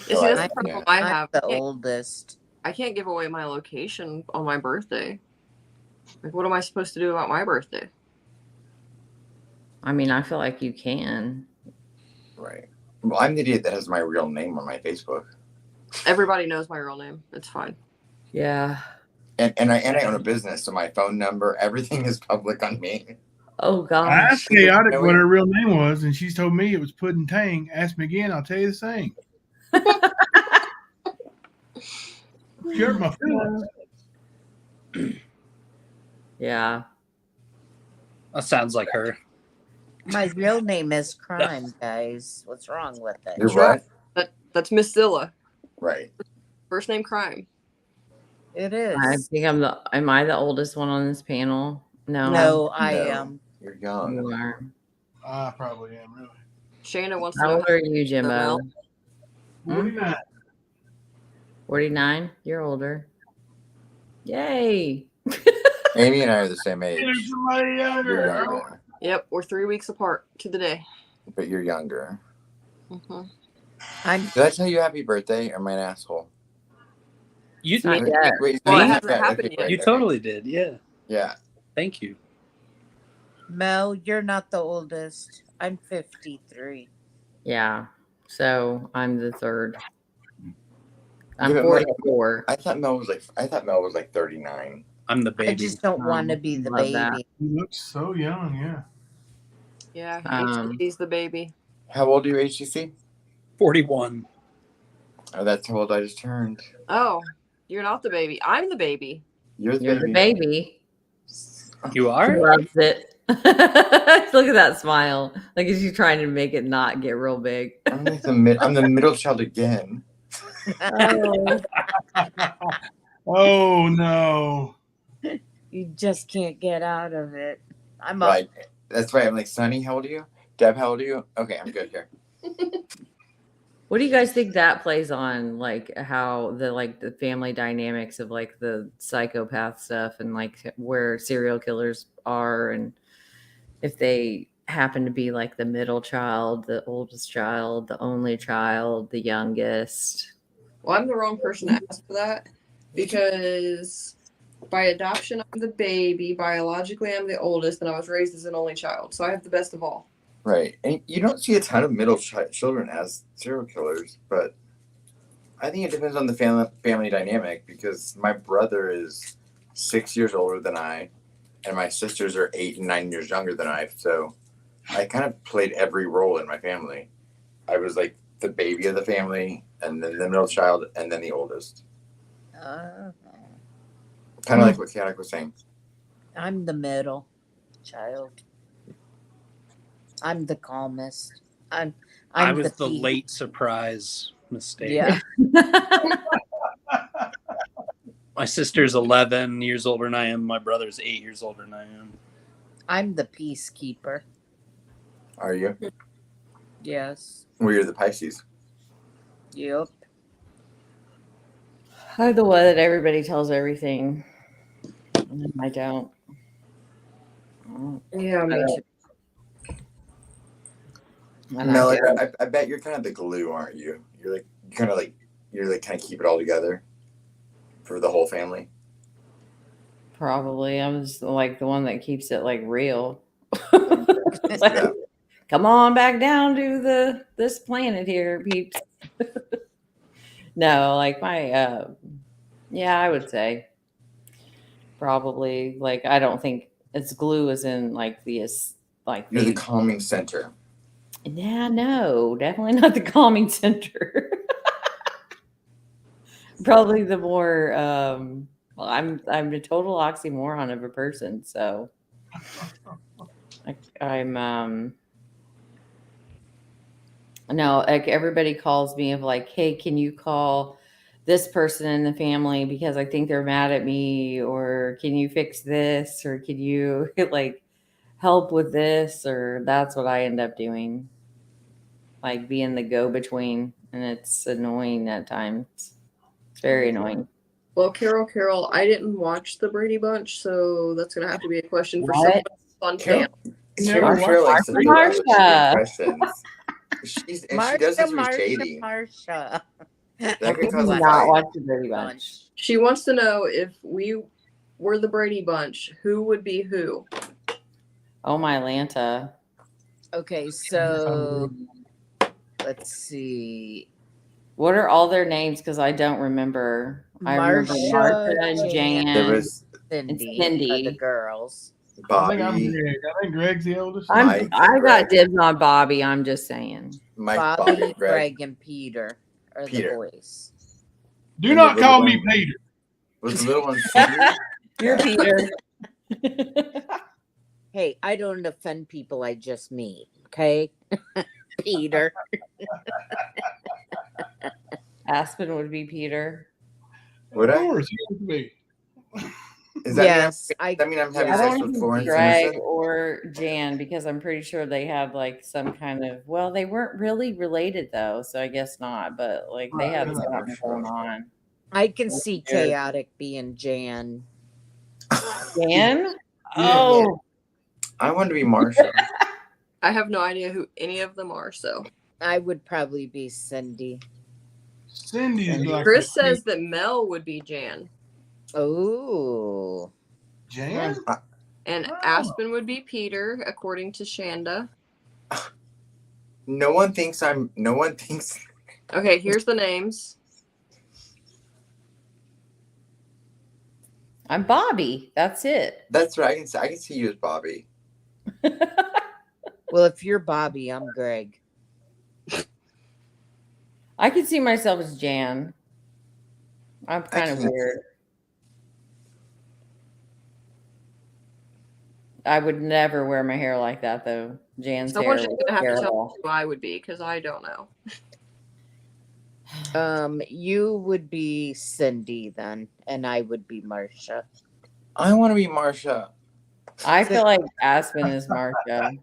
See, that's the problem I have. I'm the oldest. I can't give away my location on my birthday. Like, what am I supposed to do about my birthday? I mean, I feel like you can. Right. Well, I'm the idiot that has my real name on my Facebook. Everybody knows my real name. It's fine. Yeah. And I own a business, so my phone number, everything is public on me. Oh gosh. I asked Chaotic what her real name was, and she's told me it was Puddin' Tang. Ask me again, I'll tell you the same. You hurt my feelings. Yeah. That sounds like her. My real name is Crime, guys. What's wrong with it? You're right. That's Miss Zilla. Right. First name Crime. It is. I think am I the oldest one on this panel? No. No, I am. You're young. You are. I probably am, really. Shayna wants How to know. old are you, Jimbo? 49. 49? You're older. Yay. Amy and I are the same age. There's somebody younger. You're younger. Yep, we're 3 weeks apart to the day. But you're younger. Mm-hmm. Did I tell you happy birthday, or am I an asshole? You Not yet. Wait, Well, it you hasn't happened yet. You totally did. Yeah. Yeah. Thank you. Mel, you're not the oldest. I'm 53. Yeah. So I'm the third. I'm Yeah, but 44. I thought Mel was like 39. I'm the baby. I just don't want to be the love that. baby. You look so young, yeah. Yeah, Um, HCC's the baby. How old are you, HCC? 41. Oh, that's how old I just turned. Oh, you're not the baby. I'm the baby. You're the You're baby. the baby. You He are? loves it. Look at that smile. Like, is she trying to make it not get real big? I'm like I'm the middle child again. Oh. Oh, no. You just can't get out of it. I'm Right. That's right. I'm like, Sonny, how old are you? Deb, how old are you? Okay, I'm good here. What do you guys think that plays on, like, how the family dynamics of like the psychopath stuff and like where serial killers are, and if they happen to be like the middle child, the oldest child, the only child, the youngest? Well, I'm the wrong person to ask for that because by adoption, I'm the baby. Biologically, I'm the oldest, and I was raised as an only child. So I have the best of all. Right. And you don't see a ton of middle children as serial killers, but I think it depends on the family dynamic, because my brother is 6 years older than I, and my sisters are 8 and 9 years younger than I. So I kind of played every role in my family. I was like the baby of the family, and then the middle child, and then the oldest. Kind of like what Chaotic was saying. I'm the middle child. I'm the calmest. I was the late surprise mistake. Yeah. My sister's 11 years older than I am. My brother's 8 years older than I am. I'm the peacekeeper. Are you? Yes. Well, you're the Pisces. Yep. I'm the one that everybody tells everything. I don't. Yeah, me too. No, I bet you're kind of the glue, aren't you? You're kind of keep it all together for the whole family. Probably. I'm just like the one that keeps it like real. Like, Yeah. come on back down to this planet here, peeps. No, like my yeah, I would say probably, like, I don't think it's glue as in like you're the calming center. Yeah, no, definitely not the calming center. Probably the more well, I'm a total oxymoron of a person, so I'm no, like everybody calls me of like, hey, can you call this person in the family because I think they're mad at me, or can you fix this, or can you like help with this, or that's what I end up doing. Like being the go-between, and it's annoying at times. It's very annoying. Well, Carol, I didn't watch the Brady Bunch, so that's gonna have to be a question for What? someone on Carol, panel. Carol likes to do a lot of Marsha. questions. She does this for shady. Marsha. That I could do cause a not fight. watch the Brady Bunch. She wants to know if we were the Brady Bunch, who would be who? Oh my Lanta. Okay, so let's see. What are all their names? Because I don't remember. I remember Marsha, Martha, Jan, Jan, There was Cindy, Cindy. are the girls. I think Bobby, Greg. I think Greg's the oldest. Mike, I Greg. got dibs on Bobby. I'm just saying. Mike, Bobby, Greg. Greg, and Peter are Peter. the boys. Do And not the call little me one- Peter. Was the little one Cindy? You're Peter. Hey, I don't offend people I just meet, okay? Peter. Aspen would be Peter. Would Of I? course, he would be. Is that Yes, mean I'm having I sex don't with know Florence Greg Anderson? or Jan because I'm pretty sure they had like some kind of. Well, they weren't really related though, so I guess not. But like they had I'm not something sure. going on. I can see Yeah. chaotic being Jan. Jan? Yeah. Oh, I want to be Marsha. I have no idea who any of them are, so. I would probably be Cindy. Cindy's like Chris the says that Mel would be Jan, Oh. Jan. and Oh. Aspen would be Peter, according to Shanda. No one thinks. Okay, here's the names. I'm Bobby. That's it. That's right. I can see you as Bobby. Well, if you're Bobby, I'm Greg. I could see myself as Jan. I'm kind of weird. I would never wear my hair like that though. Jan's hair Someone's just was gonna have to tell me terrible. who I would be, because I don't know. You would be Cindy then, and I would be Marsha. I want to be Marsha. I feel like Aspen is Marsha.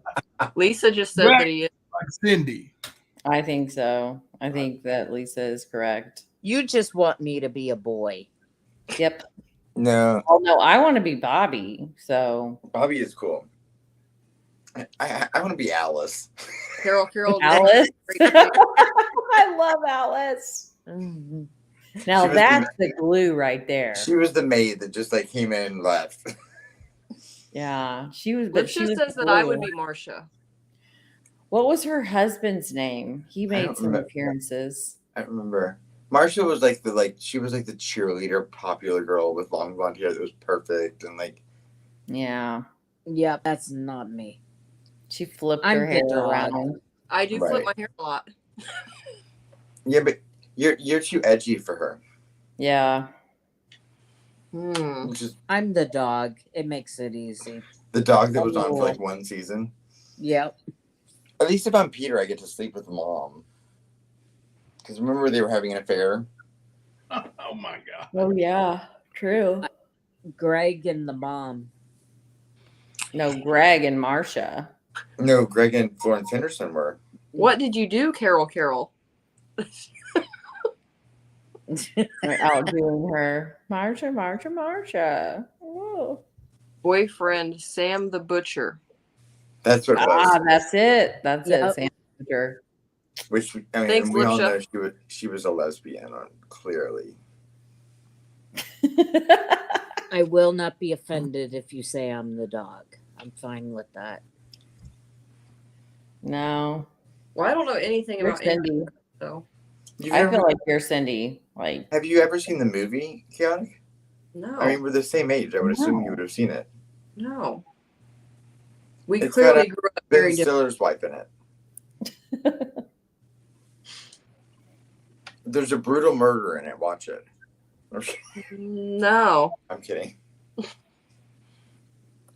Lisa just said Right. that he is. Like Cindy. I think so. I think that Lisa is correct. You just want me to be a boy. Yep. No, Oh no, I want to be Bobby. So Bobby is cool. I want to be Alice. Carol. Alice. I love Alice. Mhm. Now She was that's the glue right there. She was the maid that just like came in and left. Yeah, she was. But she Lipsha was says the that I glue. would be Marsha. What was her husband's name? He made don't some remember. appearances. I remember. Marsha was she was like the cheerleader, popular girl with long blonde hair that was perfect and like. Yeah, Yeah, that's not me. she flipped I'm her hair the dog. around. I do Right. flip my hair a lot. Yeah, but you're too edgy for her. Yeah, Which is I'm the dog. It makes it easy. the dog that was on Oh. for like one season. Yep. At least if I'm Peter, I get to sleep with mom. Because remember they were having an affair. Oh my god. Oh yeah, true. Greg and the mom. No, Greg and Marsha. No, Greg and Florence Henderson were. What did you do, Carol? They're out doing her Marsha. Oh. Boyfriend Sam the Butcher. That's what it was. Ah, that's it. That's Yep. it. Sam Butcher. Which I mean, Thanks, we all Lipsha. know she was a lesbian, clearly. I will not be offended if you say I'm the dog. I'm fine with that. No, Well, I don't know anything you're about any, Cindy. so I feel like you're Cindy. Like, Have you ever seen the movie Chaotic? no, I mean, we're the same age. I would assume No. you would have seen it. no. We It's clearly got grew up Ben very different. Stiller's wife in it. There's a brutal murder in it. Watch it. No, I'm kidding.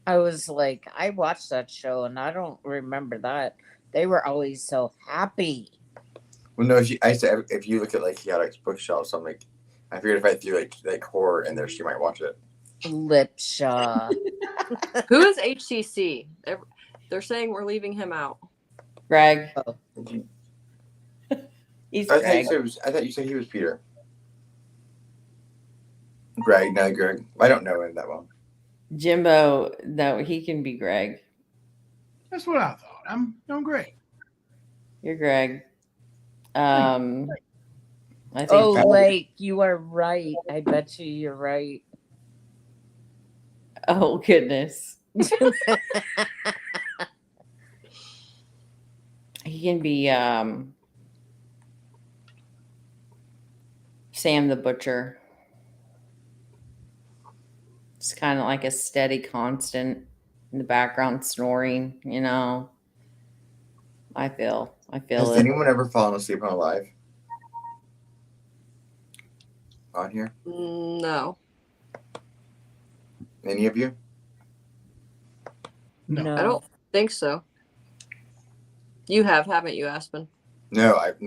I was like, I watched that show and I don't remember that. They were always so happy. Well, no, if you look at like Chaotic's bookshelves, I'm like, I figured if I threw like horror in there, she might watch it. Lipshaw. Who is HCC? They're saying we're leaving him out. Greg. Oh. He's I Greg. thought you said he was Peter. Greg, no, Greg. I don't know him that well. Jimbo, no, he can be Greg. That's what I thought. I'm great. You're Greg. I think. Oh, Lake, you are right. I bet you're right. Oh goodness. He can be Sam the Butcher. It's kind of like a steady constant in the background snoring, you know. I feel Has it. anyone ever fallen asleep on a live? On here? No. Any of you? No. I don't think so. You have, haven't you, Aspen? No, I've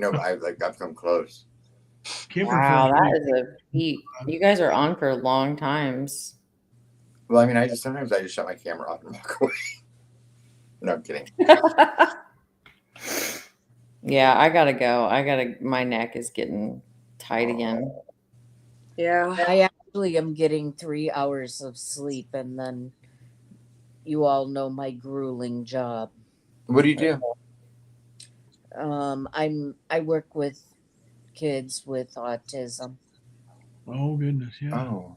come close. Kimber Wow, fell that asleep. is a feat. You guys are on for long times. Well, I mean, sometimes I just shut my camera off and walk away. No, I'm kidding. Yeah, I gotta go. My neck is getting tight again. Yeah. I actually am getting 3 hours of sleep, and then you all know my grueling job. What do you do? I work with kids with autism. Oh goodness, yeah. Oh,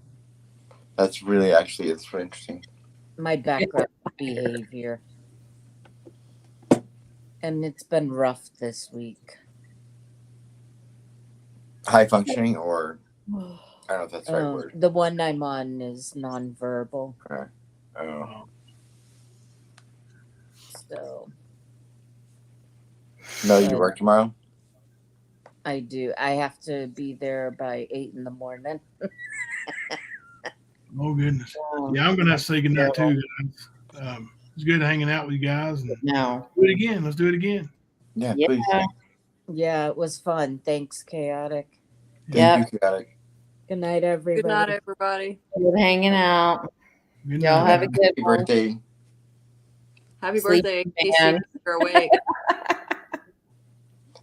that's really it's really interesting. My background behavior. And it's been rough this week. High functioning, or I don't know if that's the right word. The one I'm on is nonverbal. Okay. Oh. So. No, you work tomorrow? I do. I have to be there by 8 in the morning. Oh goodness. Yeah, I'm gonna have to say goodnight too. It's good hanging out with you guys. And No. do it again. Let's do it again. Yeah, Yeah. please. Yeah, it was fun. Thanks, Chaotic. Thank you, Chaotic. Good night, everybody. Good night, everybody. Good hanging out. Good Y'all night. have a good Happy one. birthday. Happy Sleep, birthday, man. Casey. You're awake.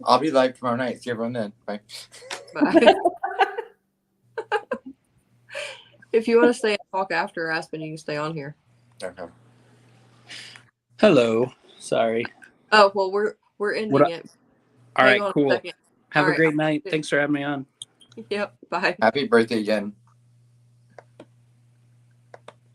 I'll be live tomorrow night. See everyone then. Bye. Bye. If you want to stay and talk after Aspen, you can stay on here. Okay. Hello. Sorry. Oh, well, we're ending it. All Hang right, on a cool. second. Have All a right. great night. Thanks for having me on. Yep. Bye. Happy birthday again.